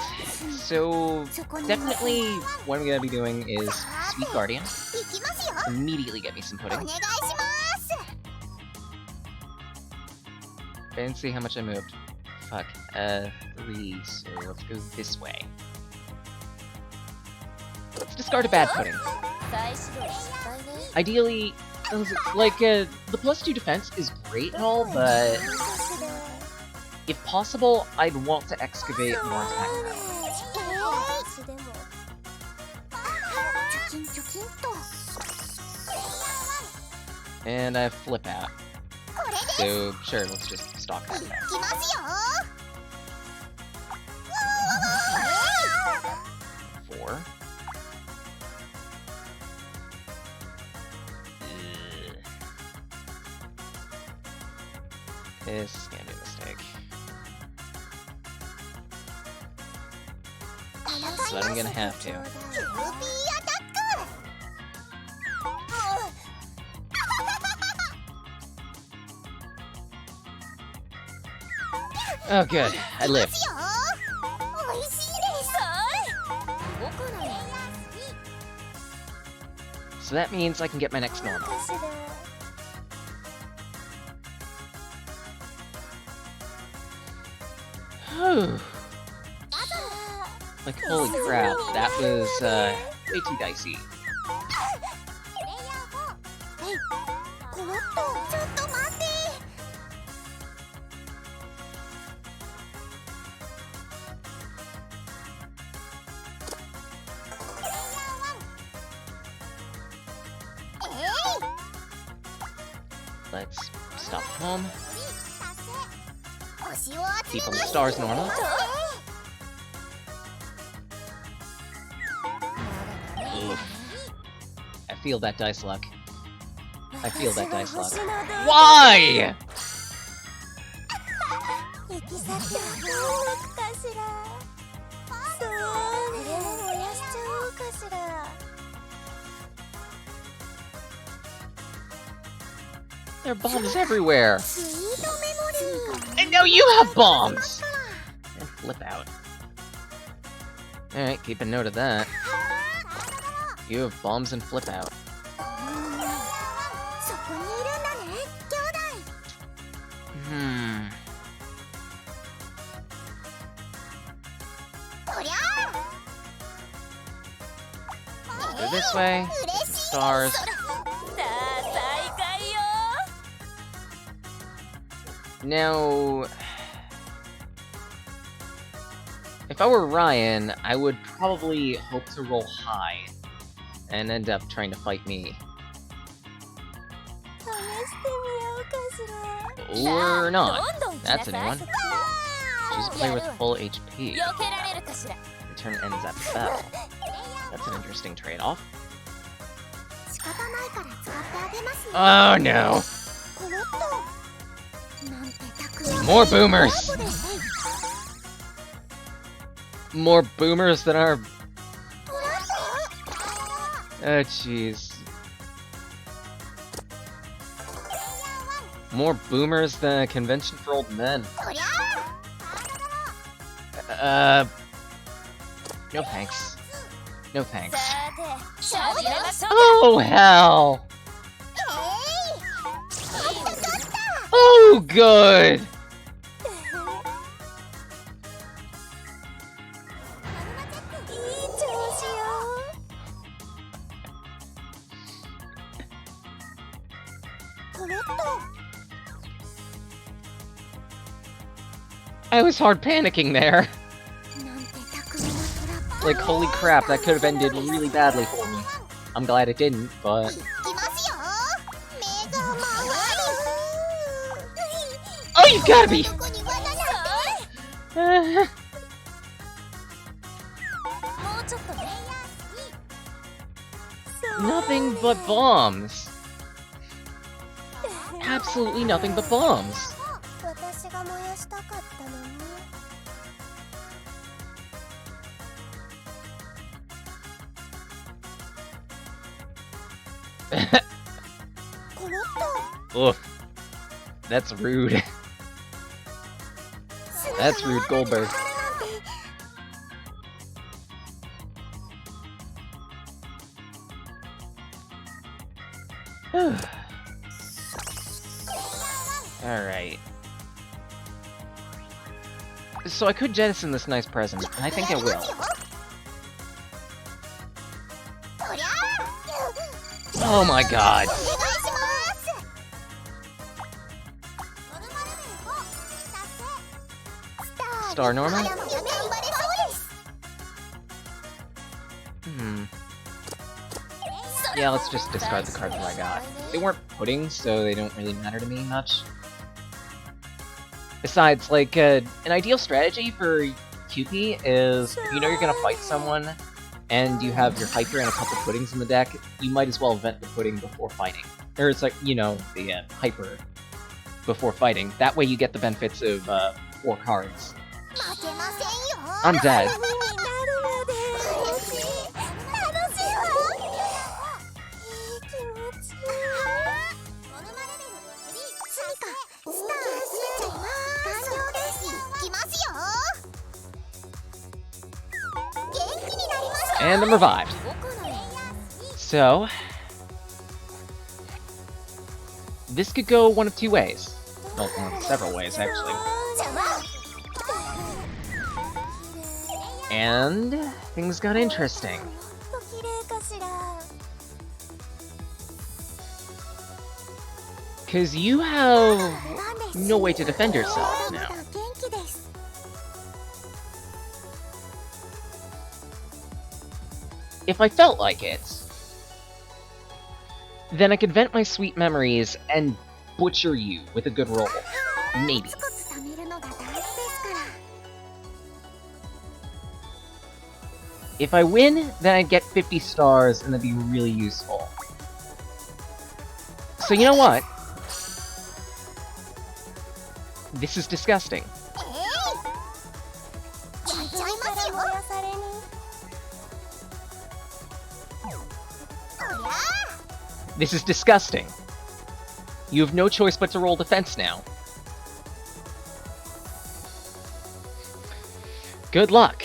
so いそこに definitely what I'm gonna be doing is Sweet Guardian. 行きますよ Immediately get me some お pudding. 願いします And see how much I moved. Fuck. 3, so let's go this way. Let's discard a bad pudding. 再始動失敗ね Ideally, like, the +2 defense is great and all, but どうかしら if possible, I'd want to excavate more attack power. 私でもチョキンチョキンと And I have Flip Out. これで So, sure, let's just stock that. 行きますよ 4. This is gonna be a mistake. But I'm gonna have to. キューピーアタック Oh, good. I lived. よ美味しいです So that means I can get my next どう normal. かしら Whew. Like, holy crap, that was, way too dicey. コロッとちょっと待って Let's stop home. 星を集 Keep め on ま the す stars normal. Oof. I feel that dice luck. I feel that dice luck. 私は星のどう Why? 行き先はどうかしらそうねこれも燃やしちゃおうかしら There are bombs everywhere. スイートメモリー And now you have bombs! And flip out. Alright, keep a note of that. You have bombs and flip out. そこにいるんだね兄弟 Hmm. そりゃ Go this way. 嬉しい Stars. さあ再会よ Now... If I were Ryan, I would probably hope to roll high. And end up trying to fight me. 試してみようかしら Or not. どんどん来 That's a な new さい one. Choose a player with full HP. 避けられるかしら Return ends at bell. That's an interesting trade-off. 仕方ないから使ってあげますね Oh no! コロッとなんてたくや More boomers! そうですね More boomers than our... トラッ Oh jeez. More boomers than a convention for old men. そりゃ No thanks. No thanks. さて始めましょう Oh hell! えい Oh good! いい調子よ コロッと I was hard panicking there. なんて巧みなトラップ Like, holy crap, that could have ended really badly for me. I'm glad it didn't, but... いきますよ目が回る Oh, you gotta be! どこに罠なんて Uh, もうちょっとね nothing but bombs. Absolutely nothing but bombs. 私が燃やしたかったのに コロッ Oof. That's rude. That's rude, Goldberg. Alright. So I could jettison this nice present, and I think I と will. そりゃ Oh my god. お願いしますノルマレベル5達成 Star ま normal? だまだ頑張れそうです Hmm. Yeah, let's just discard the cards that I got. They weren't puddings, so they don't really matter to me much. Besides, like, an ideal strategy for QP is, if you know you're gonna fight someone, and you have your Hyper and a couple puddings in the deck, you might as well vent the pudding before fighting. Or it's like, you know, the Hyper before fighting. That way you get the benefits of 4 cards. 負けませんよ I'm dead. になるまで楽しい楽しいわいい気持ちノルマレベル3スミカスター集めちゃいます完了ですいきますよ元気になりました And I'm revived. 僕の So, this could go one of two ways. Well, several ways, actually. 邪魔 And things got interesting. もっと綺麗かしら Because you have なんです no way to defend yourself まだ now. まだ元気です If I felt like it, then I could vent my sweet memories and butcher you with a good roll. Maybe. コツコツ貯めるのが大事ですから If I win, then I'd get 50 stars, and that'd be really useful. So you know what? This is disgusting. やっちゃいますよ。燃やされに This is disgusting. You have no choice but to roll defense now. Good luck.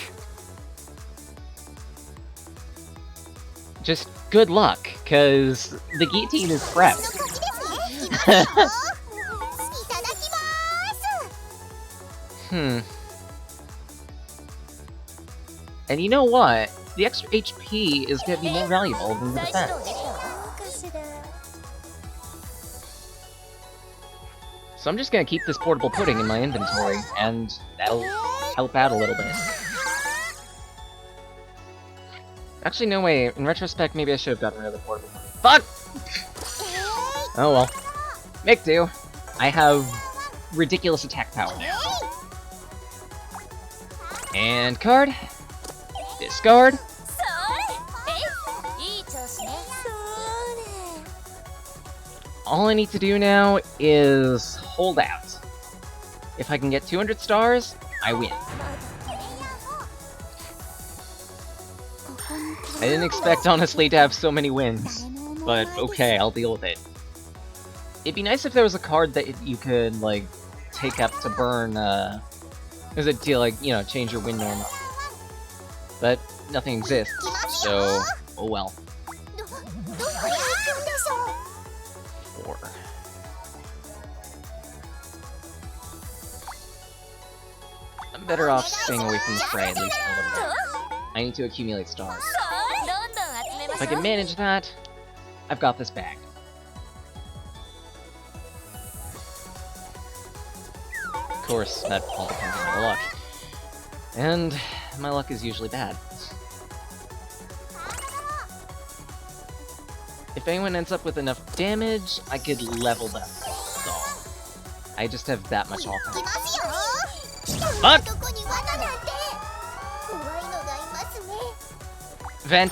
Just good luck, cause the guillotine is の prepped. 勝ちですね。いきますよ。いただきます。 Hmm. And you know what? The extra HP is gonna be more valuable than the 再始 defense. 動できたわどうかしら So I'm just gonna keep this portable pudding in my inventory, and that'll help out a little bit. Actually, no way. In retrospect, maybe I should have gotten rid of the portable pudding. Fuck! Oh well. Make do. I have ridiculous attack power now. And card. Discard. それえいい調子ねそれ All I need to do now is hold out. If I can get 200 stars, I win. I didn't expect, honestly, to have so many wins. But okay, I'll deal with it. It'd be nice if there was a card that you could, like, take up to burn, is it to, like, you know, change your win norm. But nothing exists, so, oh well. どこへ行くんでしょう。 4. I'm better off staying away from the fray at least for a little bit. I need to accumulate stars. どんどん集めま If し I ょ can う manage that, I've got this bagged. Of course, that all depends on my luck. And my luck is usually bad. If anyone ends up with enough damage, I could level them. So, I just have that much 行 offense. きますよ。 Fuck! どこに罠なんて。怖いのがいますね。 Vent,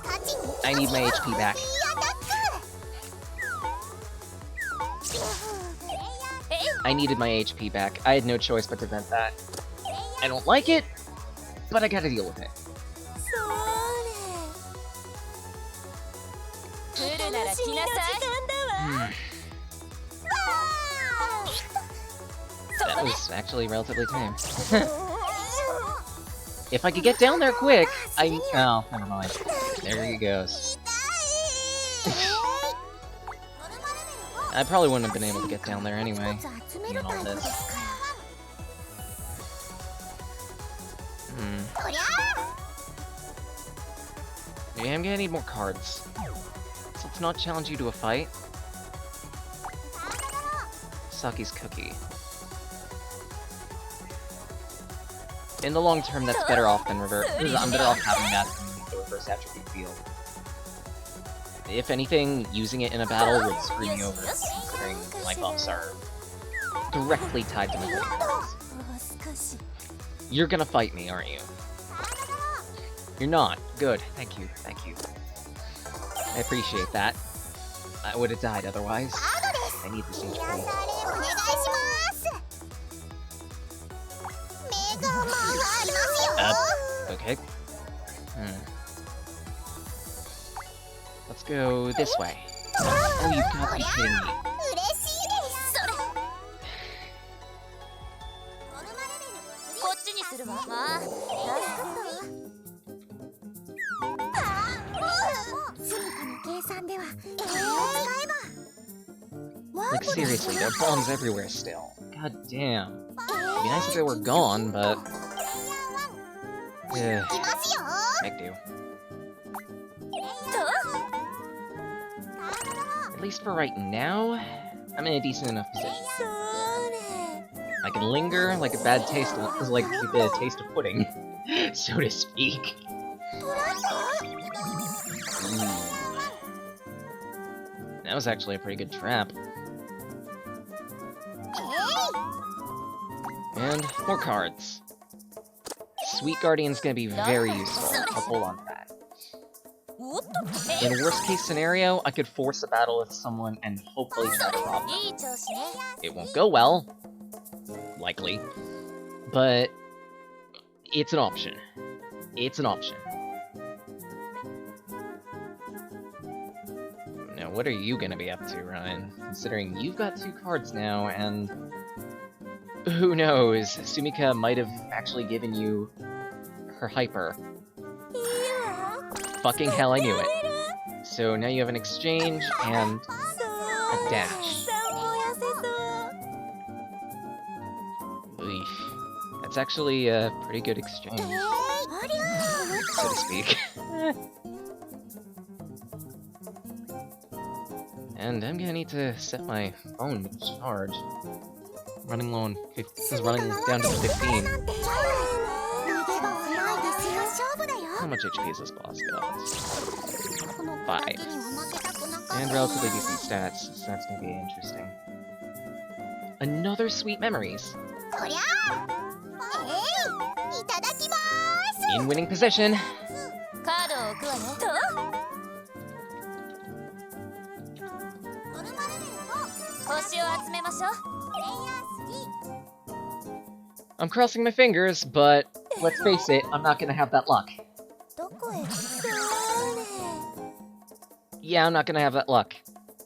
勝ちに行きますよ。 I need my HP back. いいアタック。 I needed my HP back. I had no choice but to vent that. I don't like it, but I gotta deal with it. それ来るなら来なさい That was actually relatively tame. If I could get down there quick, Oh, never mind. There he goes. I probably wouldn't have been able to get down there anyway. 集めるタイプですから Hmm. こりゃ Maybe I'm gonna need more cards. So let's not challenge you to a fight. Saki's cookie. In the long term, that's better off than reverse. I'm better off having that than the reverse attribute field. If anything, using it in a battle would screw me over, considering my buffs are directly tied to my hitting cards. もう少し You're gonna fight me, aren't you? You're not. Good. Thank you. Thank you. I appreciate that. I would have died otherwise. I need this 癒さ HP. れお願いします目が回りますよ Okay. Let's go this way. Oh, you've got to be kidding me. 嬉しいですそれこっちにするわまあ助かったわスミカの計算ではこれを使えば Like, seriously, there are bombs everywhere still. God damn. It'd be nice if they were gone, but... Yeah, いきますよ I do. At least for right now, I'm in a decent enough position. それ I can linger like a bad taste of, like the taste of pudding, so to speak. That was actually a pretty good trap. And more cards. Sweet Guardian's gonna be very useful. I'll hold on to that. おっと In a worst case scenario, I could force a battle with someone and hopefully try to rob them. いい調子ね It won't go well, likely, but it's an option. It's an option. Now, what are you gonna be up to, Ryan? Considering you've got 2 cards now, and who knows? Sumika might have actually given you her hyper. いいわ Fucking hell, I knew it. So now you have an exchange and そう a dash. 散歩痩せそう Eesh. That's actually a pretty good exchange, ありゃ so to speak. And I'm gonna need to set my phone to charge. Running low on... This is running down to 15. 逃げ場はないですよ勝負だよ How much HP is this boss got? この子だけには負けたくなかった And relatively decent stats, so that's gonna be interesting. Another sweet memories. こりゃいただきまーす In winning position. カードを置くわねとノルマレベル4星を集めましょう プレイヤー I'm crossing my fingers, but let's face it, I'm not gonna have that luck. どこへそうね Yeah, I'm not gonna have that luck.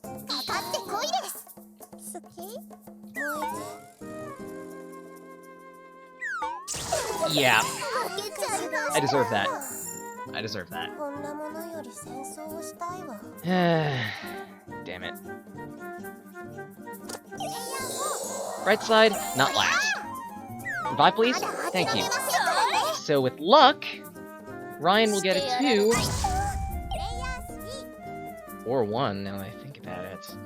3かかってこいです好き燃えて Yeah, 負けちゃいま I deserve that. I deserve that. こんなものより戦争をしたいわ Damn it. Right side, not last. Revive, please? Thank you. So with luck, Ryan will get a 2, or 1, now that I think about it.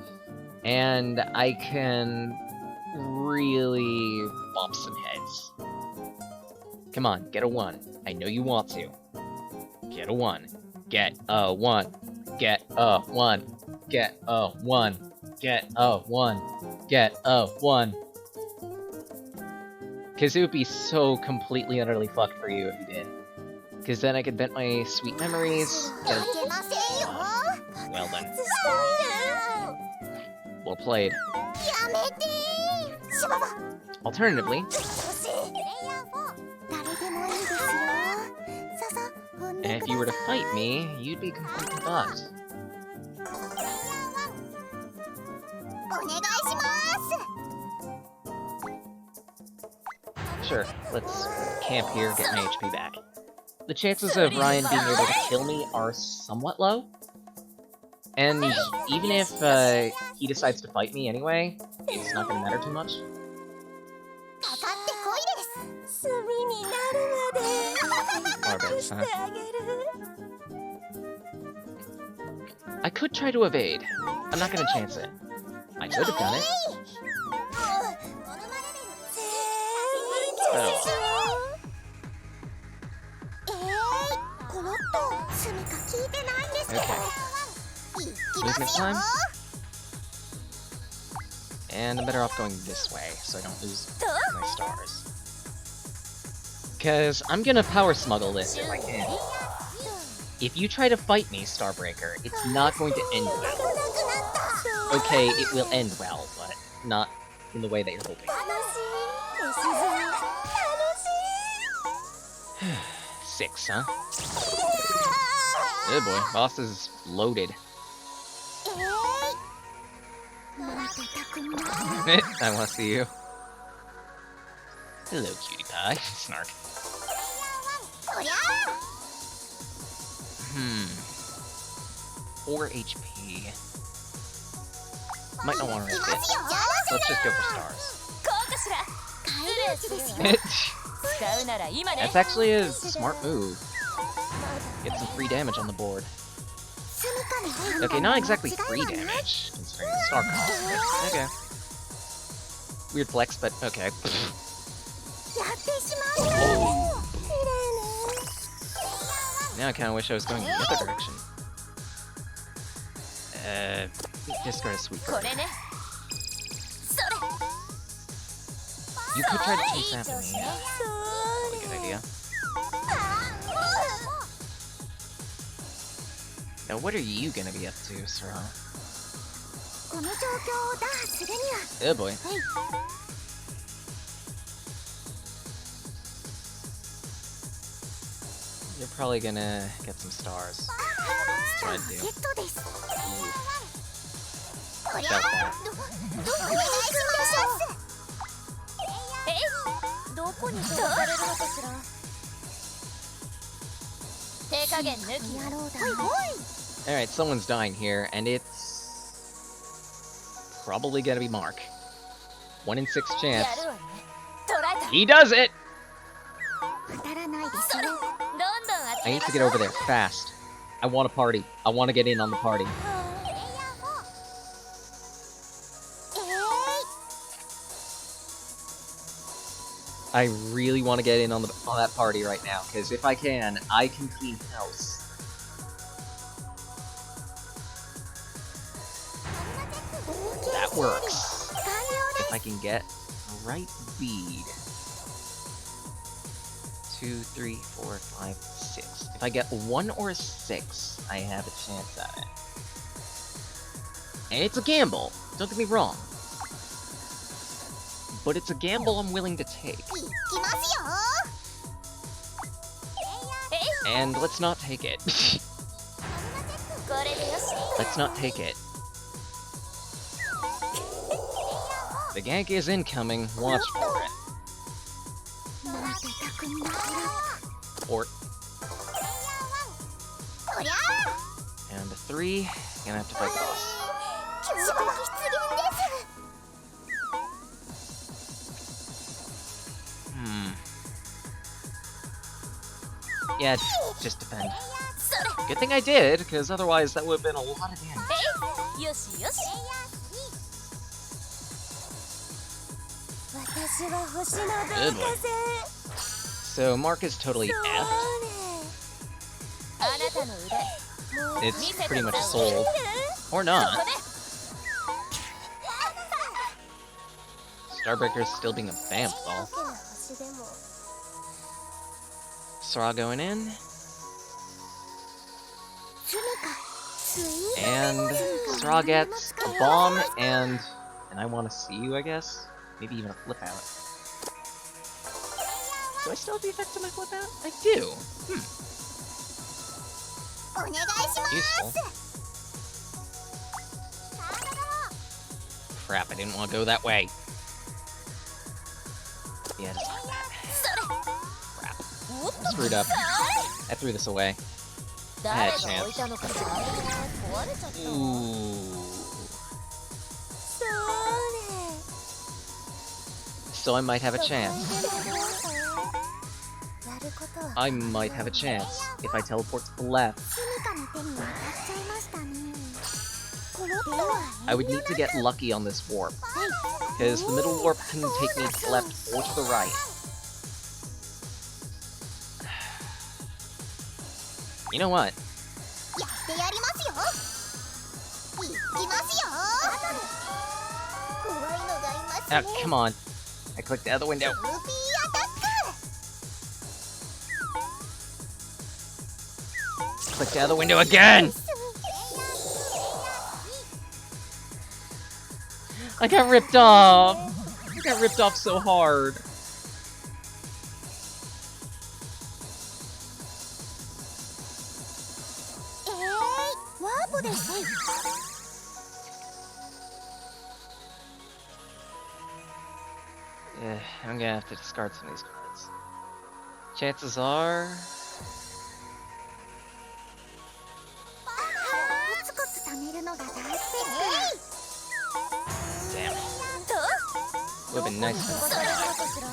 And I can really bump some heads. Come on, get a 1. I know you want to. Get a 1. Get a 1. Get a 1. Get a 1. Get a 1. Get a 1. Because it would be so completely utterly fucked for you if you did. Because then I could vent my sweet memories. 負けませんよ Well then. や Well played. めてーしばば Alternatively, プレイヤー4誰でもいいですよささ踏んで if く you were だ to さい fight me, you'd be completely fucked. お願いします Sure, let's camp here, get my HP back. The chances of Ryan being able to kill me are somewhat low. And even if he decides to fight me anyway, it's not gonna matter too much. かかってこいです炭になるま Our で bad, して huh? あげる I could try to evade. I'm not gonna chance it. I could have done it. ノルマレベル Oh. この人スミカ聞いてないんですけど Okay. いきます Movement よ time. And I'm better off going this way, so I don't lose my stars. Because I'm gonna power smuggle this if I can. If you try to fight me, Starbreaker, it's not going to end well. Okay, it will end well, but not in the way that you're hoping. 楽しいですぞ楽しい 6, huh? Oh boy, boss is loaded. なんて巧みな I wanna see you. Hello, cutie pie. Snark. こりゃ 4 HP. Might not want to risk it. Let's just go for stars. こうかしら失礼するわ 使うなら今ね That's actually a smart move. Get some free damage on the board. Okay, not exactly free damage, considering the star cost. but Okay. Weird flex, but okay. やってしまうよ綺麗ね Now I kind of wish I was going the other direction. Discard a sweep. これねそれ You could try to chase after me. そ Probably a good idea. Now, what are you gonna be up to, Sora? この状況を打破するには Oh boy. You're probably gonna get some stars. ゲ That's what I'd do. ットです Watch out for that. お願いしますえどこに飛ばされるのかしら手加減抜き野郎だね Alright, someone's dying here, and it's probably gonna be Mark. 1 in 6 chance. やるわね捕らえた He does it! 当たらないですよどんどん I need to get over there fast. I want a party. I want to get in on the party. I really want to get in on that party right now, because if I can clean house. That works. If I can get the right bead. 2, 3, 4, 5, 6. If I get 1 or a 6, I have a chance at it. And it's a gamble, don't get me wrong. But it's a gamble I'm willing to take. いきますよ And let's not take it. これでよし Let's not take it. The gank is incoming, watch for it. なんて巧みなフラ Or, こりゃ and a 3, gonna have to fight the boss. 強敵出現です Yeah, just defend. それ Good thing I did, because otherwise that would have been a lot of damage. よしよし私は星の導火線 So Mark is totally effed. あなたの腕もう It's 見せて pretty も much らおう sold. Or そ not. こね Starbreaker's still being a vamp, though. 星でも Sora going in. スミカスイー And Sora gets a bomb and I want to see you, I guess. Maybe even a flip out. Do I still have the effect of my flip out? I do. お願いします Useful. Crap, I didn't want to go that way. Yeah, just like that. それ Crap. おっと Screwed up. I threw this away. 誰 had a が chance. 置いたのかしら壊れちゃった Ooh. それ So I might have a chance. やることは I might have a chance if I teleport to the left. スミカの手に渡っちゃいましたねこれで I would need to get lucky on this warp, because the middle warp can take me to the left or to the right. You know what? やってやりますよいきますよ怖いのがいますね Ah, come on. I clicked the other window. ルピーアタック Click the other window again! I got ripped off! I got ripped off so hard. Yeah, I'm gonna have to discard some of these cards. Chances are... コツコツ貯めるのが大事です Would've been nice. それどうかしら。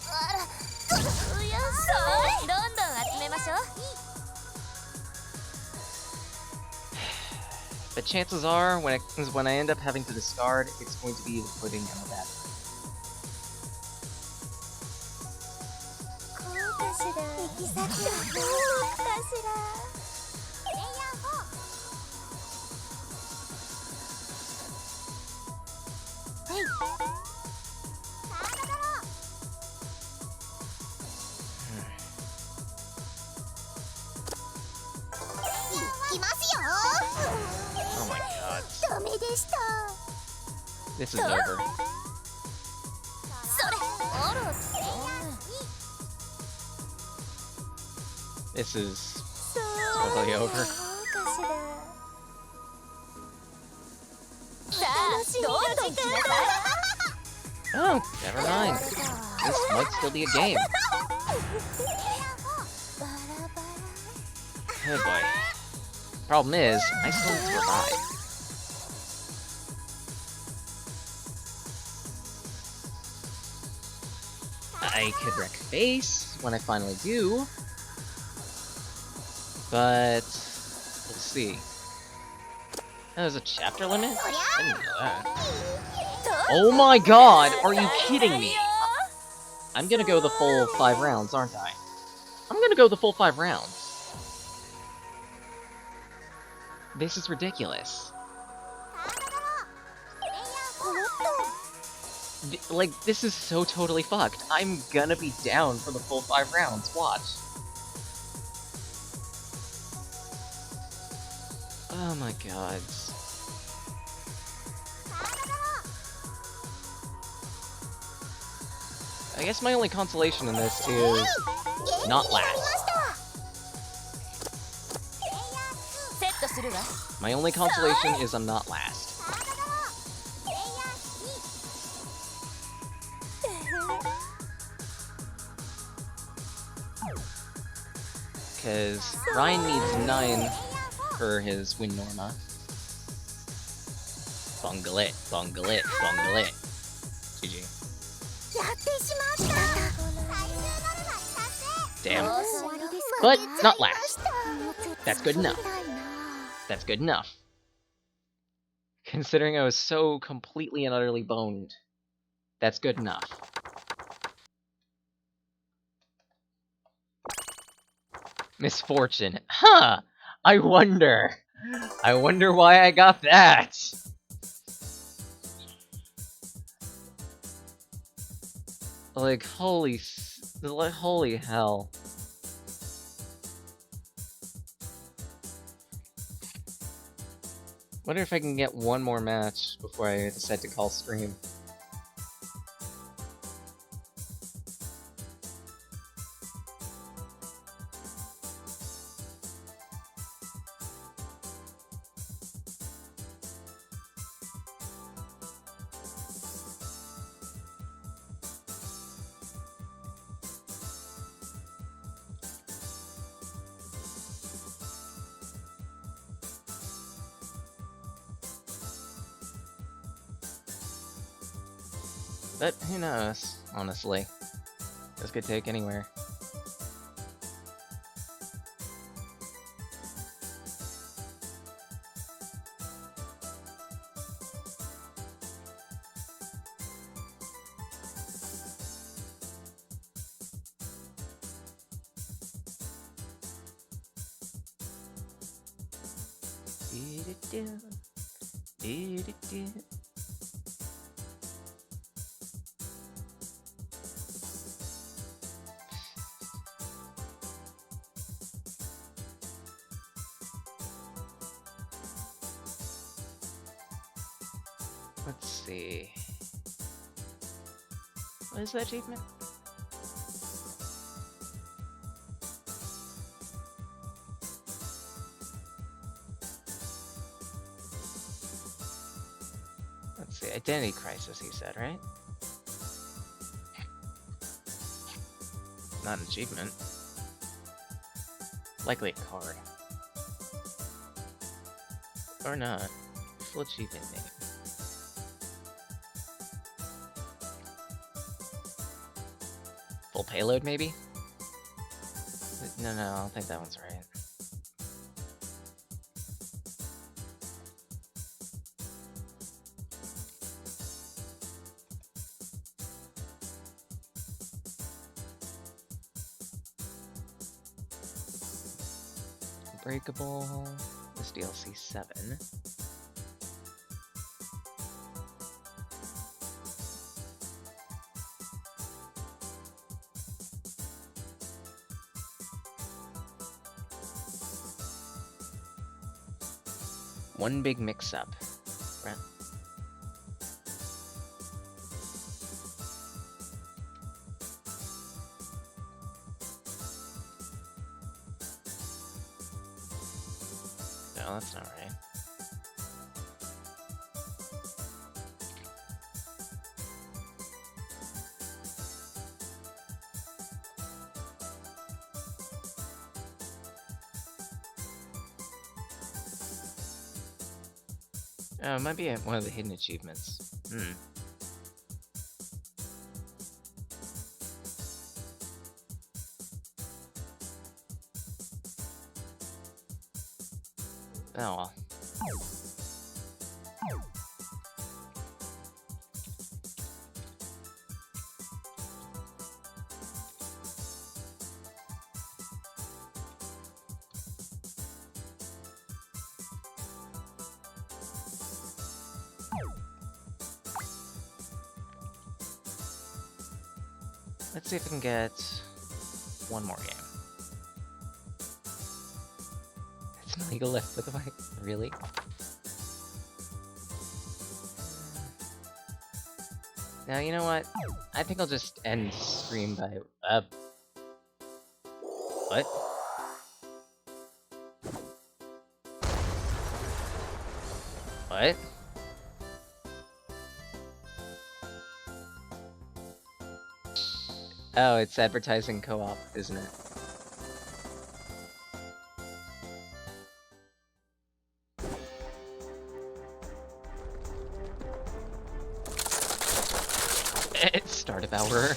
あら、うやさい。どんどん集めましょう。 But chances are, when I end up having to discard, it's going to be the pudding and the batter. こうかしら。行き先はどうかしら。プレイヤー4カードドローいきますよ Oh my god. ダメでした This is over. それ。あら、そんな。 This is そう totally over. どうかしら。さあ、どんどん来なさい。 Oh, never mind. This might still be a game. バラバラ。 Oh boy. Problem is, I still need to revive. I could wreck face when I finally do. But we'll see. Oh, there's a chapter limit? I didn't know that. Oh my god, are you kidding me? I'm gonna go the full 5 rounds, aren't I? I'm gonna go the full 5 rounds. This is ridiculous. Like, this is so totally fucked. I'm gonna be down for the full 5 rounds, watch. Oh my god. I guess my only consolation in this is not last. セットするわ。 My only consolation is I'm not last. Because Ryan needs 9 for his win norma. Bungle it, bungle it, bungle it. GG. やってしまった最終ノルマ達成 Damn. 終わりです But not last. た That's good enough. That's good enough. Considering I was so completely and utterly boned. That's good enough. Misfortune. Huh! I wonder why I got that! Like, holy hell. Wonder if I can get one more match before I decide to call stream. But who knows, honestly. This could take anywhere. Let's see. What is that achievement? Let's see. Identity crisis, he said, right? Not an achievement. Likely a card. Or not. Full achievement name. Full payload, maybe? No, I don't think that one's right. Unbreakable. This DLC 7. One big mix-up. Right. No, that's not right. Oh, it might be one of the hidden achievements. Oh well. Let's see if we can get one more game. It's an illegal lift with the mic. Really? Now, you know what? I think I'll just end stream by... What? What? Oh, it's advertising co-op, isn't it? It's startup hour.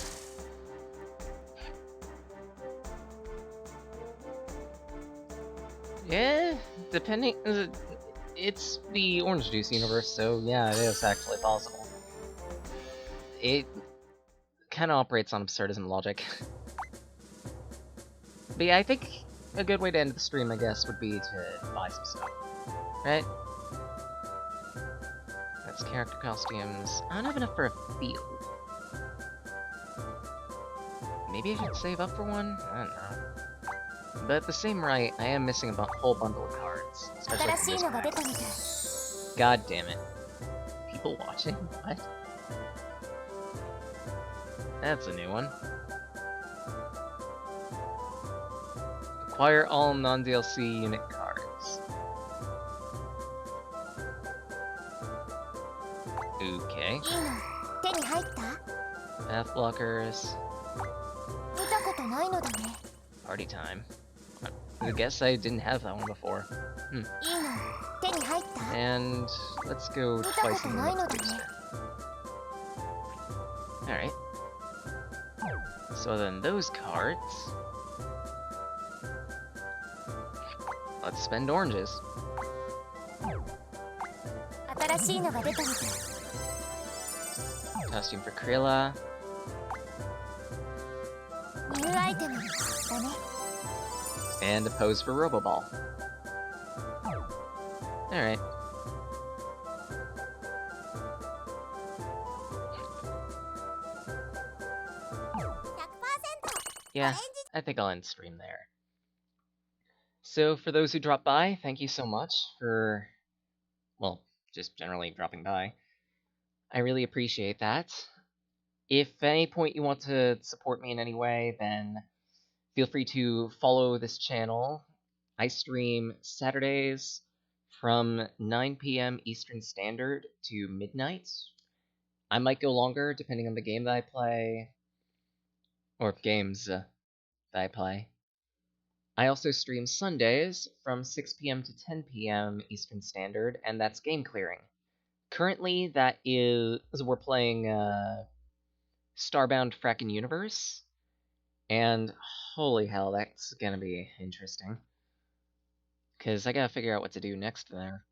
Yeah, depending... It's the Orange Juice universe, so yeah, it is actually possible. It kind of operates on absurdism logic. But yeah, I think a good way to end the stream, I guess, would be to buy some stuff. Right? That's character costumes. I don't have enough for a field. Maybe I should save up for one? I don't know. But at the same rate, I am missing a whole bundle of cards. Especially from this pack. God damn it. People watching? What? That's a new one. Acquire all non-DLC unit cards. Okay. Path blockers. Party time. I guess I didn't have that one before. And let's go twice in the next booster. Alright. So then those cards... Let's spend oranges. Costume for Krilla. And a pose for Roboball. Alright. Yeah, I think I'll end stream there. So, for those who dropped by, thank you so much for, well, just generally dropping by. I really appreciate that. If at any point you want to support me in any way, then feel free to follow this channel. I stream Saturdays from 9 p.m. Eastern Standard to midnight. I might go longer, depending on the game that I play, or games that I play. I also stream Sundays from 6 p.m. to 10 p.m. Eastern Standard, and that's game clearing. Currently, we're playing Starbound Frackin' Universe, And holy hell, that's gonna be interesting. Because I gotta figure out what to do next there.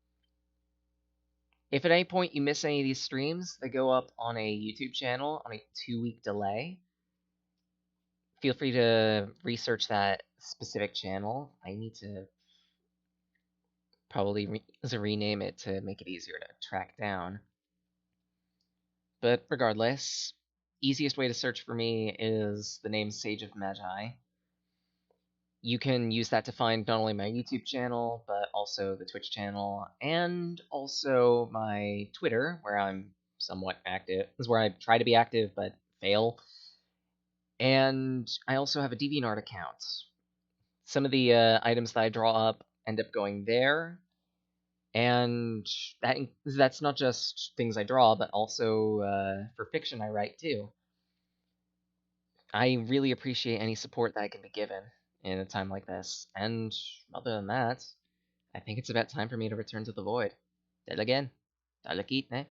If at any point you miss any of these streams, they go up on a YouTube channel on a 2-week delay. Feel free to research that specific channel. I need to probably rename it to make it easier to track down. But regardless, easiest way to search for me is the name Sage of Magi. You can use that to find not only my YouTube channel, but also the Twitch channel, and also my Twitter, where I'm somewhat active. This is where I try to be active, but fail. And I also have a DeviantArt account. Some of the items that I draw up end up going there, and that's not just things I draw, but also for fiction I write too. I really appreciate any support that I can be given in a time like this, and other than that, I think it's about time for me to return to the void. Del again. Dalekit, ne?